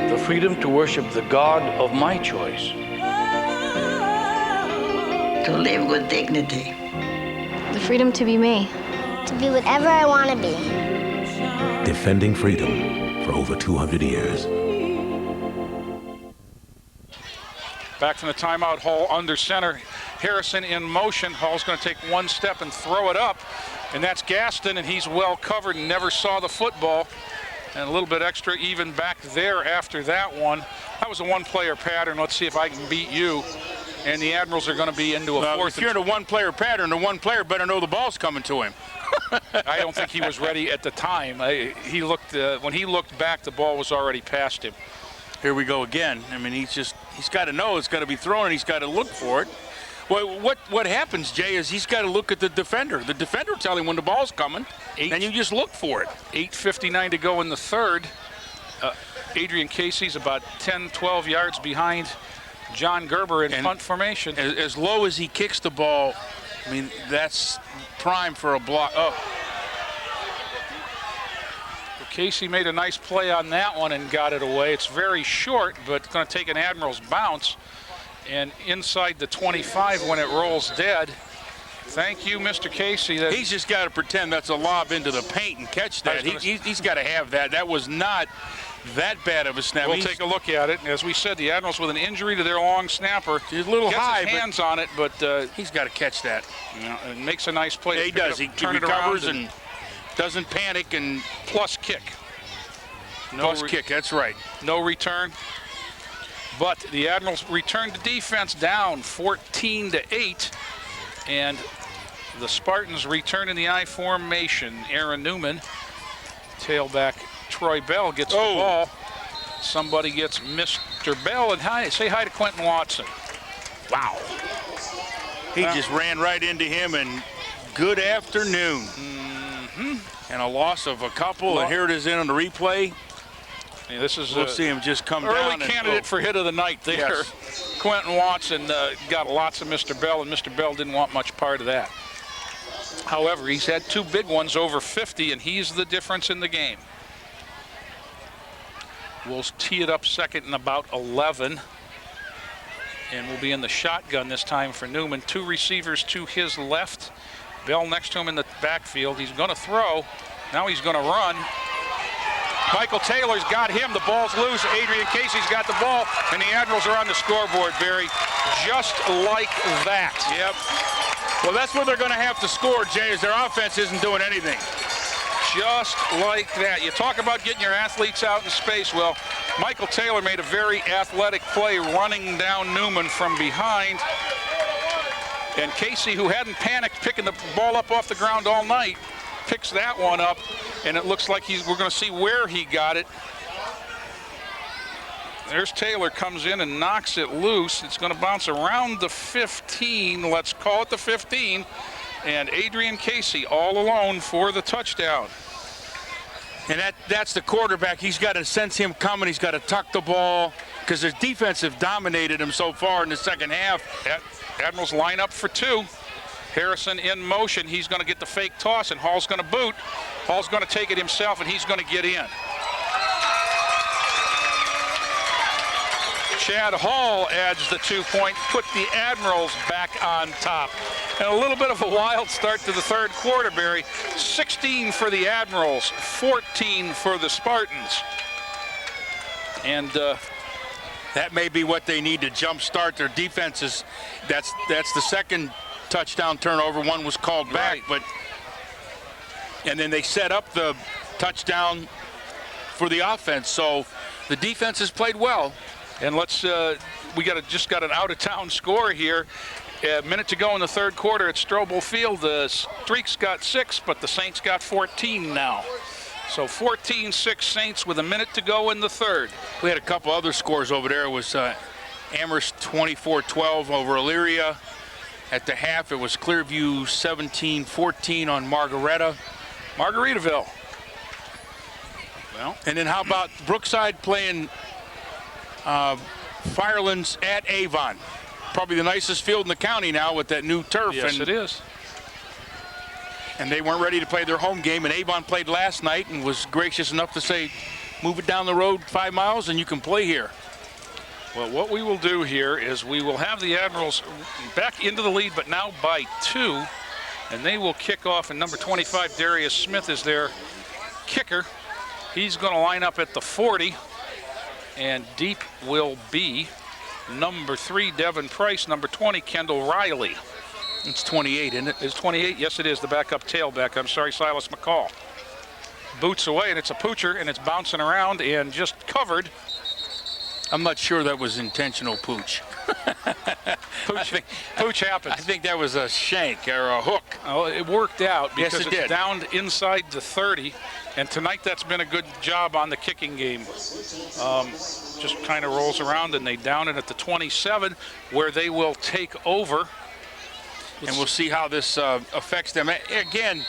The freedom to worship the God of my choice. To live with dignity. The freedom to be me. To be whatever I want to be. Defending freedom for over 200 years. Back from the timeout, Hall under center. Harrison in motion. Hall's going to take one step and throw it up. And that's Gaston, and he's well covered and never saw the football. And a little bit extra even back there after that one. That was a one-player pattern. Let's see if I can beat you. And the Admirals are going to be into a 4th. If you're in a one-player pattern, the one player better know the ball's coming to him. I don't think he was ready at the time. He looked when he looked back, the ball was already past him. Here we go again. I mean, he's got to know it's got to be thrown, and he's got to look for it. Well, what happens, Jay, is he's got to look at the defender. The defender will tell him when the ball's coming, and you just look for it. 8:59 to go in the third. Adrian Casey's about 10, 12 yards behind John Gerber in punt formation. As low as he kicks the ball, I mean, that's prime for a block. Oh. Casey made a nice play on that one and got it away. It's very short, but it's going to take an Admiral's bounce. And inside the 25 when it rolls dead. Thank you, Mr. Casey. He's just got to pretend that's a lob into the paint and catch that. He's got to have that. That was not that bad of a snap. We'll take a look at it. As we said, the Admirals with an injury to their long snapper. He's a little high, his hands on it, but he's got to catch that. You know, and makes a nice play. Yeah, he does. He recovers and doesn't panic and plus kick. Plus kick. That's right. No return. But the Admirals return to defense down 14-8, and the Spartans return in the I formation. Aaron Newman, tailback Troy Bell gets the ball. Somebody gets Mr. Bell, and say hi to Quentin Watson. Wow. He just ran right into him, and good afternoon. And a loss of a couple, and here it is in on the replay. Yeah, this is we'll see him just come early down. Candidate for hit of the night there. Yes. Quentin Watson got lots of Mr. Bell, and Mr. Bell didn't want much part of that. However, he's had two big ones over 50, and he's the difference in the game. We'll tee it up second and about 11. And we'll be in the shotgun this time for Newman. Two receivers to his left. Bell next to him in the backfield. He's going to throw. Now he's going to run. Michael Taylor's got him. The ball's loose. Adrian Casey's got the ball, and the Admirals are on the scoreboard, Barry. Just like that. Yep. Well, that's what they're going to have to score, Jay, is their offense isn't doing anything. Just like that. You talk about getting your athletes out in space. Well, Michael Taylor made a very athletic play running down Newman from behind. And Casey, who hadn't panicked picking the ball up off the ground all night, picks that one up, and it looks like we're going to see where he got it. There's Taylor, comes in and knocks it loose. It's going to bounce around the 15. Let's call it the 15. And Adrian Casey all alone for the touchdown. And that's the quarterback. He's got to sense him coming. He's got to tuck the ball because their defense have dominated him so far in the second half. Admirals line up for two. Harrison in motion. He's going to get the fake toss, and Hall's going to boot. Hall's going to take it himself, and he's going to get in. Chad Hall adds the 2-point, put the Admirals back on top. And a little bit of a wild start to the third quarter, Barry. 16 for the Admirals, 14 for the Spartans. And that may be what they need to jumpstart their defenses. That's the second touchdown turnover. One was called back, and then they set up the touchdown for the offense. So the defense has played well. And let's we just got an out-of-town score here. A minute to go in the third quarter at Strobel Field. The Streaks got 6, but the Saints got 14 now. So 14-6 Saints with a minute to go in the third. We had a couple other scores over there. It was Amherst 24-12 over Elyria. At the half, it was Clearview 17-14 on Margaritaville. Well, and then how about Brookside playing Firelands at Avon? Probably the nicest field in the county now with that new turf. Yes, it is. And they weren't ready to play their home game, and Avon played last night and was gracious enough to say, move it down the road 5 miles and you can play here. Well, what we will do here is we will have the Admirals back into the lead, but now by 2, and they will kick off, and number 25, Darius Smith, is their kicker. He's going to line up at the 40, and deep will be number 3, Devin Price, number 20, Kendall Riley. It's 28, isn't it? It's 28. Yes, it is. The backup tailback. I'm sorry, Silas McCall. Boots away, and it's a poocher, and it's bouncing around and just covered. I'm not sure that was intentional pooch. Pooch happens. I think that was a shank or a hook. Oh, it worked out because yes, it did. It's down inside the 30. And tonight that's been a good job on the kicking game. Just kind of rolls around, and they down it at the 27, where they will take over and we'll see how this affects them. Again,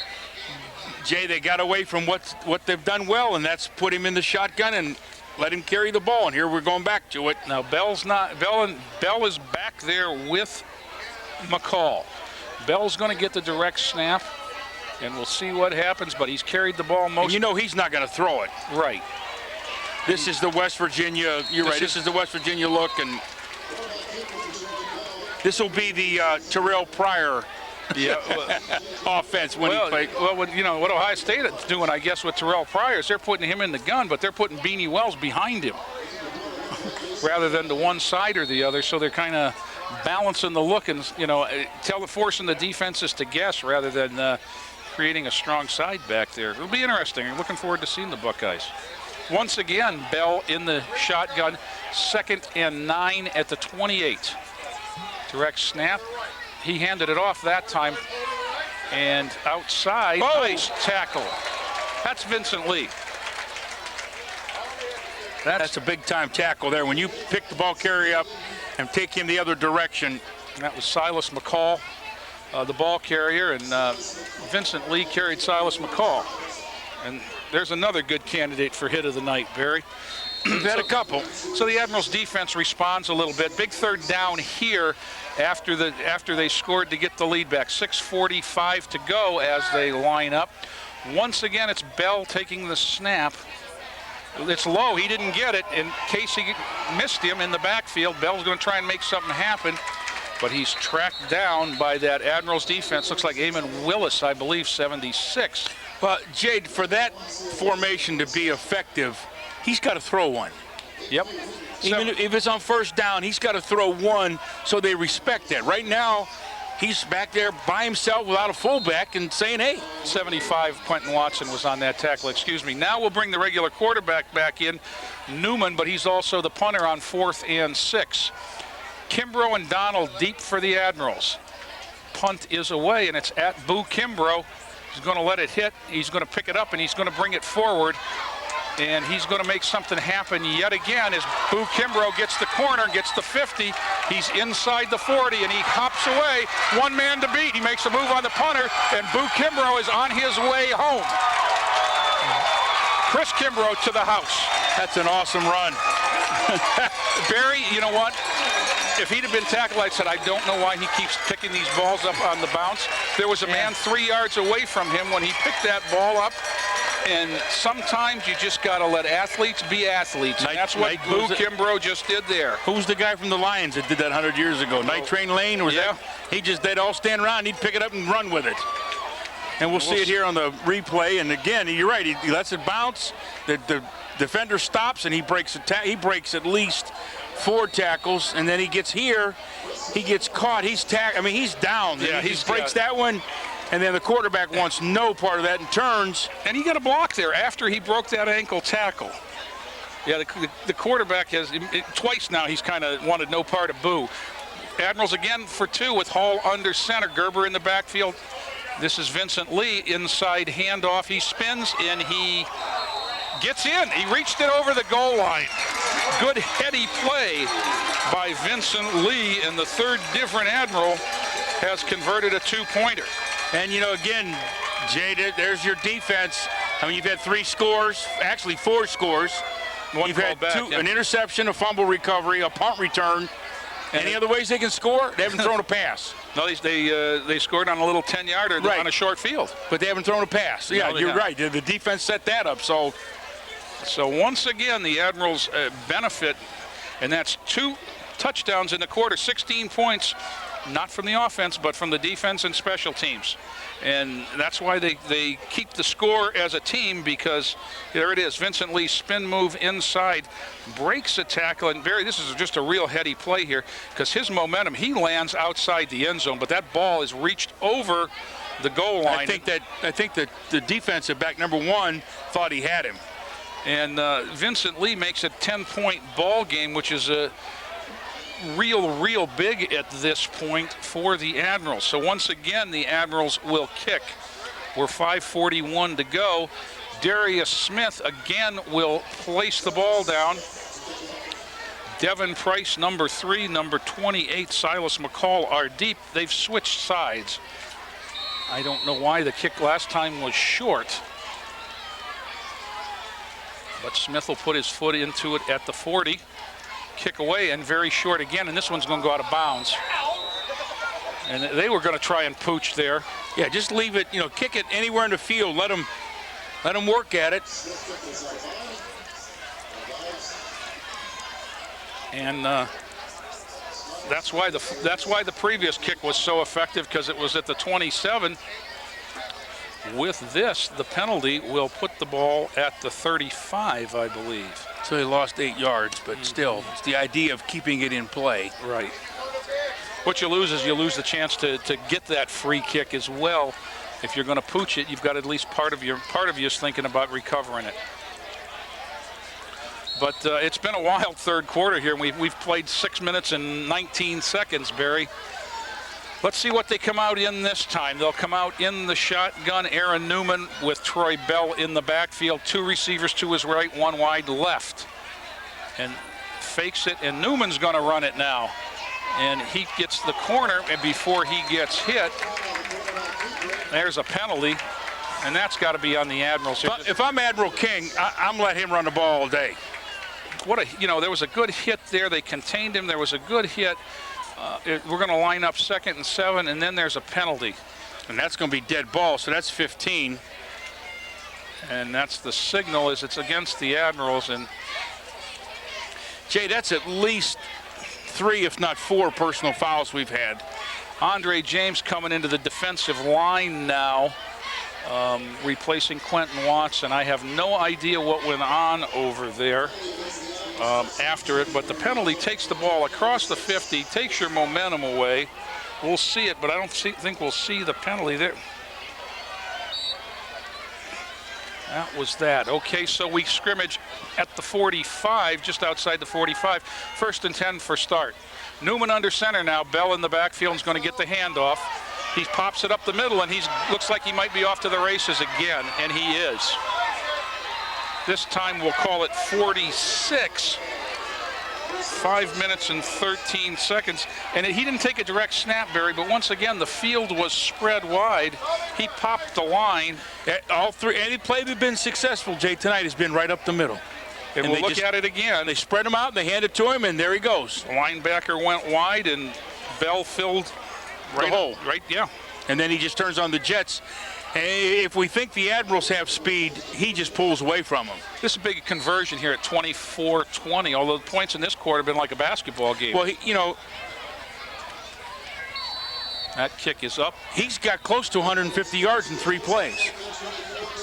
Jay, they got away from what they've done well, and that's put him in the shotgun and let him carry the ball. And here we're going back to it. Now Bell is back there with McCall. Bell's going to get the direct snap, and we'll see what happens. But he's carried the ball most. And you know he's not going to throw it. Right. This is the West Virginia. You're right. This is the West Virginia look, and this will be the Terrell Pryor. Yeah, offense when he played. Well, what Ohio State is doing, I guess, with Terrell Pryor is they're putting him in the gun, but they're putting Beanie Wells behind him rather than to one side or the other. So they're kind of balancing the look and, forcing the defenses to guess rather than creating a strong side back there. It'll be interesting. I'm looking forward to seeing the Buckeyes. Once again, Bell in the shotgun, 2nd and 9 at the 28. Direct snap. He handed it off that time, and outside, nice tackle. That's Vincent Lee. That's a big-time tackle there. When you pick the ball carrier up and take him the other direction. And that was Silas McCall, the ball carrier, and Vincent Lee carried Silas McCall. And there's another good candidate for hit of the night, Barry. We've had a couple. So the Admirals defense responds a little bit. Big third down here after they scored to get the lead back. 6:45 to go as they line up. Once again, it's Bell taking the snap. It's low. He didn't get it. In case he missed him in the backfield, Bell's going to try and make something happen. But he's tracked down by that Admirals defense. Looks like Eamon Willis, I believe, 76. Well, Jade, for that formation to be effective, he's got to throw one. Yep. Even if it's on first down, he's got to throw one so they respect that. Right now, he's back there by himself without a fullback and saying, hey. 75, Quentin Watson was on that tackle, excuse me. Now we'll bring the regular quarterback back in, Newman, but he's also the punter on 4th and 6. Kimbrough and Donald deep for the Admirals. Punt is away, and it's at Boo Kimbrough. He's going to let it hit. He's going to pick it up, and he's going to bring it forward. And he's going to make something happen yet again as Boo Kimbrough gets the corner, gets the 50. He's inside the 40, and he hops away. One man to beat. He makes a move on the punter, and Boo Kimbrough is on his way home. Chris Kimbrough to the house. That's an awesome run. Barry, you know what? If he'd have been tackled, I said, I don't know why he keeps picking these balls up on the bounce. There was a man 3 yards away from him when he picked that ball up. And sometimes you just got to let athletes be athletes. And that's what Boo Kimbrough just did there. Who's the guy from the Lions that did that 100 years ago? Night Train Lane? Was that? They'd all stand around, he'd pick it up and run with it. And we'll see it here on the replay. And again, you're right, he lets it bounce. The defender stops, and he breaks at least 4 tackles. And then he gets here, he gets caught. He's down. Yeah, he breaks that one. And then the quarterback wants no part of that and turns. And he got a block there after he broke that ankle tackle. Yeah, the quarterback has, twice now he's kind of wanted no part of Boo. Admirals again for 2 with Hall under center. Gerber in the backfield. This is Vincent Lee, inside handoff. He spins and he gets in. He reached it over the goal line. Good heady play by Vincent Lee, and the third different Admiral has converted a 2-pointer. And, again, Jay, there's your defense. I mean, you've had 3 scores, actually 4 scores. You've had an interception, a fumble recovery, a punt return. Any other ways they can score? They haven't thrown a pass. No, they scored on a little 10-yarder on a short field. But they haven't thrown a pass. Yeah, you're right. The defense set that up. So once again, the Admirals benefit, and that's 2 touchdowns in the quarter, 16 points. Not from the offense, but from the defense and special teams. And that's why they keep the score as a team, because there it is. Vincent Lee spin move inside, breaks a tackle. And Barry, this is just a real heady play here, because his momentum, he lands outside the end zone, but that ball is reached over the goal line. I think that the defensive back, number 1, thought he had him. And Vincent Lee makes a 10-point ball game, which is a real big at this point for the Admirals. So once again, the Admirals will kick. We're 5:41 to go. Darius Smith again will place the ball down. Devin Price, number 3, number 28, Silas McCall are deep. They've switched sides. I don't know why. The kick last time was short. But Smith will put his foot into it at the 40. Kick away and very short again, and this one's going to go out of bounds. And they were going to try and pooch there. Yeah, just leave it, kick it anywhere in the field. Let them work at it. And that's why the previous kick was so effective, because it was at the 27. With this, the penalty will put the ball at the 35, I believe. So he lost 8 yards, but still, it's the idea of keeping it in play. Right. What you lose is you lose the chance to get that free kick as well. If you're going to pooch it, you've got at least part of you's thinking about recovering it. But it's been a wild third quarter here. We've played 6 minutes and 19 seconds, Barry. Let's see what they come out in this time. They'll come out in the shotgun. Aaron Newman with Troy Bell in the backfield. 2 receivers to his right, 1 wide left. And fakes it, and Newman's going to run it now. And he gets the corner, and before he gets hit, there's a penalty, and that's got to be on the Admirals. If I'm Admiral King, I'm letting him run the ball all day. There was a good hit there. They contained him. There was a good hit. We're going to line up 2nd and 7, and then there's a penalty. And that's going to be dead ball, so that's 15. And that's the signal, as it's against the Admirals. And Jay, that's at least 3, if not 4 personal fouls we've had. Andre James coming into the defensive line now, replacing Quentin Watson. I have no idea what went on over there after it, but the penalty takes the ball across the 50, takes your momentum away. We'll see it, but I don't think we'll see the penalty there. That was that. Okay, so we scrimmage at the 45, just outside the 45. 1st and 10 for start. Newman under center now. Bell in the backfield is going to get the handoff. He pops it up the middle, and he looks like he might be off to the races again, and he is. This time we'll call it 46. 5 minutes and 13 seconds. And he didn't take a direct snap, Barry, but once again, the field was spread wide. He popped the line. All 3, any play that's been successful, Jay, tonight has been right up the middle. And we'll look at it again. They spread him out, and they hand it to him, and there he goes. The linebacker went wide, and Bell filled the hole. Right, yeah. And then he just turns on the jets. If we think the Admirals have speed, he just pulls away from them. This is a big conversion here at 24-20, although the points in this quarter have been like a basketball game. Well, that kick is up. He's got close to 150 yards in 3 plays.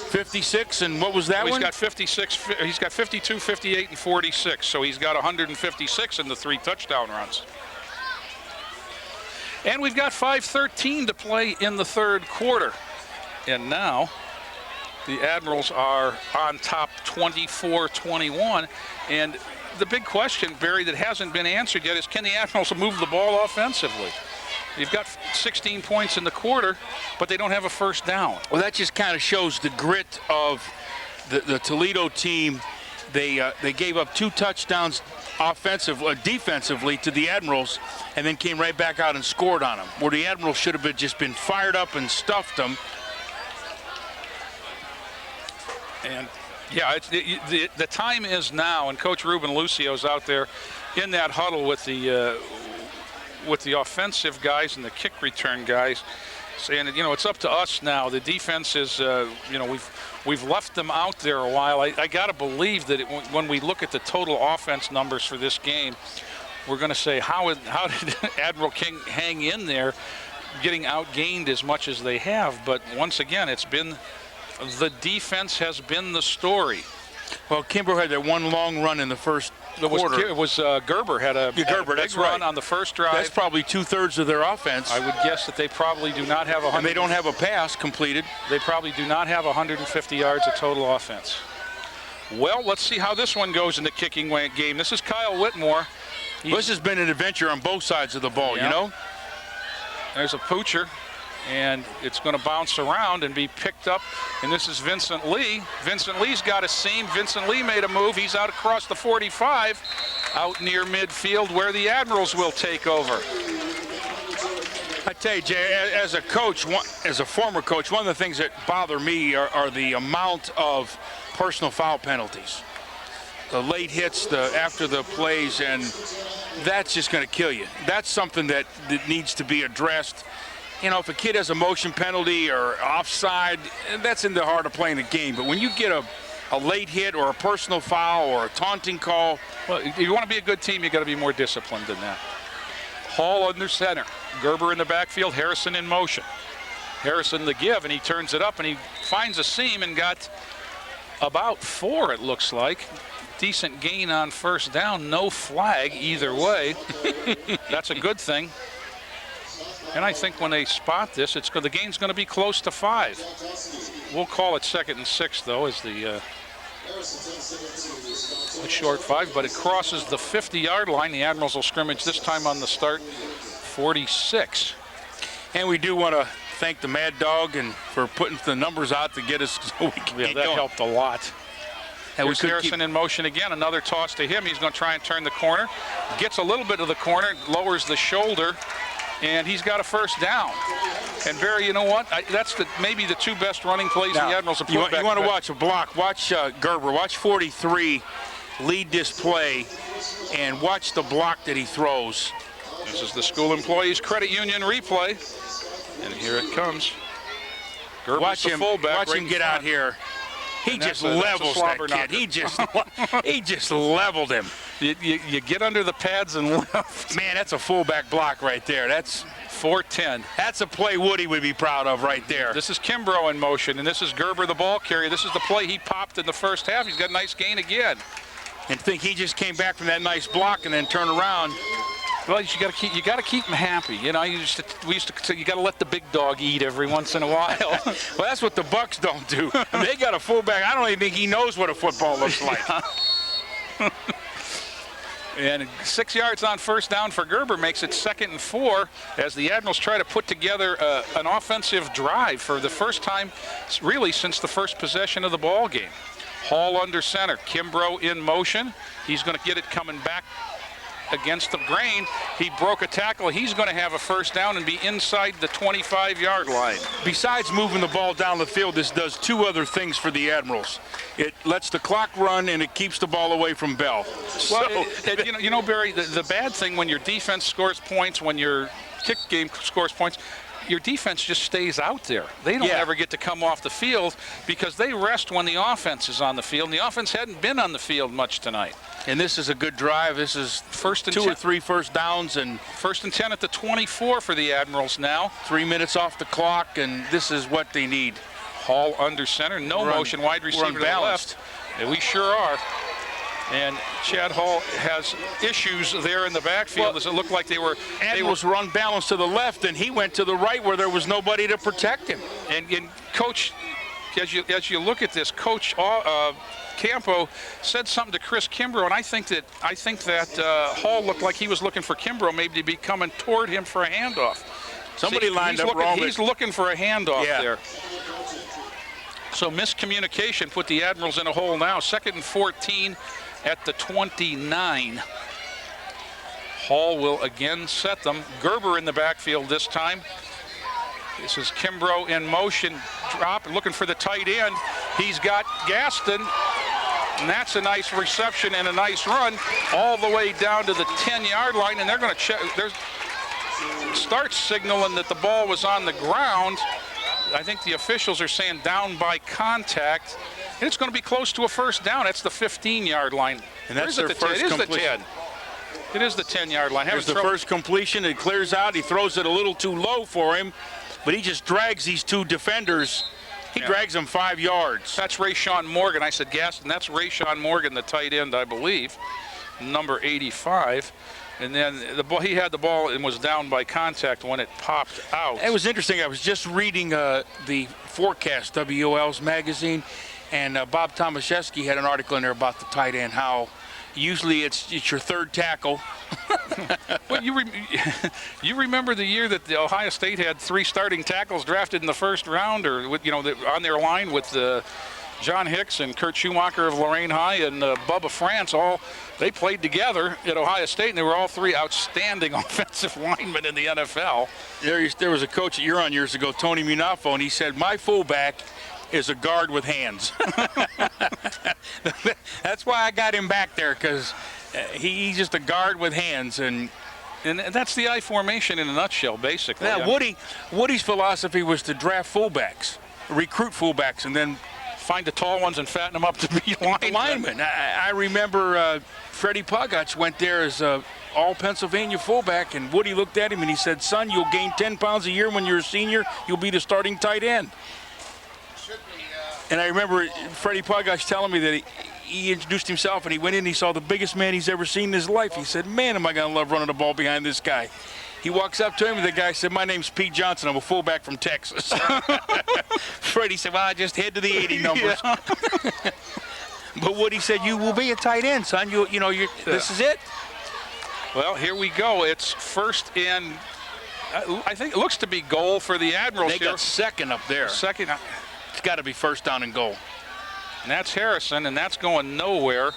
56, and what was that one? He's got 56. He's got 52, 58, and 46. So he's got 156 in the 3 touchdown runs. And we've got 5:13 to play in the third quarter. And now the Admirals are on top 24-21. And the big question, Barry, that hasn't been answered yet is, can the Admirals move the ball offensively? You've got 16 points in the quarter, but they don't have a first down. Well, that just kind of shows the grit of the Toledo team. They gave up 2 touchdowns defensively to the Admirals, and then came right back out and scored on them, where the Admirals should have just been fired up and stuffed them. And yeah, the time is now, and Coach Ruben Lucio's out there in that huddle with the offensive guys and the kick return guys, saying, it's up to us now. The defense is, we've left them out there a while. I got to believe that when we look at the total offense numbers for this game, we're going to say, how did Admiral King hang in there, getting outgained as much as they have? But once again, it's been the defense has been the story. Well, Kimbrough had that one long run in the first quarter. It was Gerber had a big run on the first drive. That's probably 2/3 of their offense. I would guess that they probably do not have and they don't have a pass completed. They probably do not have 150 yards of total offense. Well, let's see how this one goes in the kicking game. This is Kyle Whitmore. This has been an adventure on both sides of the ball, There's a poocher, and it's going to bounce around and be picked up. And this is Vincent Lee. Vincent Lee's got a seam. Vincent Lee made a move. He's out across the 45, out near midfield where the Admirals will take over. I tell you, Jay, as a coach, as a former coach, one of the things that bother me are the amount of personal foul penalties. The late hits, after the plays, and that's just going to kill you. That's something that needs to be addressed. You know, if a kid has a motion penalty or offside, that's in the heart of playing the game. But when you get a late hit or a personal foul or a taunting call, well, if you want to be a good team, you got to be more disciplined than that. Hall under center. Gerber in the backfield, Harrison in motion. Harrison the give, and he turns it up, and he finds a seam and got about 4, it looks like. Decent gain on first down, no flag either way. That's a good thing. And I think when they spot this, the game's going to be close to 5. We'll call it 2nd and 6, though, as the short 5, but it crosses the 50-yard line. The Admirals will scrimmage this time on the start, 46. And we do want to thank the Mad Dog and for putting the numbers out to get us so we can get that going. Helped a lot. And with Harrison in motion again, another toss to him. He's going to try and turn the corner. Gets a little bit of the corner, lowers the shoulder, and he's got a first down. And Barry, you know what? That's maybe the 2 best running plays the Admirals have put back. You want to watch a block. Watch Gerber. Watch 43 lead this play, and watch the block that he throws. This is the School Employees Credit Union replay, and here it comes. Gerber's watch the him. fullback. Watch him get out here. He just levels that kid. He just leveled him. You get under the pads and left. Man, that's a fullback block right there. That's 4-10. That's a play Woody would be proud of right there. This is Kimbrough in motion, and this is Gerber, the ball carrier. This is the play he popped in the first half. He's got a nice gain again. And think he just came back from that nice block and then turn around. Well, you got to keep him happy. You know, you got to let the big dog eat every once in a while. Well, that's what the Bucks don't do. I mean, they got a fullback. I don't even think he knows what a football looks like. And 6 yards on first down for Gerber makes it 2nd and 4 as the Admirals try to put together an offensive drive for the first time, really, since the first possession of the ball game. Hall under center. Kimbrough in motion. He's going to get it coming back against the grain. He broke a tackle. He's going to have a first down and be inside the 25-yard line. Besides moving the ball down the field, this does 2 other things for the Admirals. It lets the clock run, and it keeps the ball away from Bell. Well, you know, Barry, the bad thing when your defense scores points, when your kick game scores points, your defense just stays out there. They don't ever get to come off the field because they rest when the offense is on the field, and the offense hadn't been on the field much tonight. And this is a good drive. This is first and 2 10. or 3 first downs, and 1st and 10 at the 24 for the Admirals now. 3 minutes off the clock, and this is what they need. Hall under center, no motion, wide receiver to the left. And we sure are. And Chad Hall has issues there in the backfield. Does it look like they were run balanced to the left, and he went to the right where there was nobody to protect him. And Coach, as you look at this, Coach Campo said something to Chris Kimbrough, and I think that Hall looked like he was looking for Kimbrough maybe to be coming toward him for a handoff. Somebody lined up wrong. He's looking for a handoff there. So miscommunication put the Admirals in a hole now. 2nd and 14 at the 29. Hall will again set them. Gerber in the backfield this time. This is Kimbrough in motion, drop, looking for the tight end. He's got Gaston, and that's a nice reception and a nice run all the way down to the 10-yard line, and they're going to check. There's start signaling that the ball was on the ground. I think the officials are saying down by contact, and it's going to be close to a first down. That's the 15-yard line. And that's their first completion. It is the 10-yard line. There's the first completion. It clears out. He throws it a little too low for him, but he just drags these 2 defenders. He drags them 5 yards. That's Rayshawn Morgan. I said Gaston. That's Rayshawn Morgan, the tight end, I believe, number 85. And then he had the ball and was down by contact when it popped out. It was interesting. I was just reading the forecast, WOL's magazine, and Bob Tomaszewski had an article in there about the tight end, how usually it's your 3rd tackle. Well, you remember the year that the Ohio State had 3 starting tackles drafted in the 1st round, or on their line with the John Hicks and Kurt Schumacher of Lorain High and Bubba France, they played together at Ohio State, and they were all three outstanding offensive linemen in the NFL. There was a coach at Huron years ago, Tony Munafo, and he said, my fullback is a guard with hands. That's why I got him back there, because he's just a guard with hands. And that's the I formation in a nutshell, basically. Yeah, Woody's philosophy was to draft fullbacks, recruit fullbacks, and then find the tall ones and fatten them up to be linemen. I remember Freddie Pogach went there as all Pennsylvania fullback, and Woody looked at him and he said, son, you'll gain 10 pounds a year when you're a senior. You'll be the starting tight end. And I remember Freddie Pogach telling me that he introduced himself, and he went in and he saw the biggest man he's ever seen in his life. He said, man, am I going to love running the ball behind this guy. He walks up to him, and the guy said, my name's Pete Johnson. I'm a fullback from Texas. Freddie said, well, I just head to the 80 numbers. Yeah. But Woody said, you will be a tight end, son. This is it. Well, here we go. It's first and I think it looks to be goal for the Admirals. They got second up there. Second. It's got to be first down and goal. And that's Harrison, and that's going nowhere.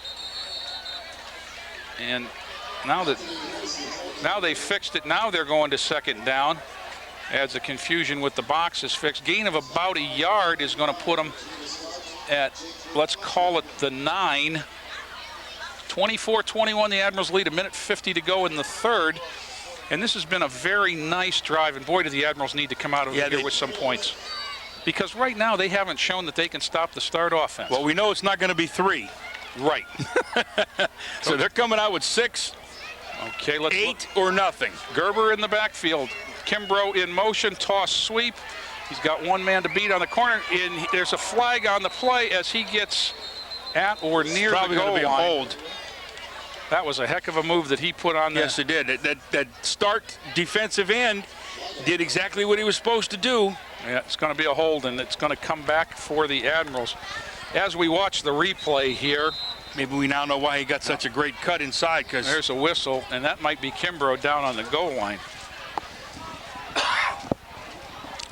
And now they fixed it. Now they're going to second down. As the confusion with the box is fixed. Gain of about a yard is going to put them at, let's call it the 9. 24-21, the Admirals lead, 1:50 to go in the third. And this has been a very nice drive. And boy, do the Admirals need to come out of here with some points. Because right now they haven't shown that they can stop the start offense. Well, we know it's not going to be 3. Right. So they're coming out with 6. Okay, let's 8 look. or nothing. Gerber in the backfield. Kimbrough in motion, toss sweep. He's got one man to beat on the corner. And there's a flag on the play as he gets at or near the goal line. Probably going to be a hold. That was a heck of a move that he put on there. Yes, it did. That start defensive end did exactly what he was supposed to do. Yeah, it's going to be a hold, and it's going to come back for the Admirals. As we watch the replay here, maybe we now know why he got such a great cut inside. Because there's a whistle, and that might be Kimbrough down on the goal line.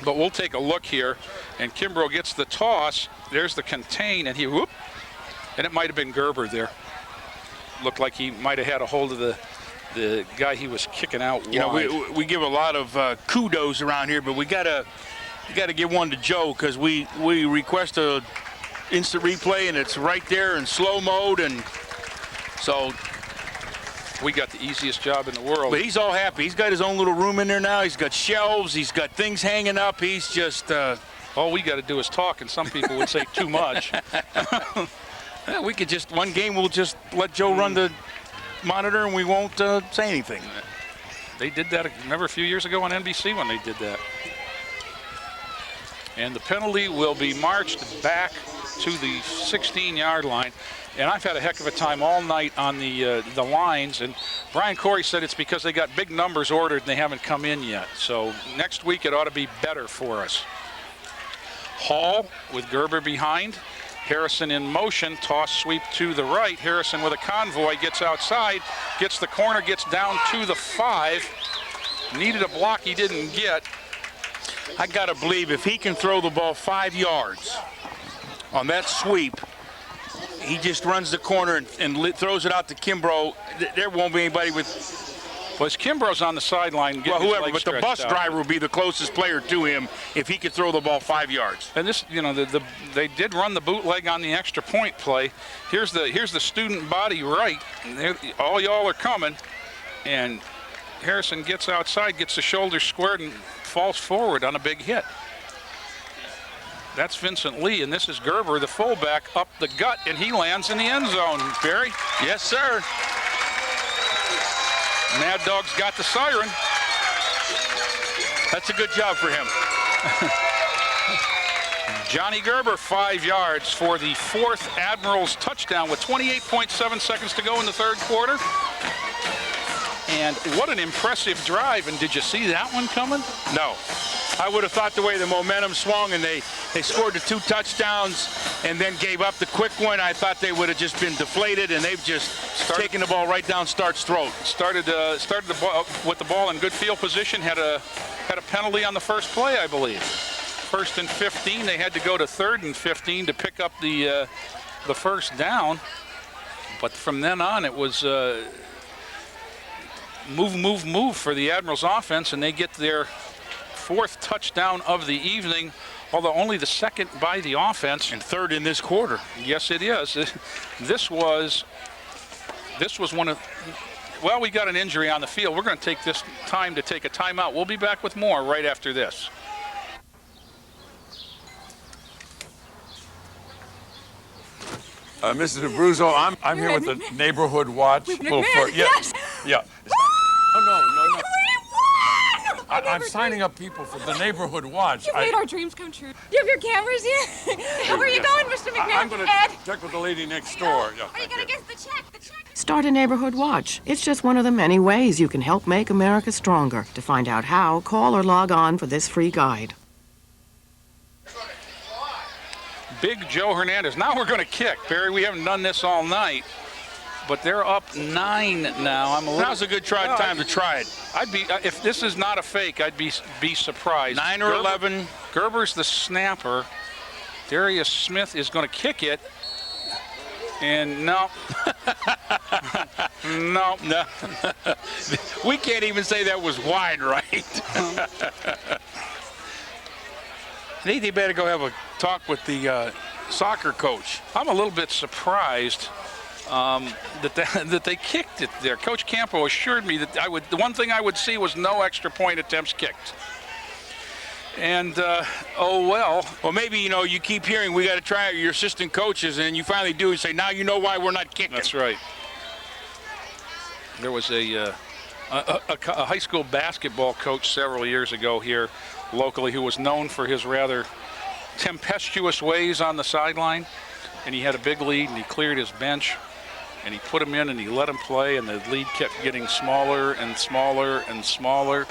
But we'll take a look here, and Kimbrough gets the toss. There's the contain, and and it might have been Gerber there. Looked like he might have had a hold of the guy he was kicking out wide. You know, we give a lot of kudos around here, but we gotta give one to Joe, because we request a instant replay, and it's right there in slow mode, and so we got the easiest job in the world. But he's all happy. He's got his own little room in there now. He's got shelves. He's got things hanging up. He's just all we got to do is talk, and some people would say too much. Yeah, we could just, one game we'll just let Joe run the monitor and we won't say anything. They did that, remember a few years ago on NBC when they did that. And the penalty will be marched back to the 16-yard line. And I've had a heck of a time all night on the lines. And Brian Corey said it's because they got big numbers ordered and they haven't come in yet. So next week it ought to be better for us. Hall with Gerber behind. Harrison in motion, toss sweep to the right. Harrison with a convoy gets outside, gets the corner, gets down to the 5. Needed a block he didn't get. I gotta believe if he can throw the ball 5 yards on that sweep, he just runs the corner and throws it out to Kimbrough. There won't be anybody with. Well, Kimbrough's on the sideline. Well, whoever, but the bus driver will be the closest player to him if he could throw the ball 5 yards. And this, you know, they did run the bootleg on the extra point play. Here's the student body right. All y'all are coming, and Harrison gets outside, gets the shoulder squared, and falls forward on a big hit. That's Vincent Lee, and this is Gerber, the fullback, up the gut, and he lands in the end zone. Barry? Yes, sir. Mad Dog's got the siren. That's a good job for him. Johnny Gerber, 5 yards for the 4th Admirals touchdown with 28.7 seconds to go in the third quarter. And what an impressive drive. And did you see that one coming? No. I would have thought the way the momentum swung and they scored the 2 touchdowns and then gave up the quick one, I thought they would have just been deflated, and they've just taken the ball right down Start's throat. Started the ball with the ball in good field position, had a penalty on the first play, I believe. 1st and 15. They had to go to 3rd and 15 to pick up the first down. But from then on, it was move for the Admirals offense, and they get their 4th touchdown of the evening, although only the 2nd by the offense. And 3rd in this quarter. Yes, it is. This was one of, well, we got an injury on the field. We're going to take this time to take a timeout. We'll be back with more right after this. Mrs. Abruzzo, I'm here with the Neighborhood Watch. Yes. Yeah. Oh, no. I'm signing up people for the Neighborhood Watch. You made our dreams come true. You have your cameras here? Where are you going, Mr. McMahon? I'm going to check with the lady next door. Yeah, are you going to get the check? Start a Neighborhood Watch. It's just one of the many ways you can help make America stronger. To find out how, call or log on for this free guide. Big Joe Hernandez. Now we're going to kick. Barry, we haven't done this all night, but they're up 9 now. Now's a good time to try it. I'd be, if this is not a fake, I'd be surprised. 9 or 11. Gerber's the snapper. Darius Smith is going to kick it. And no. No. We can't even say that was wide, right? I think they better go have a talk with the soccer coach. I'm a little bit surprised that they kicked it there. Coach Campo assured me that the one thing I would see was no extra point attempts kicked. And well, maybe you keep hearing we got to try your assistant coaches, and you finally do and say, now you know why we're not kicking. That's right. There was a high school basketball coach several years ago here locally who was known for his rather tempestuous ways on the sideline, and he had a big lead and he cleared his bench and he put him in and he let him play, and the lead kept getting smaller and smaller and smaller,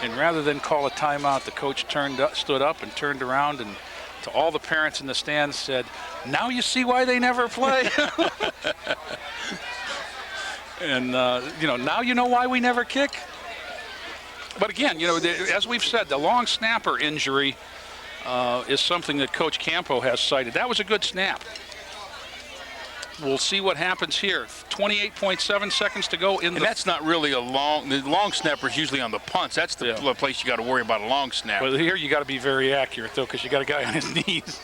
and rather than call a timeout, the coach stood up and turned around and to all the parents in the stands said, now you see why they never play. And now you know why we never kick. But again, as we've said, the long snapper injury is something that Coach Campo has cited. That was a good snap. We'll see what happens here. 28.7 seconds to go in and that's not really the long snapper's usually on the punts. That's the place you got to worry about a long snap. Well, here you got to be very accurate, though, because you got a guy on his knees.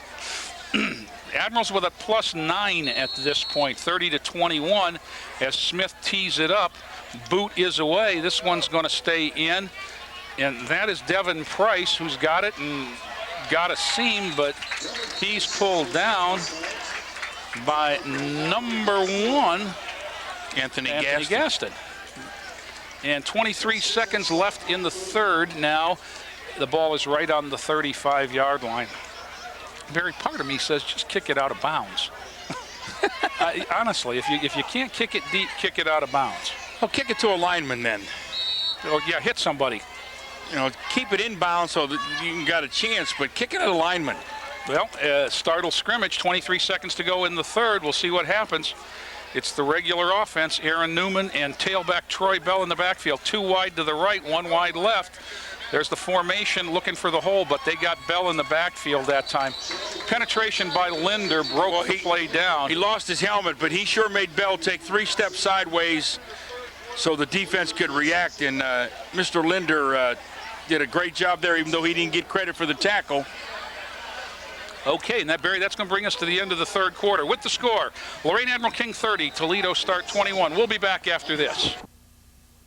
Admirals with a +9 at this point, 30-21, as Smith tees it up. Boot is away. This one's going to stay in, and that is Devin Price, who's got it and got a seam, but he's pulled down by number 1, Anthony Gaston. And 23 seconds left in the 3rd now. The ball is right on the 35-yard line. Barry, part of me says just kick it out of bounds. Honestly, if you can't kick it deep, kick it out of bounds. Well, kick it to a lineman then. Or yeah, hit somebody. Keep it in bounds so that you got a chance, but kick it at a lineman. Well, startle scrimmage, 23 seconds to go in the 3rd. We'll see what happens. It's the regular offense, Aaron Newman and tailback Troy Bell in the backfield. 2 wide to the right, 1 wide left. There's the formation looking for the hole, but they got Bell in the backfield that time. Penetration by Linder broke the play down. He lost his helmet, but he sure made Bell take 3 steps sideways so the defense could react, and Mr. Linder did a great job there, even though he didn't get credit for the tackle. Okay, and Barry, that's going to bring us to the end of the 3rd quarter. With the score, Lorain Admiral King 30, Toledo Start 21. We'll be back after this.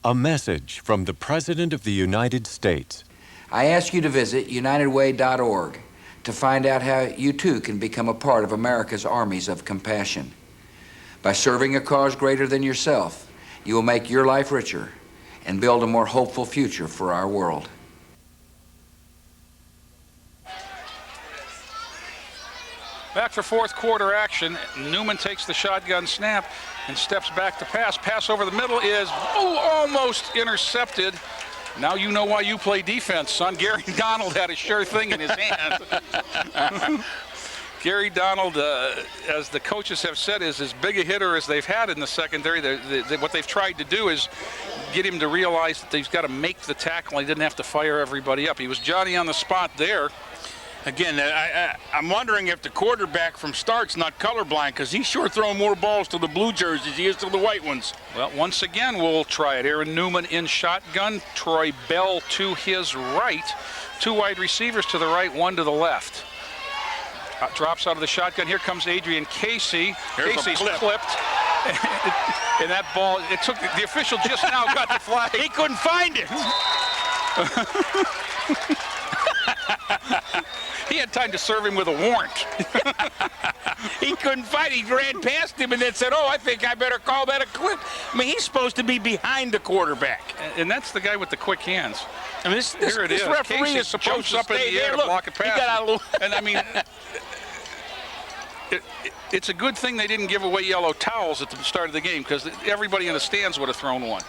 A message from the President of the United States. I ask you to visit unitedway.org to find out how you too can become a part of America's armies of compassion. By serving a cause greater than yourself, you will make your life richer and build a more hopeful future for our world. Back for 4th quarter action. Newman takes the shotgun snap and steps back to pass. Pass over the middle is almost intercepted. Now you know why you play defense, son. Gary Donald had a sure thing in his hand. Gary Donald, as the coaches have said, is as big a hitter as they've had in the secondary. What they've tried to do is get him to realize that he's got to make the tackle. He didn't have to fire everybody up. He was Johnny on the spot there. Again, I'm wondering if the quarterback from start's not colorblind, because he's sure throwing more balls to the blue jerseys he is to the white ones. Well, once again, we'll try it. Aaron Newman in shotgun. Troy Bell to his right. 2 wide receivers to the right, 1 to the left. Drops out of the shotgun. Here comes Adrian Casey. Casey's clipped. And that ball, it took, the official just now got the flag. He couldn't find it. He had time to serve him with a warrant. He couldn't fight. He ran past him and then said, oh, I think I better call that a clip. I mean, he's supposed to be behind the quarterback. And that's the guy with the quick hands. I mean, this referee Casey is supposed to up in stay the air there. to block a pass. He got out a little. And I mean, it's a good thing they didn't give away yellow towels at the start of the game, because everybody in the stands would have thrown one.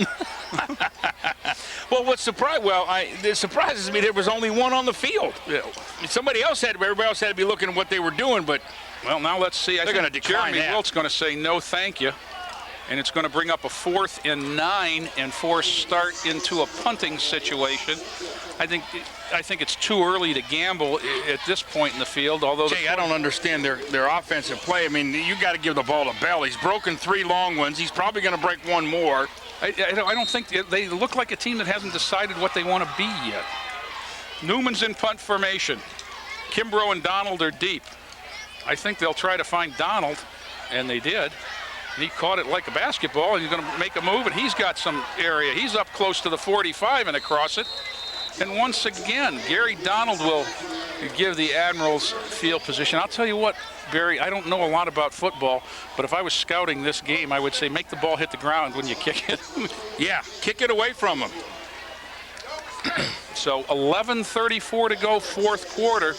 Well, it surprises me there was only one on the field. Yeah. Everybody else had to be looking at what they were doing, but well, now let's see. They're going to decline Jeremy that. Wilt's going to say no, thank you, and it's going to bring up a 4th and 9 and force start into a punting situation. I think it's too early to gamble at this point in the field. Although Jay, I don't understand their offensive play. I mean, you got to give the ball to Bell. He's broken 3 long ones. He's probably going to break 1 more. I don't think they look like a team that hasn't decided what they want to be yet. Newman's in punt formation. Kimbrough and Donald are deep. I think they'll try to find Donald, and they did. And he caught it like a basketball, and he's going to make a move, and he's got some area. He's up close to the 45 and across it. And once again, Gary Donald will give the Admirals field position. I'll tell you what, Barry, I don't know a lot about football, but if I was scouting this game, I would say make the ball hit the ground when you kick it. Yeah, kick it away from them. So 11:34 to go, 4th quarter.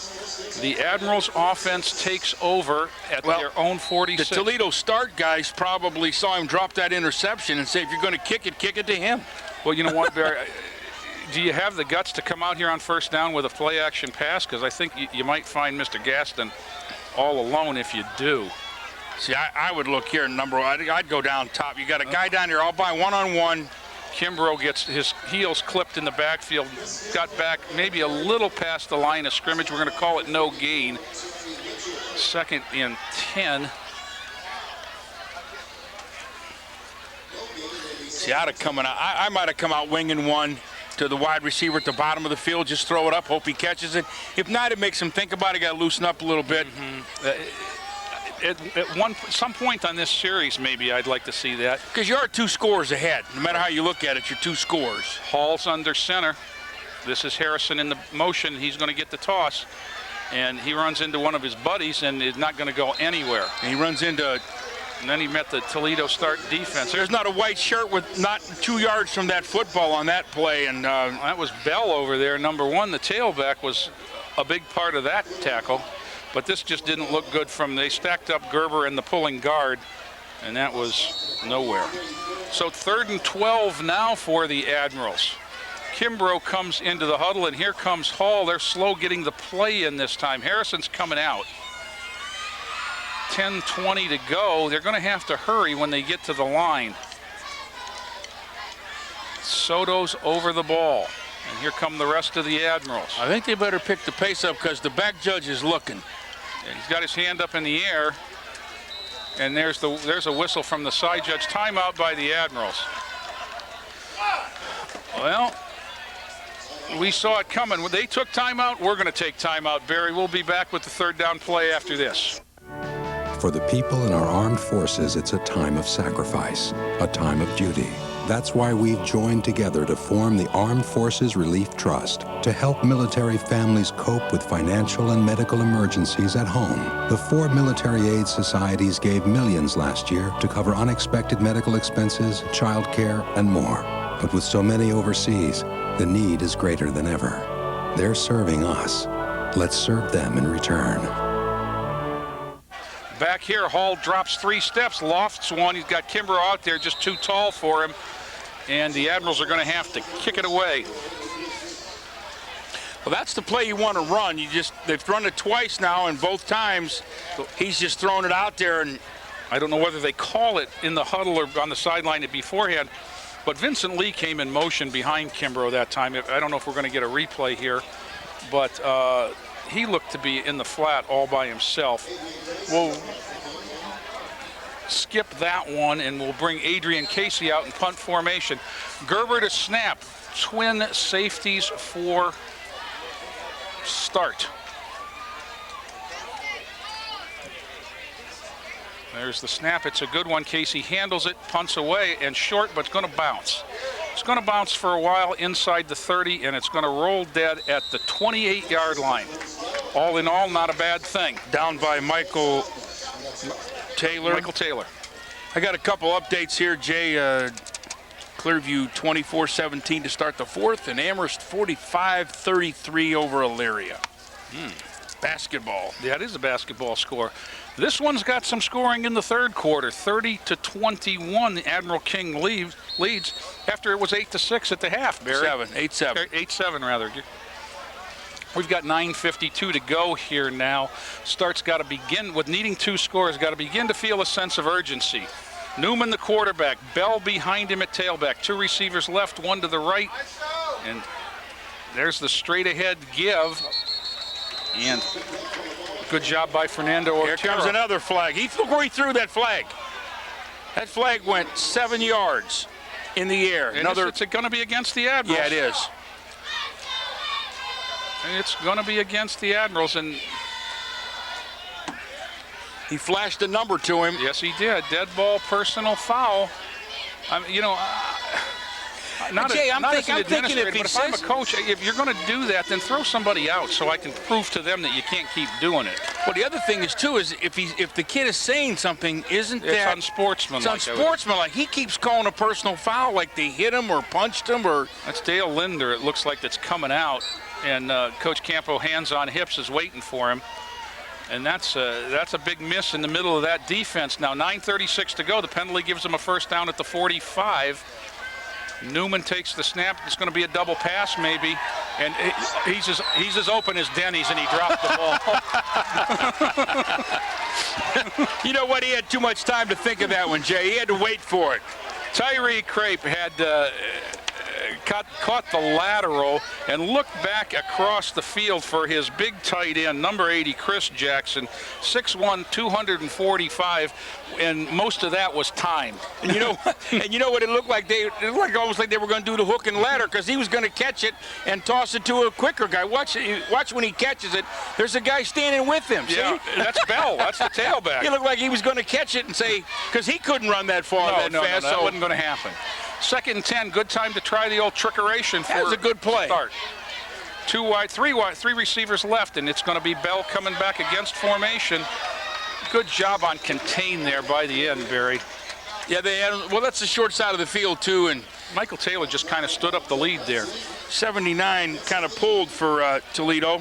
The Admirals offense takes over at their own 46. The Toledo start guys probably saw him drop that interception and say, if you're going to kick it to him. Well, you know what, Barry? Do you have the guts to come out here on 1st down with a play-action pass? Because I think you might find Mr. Gaston all alone if you do. See, I would look here, I'd go down top. You got a guy down here all by one-on-one. Kimbrough gets his heels clipped in the backfield, got back maybe a little past the line of scrimmage. We're going to call it no gain. 2nd and 10. See, I might have come out winging one to the wide receiver at the bottom of the field, just throw it up, hope he catches it. If not, it makes him think about it, got to loosen up a little bit. At some point on this series, maybe I'd like to see that. Because you are 2 scores ahead. No matter how you look at it, you're 2 scores. Hall's under center. This is Harrison in the motion. He's going to get the toss. And he runs into one of his buddies and is not going to go anywhere. And he runs into... And then he met the Toledo start defense. There's not a white shirt with not 2 yards from that football on that play. And that was Bell over there, number 1. The tailback was a big part of that tackle. But this just didn't look good they stacked up Gerber and the pulling guard, and that was nowhere. So 3rd and 12 now for the Admirals. Kimbrough comes into the huddle, and here comes Hall. They're slow getting the play in this time. Harrison's coming out. 10:20 to go. They're going to have to hurry when they get to the line. Soto's over the ball. And here come the rest of the Admirals. I think they better pick the pace up because the back judge is looking. And he's got his hand up in the air. And there's a whistle from the side judge. Timeout by the Admirals. Well, we saw it coming. When they took timeout, we're going to take timeout. Barry, we'll be back with the 3rd down play after this. For the people in our armed forces, it's a time of sacrifice, a time of duty. That's why we've joined together to form the Armed Forces Relief Trust to help military families cope with financial and medical emergencies at home. The 4 military aid societies gave millions last year to cover unexpected medical expenses, child care, and more. But with so many overseas, the need is greater than ever. They're serving us. Let's serve them in return. Back here, Hall drops 3 steps, lofts one. He's got Kimbrough out there, just too tall for him. And the Admirals are going to have to kick it away. Well, that's the play you want to run. They've run it twice now, and both times he's just thrown it out there. And I don't know whether they call it in the huddle or on the sideline beforehand, but Vincent Lee came in motion behind Kimbrough that time. I don't know if we're going to get a replay here, but he looked to be in the flat all by himself. We'll skip that one, and we'll bring Adrian Casey out in punt formation. Gerber to snap. Twin safeties for start. There's the snap. It's a good one. Casey handles it, punts away, and short, but it's going to bounce. It's going to bounce for a while inside the 30, and it's going to roll dead at the 28-yard line. All in all, not a bad thing. Down by Michael Taylor. Michael Taylor. I got a couple updates here, Jay. Clearview 24-17 to start the fourth, and Amherst 45-33 over Elyria. Basketball. Yeah, it is a basketball score. This one's got some scoring in the third quarter. 30-21, Admiral King leads after it was 8-6 at the half, Barry. 8-7. 8-7, rather. We've got 9:52 to go here now. Start's got to begin with needing 2 scores, got to begin to feel a sense of urgency. Newman, the quarterback. Bell behind him at tailback. 2 receivers left, 1 to the right. And there's the straight ahead give. And good job by Fernando Ortega. Here comes another flag. Look where he threw that flag. That flag went 7 yards in the air. And it's going to be against the Admirals. Yeah, it is. And it's going to be against the Admirals. And he flashed a number to him. Yes, he did. Dead ball, personal foul. You know, Jay, I'm thinking if I'm a coach, if you're going to do that, then throw somebody out so I can prove to them that you can't keep doing it. Well, the other thing is too is if the kid is saying something, isn't it's that unsportsmanlike? It's unsportsmanlike. He keeps calling a personal foul, like they hit him or punched him or. That's Dale Linder. It looks like that's coming out, and Coach Campo, hands on hips, is waiting for him. And that's a big miss in the middle of that defense. Now 9:36 to go. The penalty gives him a first down at the 45. Newman takes the snap. It's going to be a double pass maybe, and he's as open as Denny's, and he dropped the ball. You know what? He had too much time to think of that one, Jay. He had to wait for it. Tyree Crape had caught the lateral and looked back across the field for his big tight end, number 80, Chris Jackson, 6'1", 245, and most of that was timed. And you know what it looked like? It looked almost like they were going to do the hook and ladder, because he was going to catch it and toss it to a quicker guy. Watch when he catches it. There's a guy standing with him. Yeah, see? That's Bell. That's the tailback. He looked like he was going to catch it and say, because he couldn't run that far that fast. No, that wasn't going to happen. 2nd and 10, good time to try the old trickeration. That was a good play. Start. 2 wide, 3 wide, 3 receivers left, and it's going to be Bell coming back against formation. Good job on contain there by the end, Barry. Yeah, they had. Well, that's the short side of the field too, and Michael Taylor just kind of stood up the lead there. 79 kind of pulled for Toledo.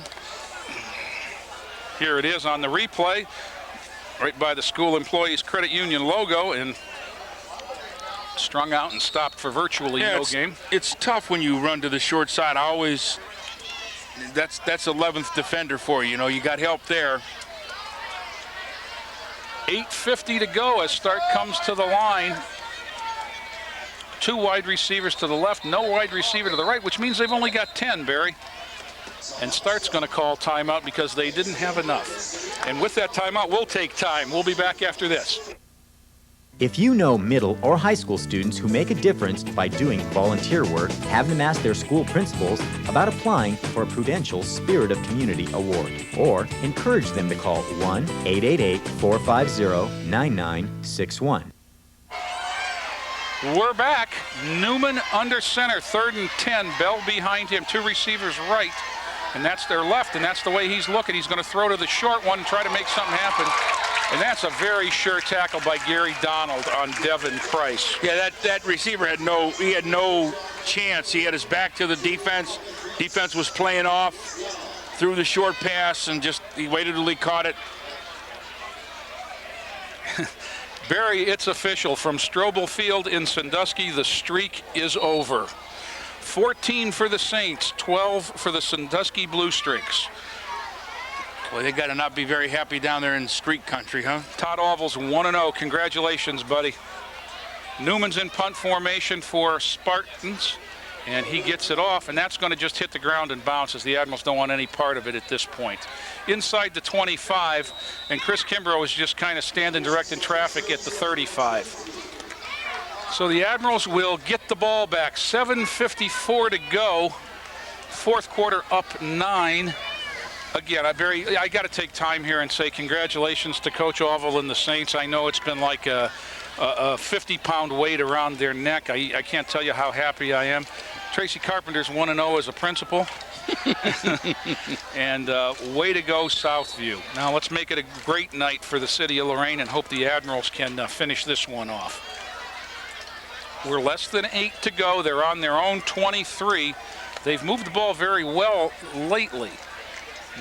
Here it is on the replay, right by the School Employees Credit Union logo, and strung out and stopped for virtually no game. It's tough when you run to the short side. That's 11th defender for you. You know, you got help there. 8:50 to go as Start comes to the line. 2 wide receivers to the left, no wide receiver to the right, which means they've only got 10, Barry. And Start's going to call timeout because they didn't have enough. And with that timeout, we'll take time. We'll be back after this. If you know middle or high school students who make a difference by doing volunteer work, have them ask their school principals about applying for a Prudential Spirit of Community Award, or encourage them to call 1-888-450-9961. We're back. Newman under center, 3rd and 10. Bell behind him, 2 receivers right, and that's their left, and that's the way he's looking. He's going to throw to the short one and try to make something happen. And that's a very sure tackle by Gary Donald on Devin Price. Yeah, that receiver had no chance. He had his back to the defense. Defense was playing off, threw the short pass, and he waited till he caught it. Barry, it's official. From Strobel Field in Sandusky, the streak is over. 14 for the Saints, 12 for the Sandusky Blue Streaks. Well, they got to not be very happy down there in street country, huh? Todd Oval's 1-0. Congratulations, buddy. Newman's in punt formation for Spartans. And he gets it off, and that's going to just hit the ground and bounce, as the Admirals don't want any part of it at this point. Inside the 25, and Chris Kimbrough is just kind of standing direct in traffic at the 35. So the Admirals will get the ball back. 7:54 to go. Fourth quarter up 9. Again, I got to take time here and say congratulations to Coach Oval and the Saints. I know it's been like a 50-pound weight around their neck. I can't tell you how happy I am. Tracy Carpenter's 1-0 as a principal. And way to go, Southview. Now let's make it a great night for the city of Lorain and hope the Admirals can finish this one off. We're less than 8 to go. They're on their own 23. They've moved the ball very well lately.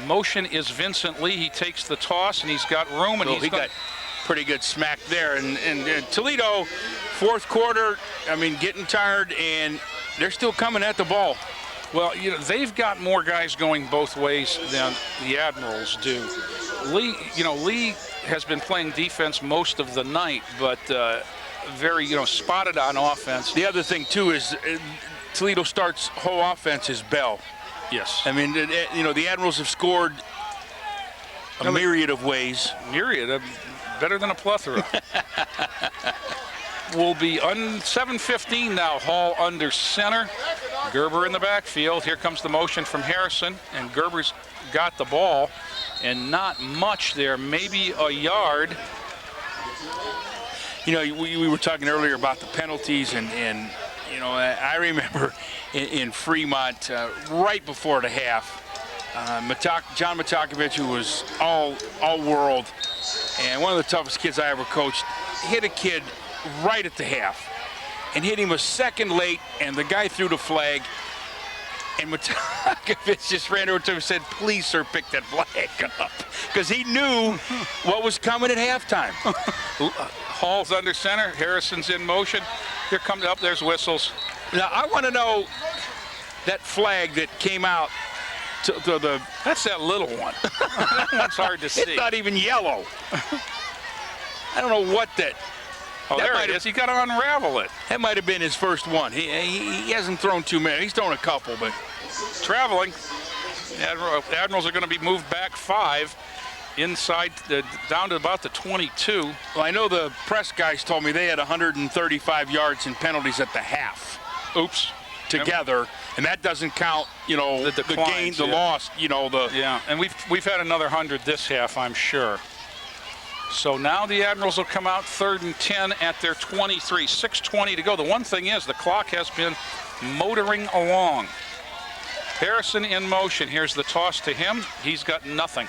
Motion is Vincent Lee. He takes the toss, and he's got room. And he got pretty good smack there. And Toledo, fourth quarter, I mean, getting tired, and they're still coming at the ball. Well, you know, they've got more guys going both ways than the Admirals do. Lee has been playing defense most of the night, but very, spotted on offense. The other thing, too, is Toledo starts whole offense is Bell. Yes. I mean, the Admirals have scored a myriad of ways. Myriad, better than a plethora. Will be 7:15 now. Hall under center. Gerber in the backfield. Here comes the motion from Harrison, and Gerber's got the ball, and not much there, maybe a yard. We were talking earlier about the penalties, and I remember in Fremont, right before the half, John Matakovich, who was all-world, and one of the toughest kids I ever coached, hit a kid right at the half and hit him a second late, and the guy threw the flag, and Matakovich just ran over to him and said, "Please, sir, pick that flag up," because he knew what was coming at halftime. Hall's under center. Harrison's in motion. Here comes up. There's whistles. Now, I want to know that flag that came out to the... That's that little one. That's hard to see. It's not even yellow. I don't know what that... Oh, there it is. He got to unravel it. That might have been his first one. He hasn't thrown too many. He's thrown a couple, but... Traveling. The Admirals are going to be moved back 5. Inside, down to about the 22. Well, I know the press guys told me they had 135 yards in penalties at the half. Oops. Together, and that doesn't count, the gain, the loss, Yeah, and we've had another 100 this half, I'm sure. So now the Admirals will come out 3rd and 10 at their 23. 6:20 to go. The one thing is the clock has been motoring along. Harrison in motion. Here's the toss to him. He's got nothing.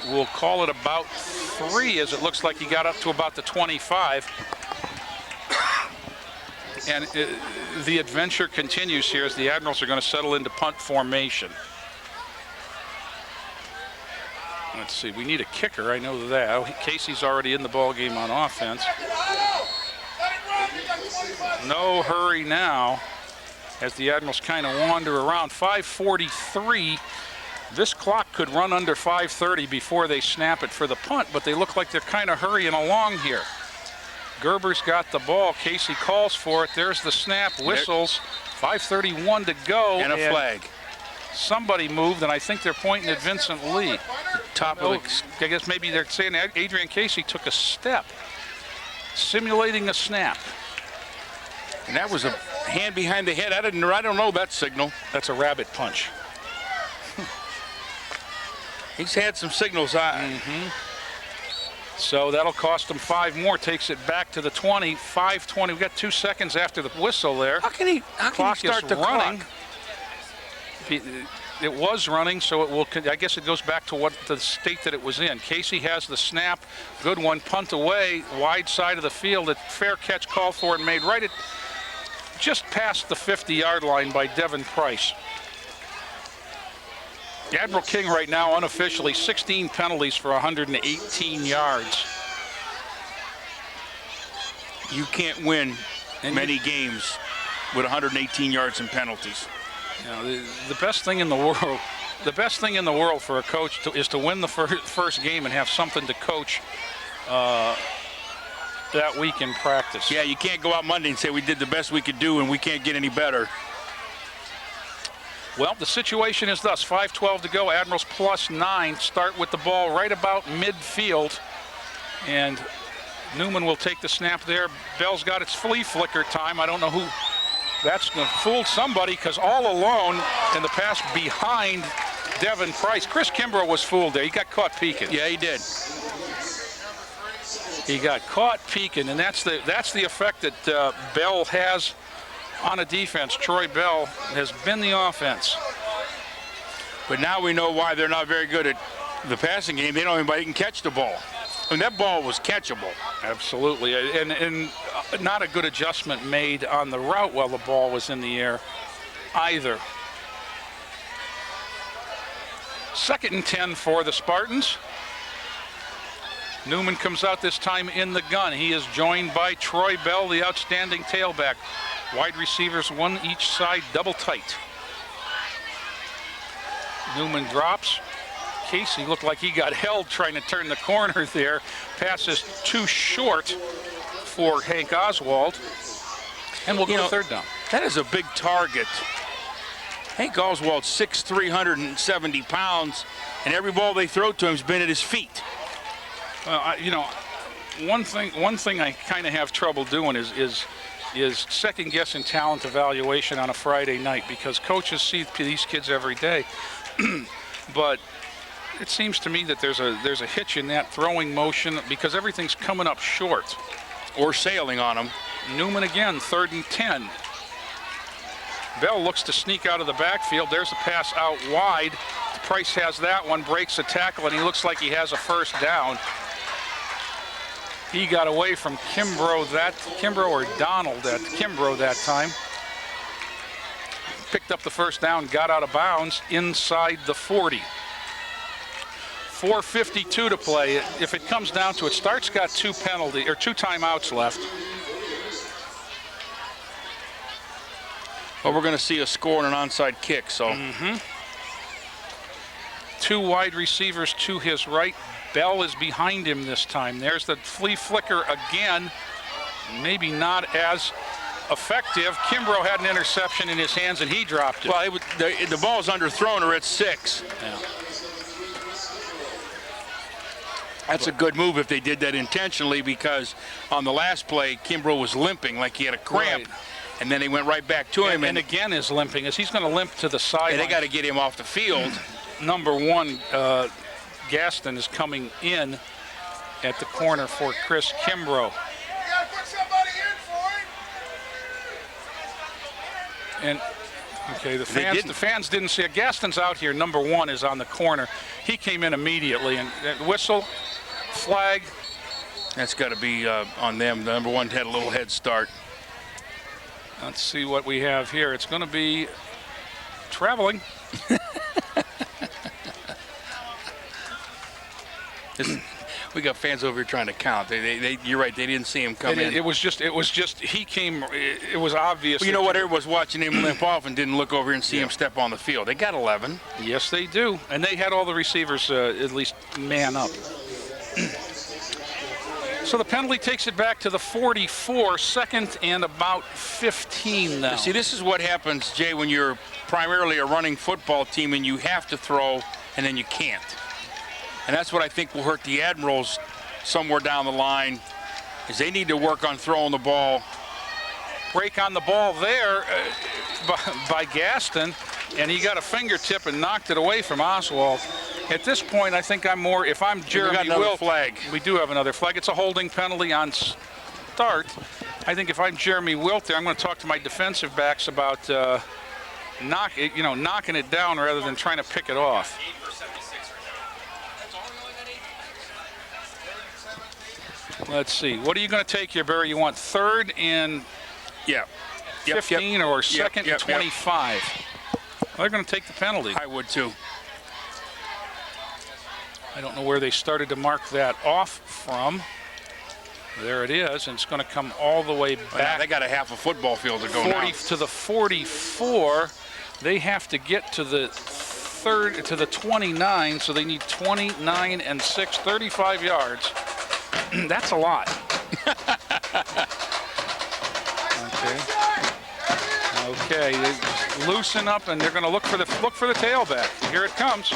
We'll call it about 3, as it looks like he got up to about the 25. And the adventure continues here as the Admirals are going to settle into punt formation. Let's see, we need a kicker, I know that. Casey's already in the ball game on offense. No hurry now as the Admirals kind of wander around. 5:43. This clock could run under 5:30 before they snap it for the punt, but they look like they're kind of hurrying along here. Gerber's got the ball. Casey calls for it. There's the snap, whistles. 5:31 to go. And a flag. Somebody moved, and I think they're pointing at Vincent Lee. Top of I guess maybe they're saying Adrian Casey took a step, simulating a snap. And that was a hand behind the head. I don't know that signal. That's a rabbit punch. He's had some signals. So that'll cost him 5 more. Takes it back to the 20. 5:20. We've got 2 seconds after the whistle there. How can he start the running. clock? It was running, so it will. I guess it goes back to what the state that it was in. Casey has the snap. Good one. Punt away. Wide side of the field. A fair catch called for and made right at just past the 50-yard line by Devin Price. Admiral King right now unofficially 16 penalties for 118 yards. You can't win many games with 118 yards in penalties. You know, the best thing in the world, for a coach is to win the first game and have something to coach that week in practice. Yeah, you can't go out Monday and say we did the best we could do and we can't get any better. Well, the situation is thus: 5:12 to go. Admirals +9. Start with the ball right about midfield, and Newman will take the snap there. Bell's got its flea flicker time. I don't know who. That's going to fool somebody, because all alone in the pass behind Devin Price. Chris Kimbrough was fooled there. He got caught peeking. Yeah, he did. He got caught peeking, and that's the effect that Bell has on a defense. Troy Bell has been the offense. But now we know why they're not very good at the passing game. They don't have anybody who can catch the ball. And that ball was catchable. Absolutely, and not a good adjustment made on the route while the ball was in the air either. 2nd and 10 for the Spartans. Newman comes out this time in the gun. He is joined by Troy Bell, the outstanding tailback. Wide receivers, one each side, double tight. Newman drops. Casey looked like he got held trying to turn the corner there. Pass is too short for Hank Oswald. And we'll go to 3rd down. That is a big target. Hank Oswald, 6'3", 170 pounds, and every ball they throw to him has been at his feet. One thing I kind of have trouble doing is second guessing talent evaluation on a Friday night, because coaches see these kids every day. But it seems to me that there's a hitch in that throwing motion, because everything's coming up short. Or sailing on them. Newman again, 3rd and 10. Bell looks to sneak out of the backfield. There's a pass out wide. Price has that one, breaks a tackle, and he looks like he has a 1st down. He got away from Kimbrough that time. Picked up the 1st down, got out of bounds inside the 40. 4:52 to play. If it comes down to it, Stark's got 2 timeouts left. Well, we're going to see a score and an onside kick, so. 2 wide receivers to his right. Bell is behind him this time. There's the flea flicker again. Maybe not as effective. Kimbrough had an interception in his hands, and he dropped it. Well, the ball's underthrown, or it's 6. Yeah. That's a good move if they did that intentionally, because on the last play, Kimbrough was limping like he had a cramp. Right. And then they went right back to him. And again is limping, as he's going to limp to the sideline. They got to get him off the field. Number 1, Gaston is coming in at the corner for Chris Kimbrough. And okay, the fans didn't see it. Gaston's out here. Number 1 is on the corner. He came in immediately, and whistle, flag. That's got to be on them. The number 1 had a little head start. Let's see what we have here. It's going to be traveling. We got fans over here trying to count. You're right. They didn't see him come in. It was just he came. It was obvious. Well, you know what? Everyone was watching him limp off and didn't look over and see him step on the field. They got 11. Yes, they do, and they had all the receivers at least man up. So the penalty takes it back to the 44, 2nd and about 15 now. See, this is what happens, Jay, when you're primarily a running football team and you have to throw and then you can't. And that's what I think will hurt the Admirals somewhere down the line, is they need to work on throwing the ball. Break on the ball there by Gaston, and he got a fingertip and knocked it away from Oswald. At this point, I think I'm more, if I'm Jeremy Wilt, flag. We do have another flag. It's a holding penalty on start. I think if I'm Jeremy Wilt there, I'm going to talk to my defensive backs about knocking it down rather than trying to pick it off. Let's see. What are you going to take here, Barry? You want 3rd and 15 or 2nd and 25? Well, they're going to take the penalty. I would too. I don't know where they started to mark that off from. There it is, and it's going to come all the way back. Well, they got a half a football field to go now. To the 44. They have to get to the 29, so they need 29 and 6, 35 yards. That's a lot. loosen up, and they're going to look for the tailback. Here it comes.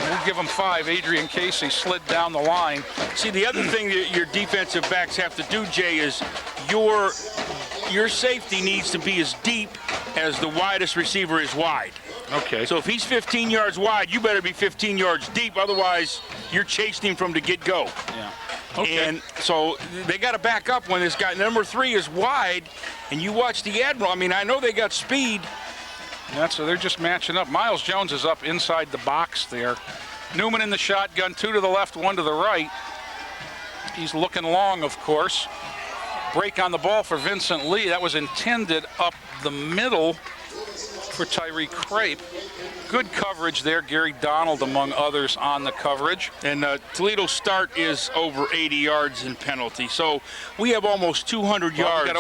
And we'll give them 5. Adrian Casey slid down the line. See, the other thing that your defensive backs have to do, Jay, is your safety needs to be as deep as the widest receiver is wide. Okay. So if he's 15 yards wide, you better be 15 yards deep. Otherwise, you're chasing him from the get-go. Yeah. Okay. And so they got to back up when this guy, number 3, is wide, and you watch the Admiral. I mean, I know they got speed. So they're just matching up. Miles Jones is up inside the box there. Newman in the shotgun, 2 to the left, 1 to the right. He's looking long, of course. Break on the ball for Vincent Lee. That was intended up the middle for Tyreek Crape. Good coverage there. Gary Donald, among others, on the coverage. And Toledo's start is over 80 yards in penalty. So we have almost 200 yards.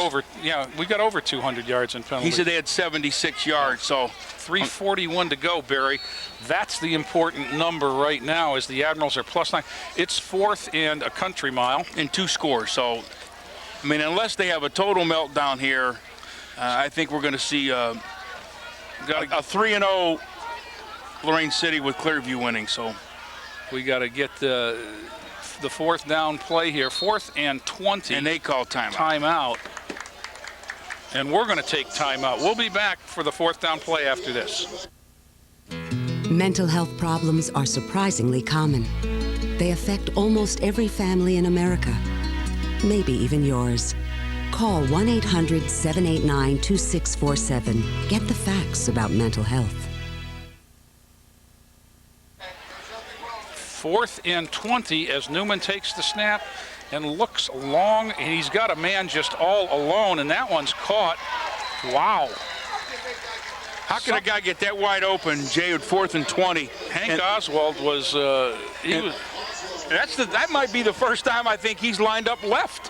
We got over 200 yards in penalty. He said they had 76 yards. So 3:41 to go, Barry. That's the important number right now, as the Admirals are +9. It's 4th and a country mile. And 2 scores. So, I mean, unless they have a total meltdown here, I think we're going to see a 3-0 Lorain City with Clearview winning. So we got to get the 4th down play here. 4th and 20. And they call timeout. Timeout. And we're going to take timeout. We'll be back for the 4th down play after this. Mental health problems are surprisingly common. They affect almost every family in America, maybe even yours. Call 1-800-789-2647. Get the facts about mental health. 4th and 20 as Newman takes the snap and looks long. He's got a man just all alone, and that one's caught. Wow. How can a guy get that wide open, Jay, at 4th and 20? Hank Oswald was, that might be the first time I think he's lined up left.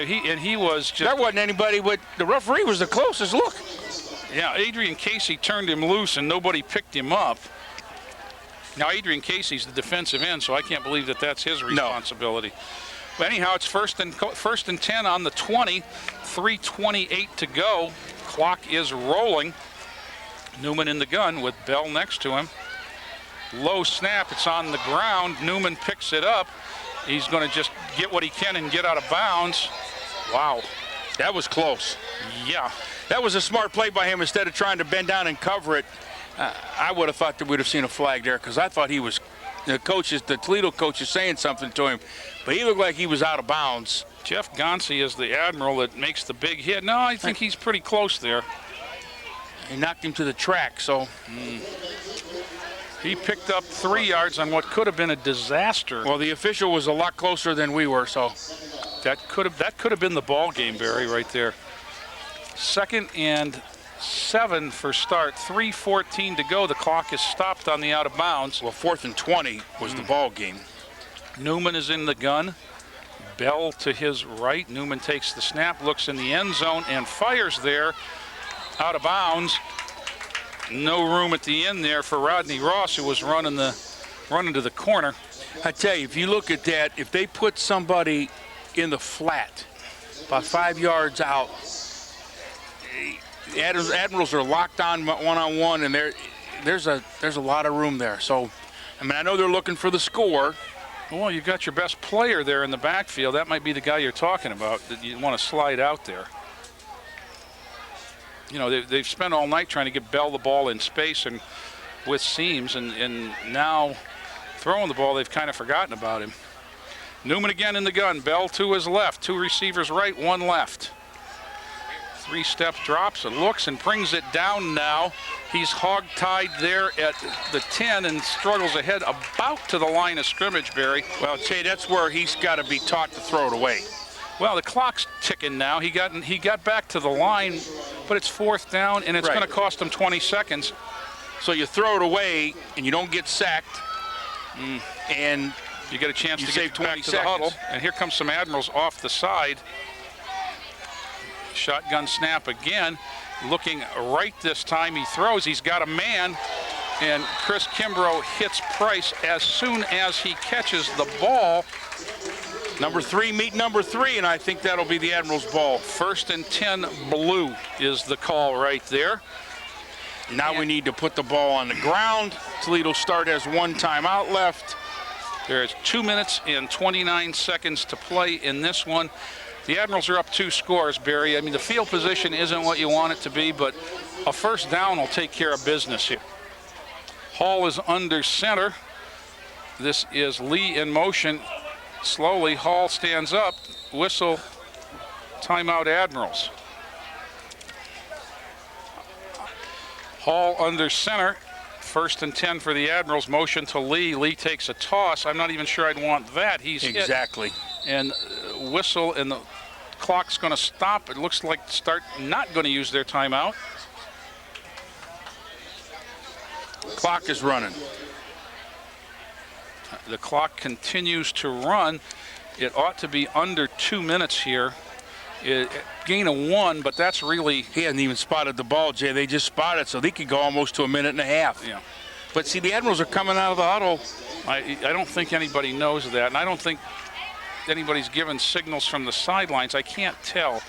He was just... That wasn't anybody, but the referee was the closest look. Yeah, Adrian Casey turned him loose and nobody picked him up. Now, Adrian Casey's the defensive end, so I can't believe that that's his responsibility. No. But anyhow, it's first and 10 on the 20, 3:28 to go. Clock is rolling. Newman in the gun with Bell next to him. Low snap, it's on the ground. Newman picks it up. He's going to just get what he can and get out of bounds. Wow. That was close. Yeah. That was a smart play by him. Instead of trying to bend down and cover it, I would have thought that we'd have seen a flag there, because I thought he was, the Toledo coach is saying something to him, but he looked like he was out of bounds. Jeff Gonsi is the Admiral that makes the big hit. No, I think he's pretty close there. He knocked him to the track, so. He picked up 3 yards on what could have been a disaster. Well, the official was a lot closer than we were, so. That could have been the ball game, Barry, right there. 2nd and 7 for start, 3:14 to go. The clock is stopped on the out of bounds. Well, 4th and 20 was the ball game. Newman is in the gun. Bell to his right. Newman takes the snap, looks in the end zone, and fires there. Out of bounds. No room at the end there for Rodney Ross, who was running to the corner. I tell you, if you look at that, if they put somebody in the flat about 5 yards out, the Admirals are locked on one-on-one, and there's a lot of room there. So, I mean, I know they're looking for the score. Well, you got your best player there in the backfield. That might be the guy you're talking about that you want to slide out there. You know, they've spent all night trying to get Bell the ball in space and with seams, and now throwing the ball, they've kind of forgotten about him. Newman again in the gun. Bell to his left. 2 receivers right, 1 left. 3-step drops and looks and brings it down now. He's hog-tied there at the 10 and struggles ahead about to the line of scrimmage, Barry. Well, Jay, that's where he's got to be taught to throw it away. Well, the clock's ticking now. He got back to the line, but it's 4th down, and it's going to cost him 20 seconds. So you throw it away, and you don't get sacked, and you get a chance to save get 20 back to seconds. the huddle. And here comes some Admirals off the side. Shotgun snap again. Looking right this time. He throws. He's got a man. And Chris Kimbrough hits Price as soon as he catches the ball. Number 3 meet number 3, and I think that'll be the Admiral's ball. 1st and 10 blue is the call right there. Now we need to put the ball on the ground. Toledo Start has 1 timeout left. There's 2 minutes and 29 seconds to play in this one. The Admirals are up 2 scores, Barry. I mean, the field position isn't what you want it to be, but a first down will take care of business here. Hall is under center. This is Lee in motion. Slowly, Hall stands up. Whistle, timeout Admirals. Hall under center. 1st and 10 for the Admirals. Motion to Lee. Lee takes a toss. I'm not even sure I'd want that. He's exactly hit. And whistle, and the clock's going to stop. It looks like Start not going to use their timeout. Clock is running. The clock continues to run. It ought to be under 2 minutes here. Gain of 1, but that's really... He hasn't even spotted the ball, Jay. They just spotted, so they could go almost to 1.5 minutes. Yeah. But see, the Admirals are coming out of the huddle. I don't think anybody knows that, and I don't think anybody's given signals from the sidelines. I can't tell.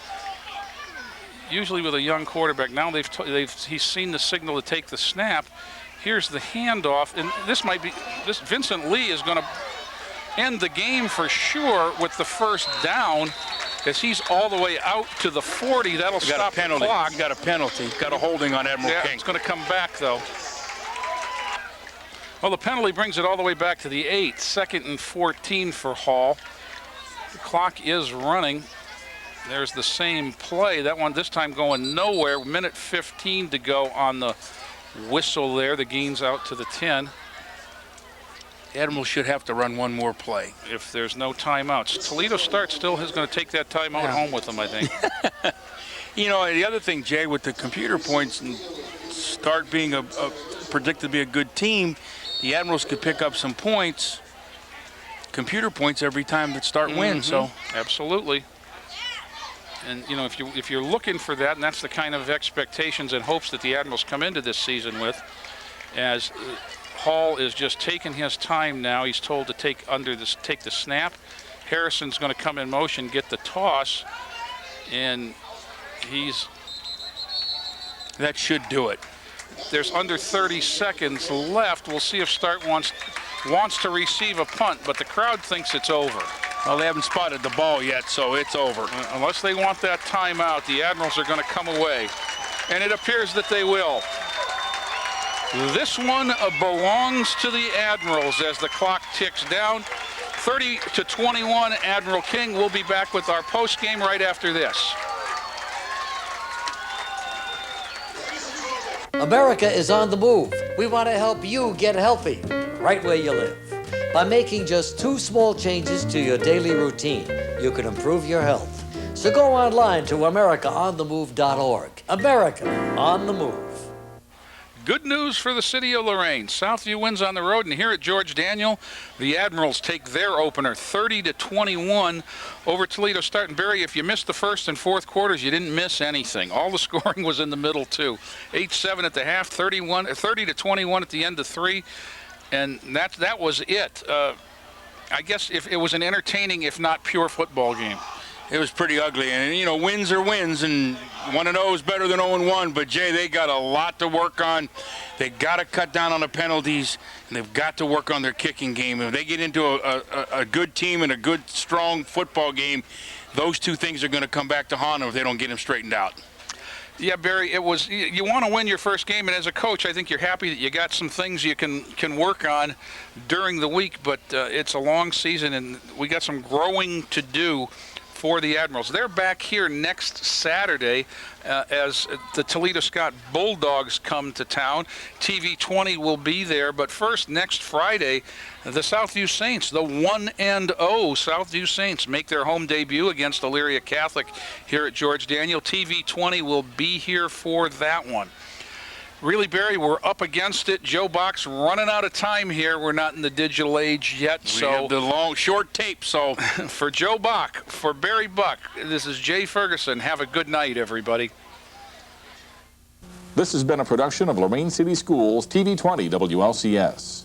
Usually with a young quarterback, now he's seen the signal to take the snap. Here's the handoff, and this Vincent Lee is going to end the game for sure with the first down, as he's all the way out to the 40. That'll stop the clock. Got a penalty. Got a holding on Admiral King. It's going to come back, though. Well, the penalty brings it all the way back to the 8. 2nd and 14 for Hall. The clock is running. There's the same play. That one this time going nowhere. Minute 15 to go on the whistle there. The gain's out to the 10. The Admiral should have to run 1 more play. If there's no timeouts. Toledo Start still is going to take that timeout home with them, I think. You know, the other thing, Jay, with the computer points and Start being predicted to be a good team, the Admirals could pick up some points, computer points, every time that Start wins. So absolutely. And you know, if you're looking for that, and that's the kind of expectations and hopes that the Admirals come into this season with, as Hall is just taking his time now. He's told to take the snap. Harrison's going to come in motion, get the toss, and that should do it. There's under 30 seconds left. We'll see if Start wants to receive a punt, but the crowd thinks it's over. Well, they haven't spotted the ball yet, so it's over. Unless they want that timeout, the Admirals are going to come away, and it appears that they will. This one belongs to the Admirals as the clock ticks down. 30-21, Admiral King. We'll be back with our post game right after this. America is on the move. We want to help you get healthy right where you live. By making just 2 small changes to your daily routine, you can improve your health. So go online to AmericaOnTheMove.org. America on the Move. Good news for the city of Lorain. Southview wins on the road, and here at George Daniel, the Admirals take their opener 30-21 over Toledo Start. And Barry, if you missed the first and fourth quarters, you didn't miss anything. All the scoring was in the middle too. 8-7 at the half, 30-21 at the end of 3, and that was it. I guess if it was an entertaining, if not pure football game. It was pretty ugly, and you know, wins are wins, and 1-0 is better than 0-1. But Jay, they got a lot to work on. They got to cut down on the penalties, and they've got to work on their kicking game. If they get into a good team and a good, strong football game, those 2 things are going to come back to haunt them if they don't get them straightened out. Yeah, Barry, you want to win your first game, and as a coach, I think you're happy that you got some things you can work on during the week. But it's a long season, and we got some growing to do for the Admirals. They're back here next Saturday as the Toledo Scott Bulldogs come to town. TV20 will be there, but first, next Friday, the Southview Saints, the 1-0 Southview Saints, make their home debut against Elyria Catholic here at George Daniel. TV20 will be here for that one. Really, Barry, we're up against it. Joe Bach's running out of time here. We're not in the digital age yet. We have the long, short tape, so. For Joe Bach, for Barry Buck, this is Jay Ferguson. Have a good night, everybody. This has been a production of Lorain City Schools, TV20 WLCS.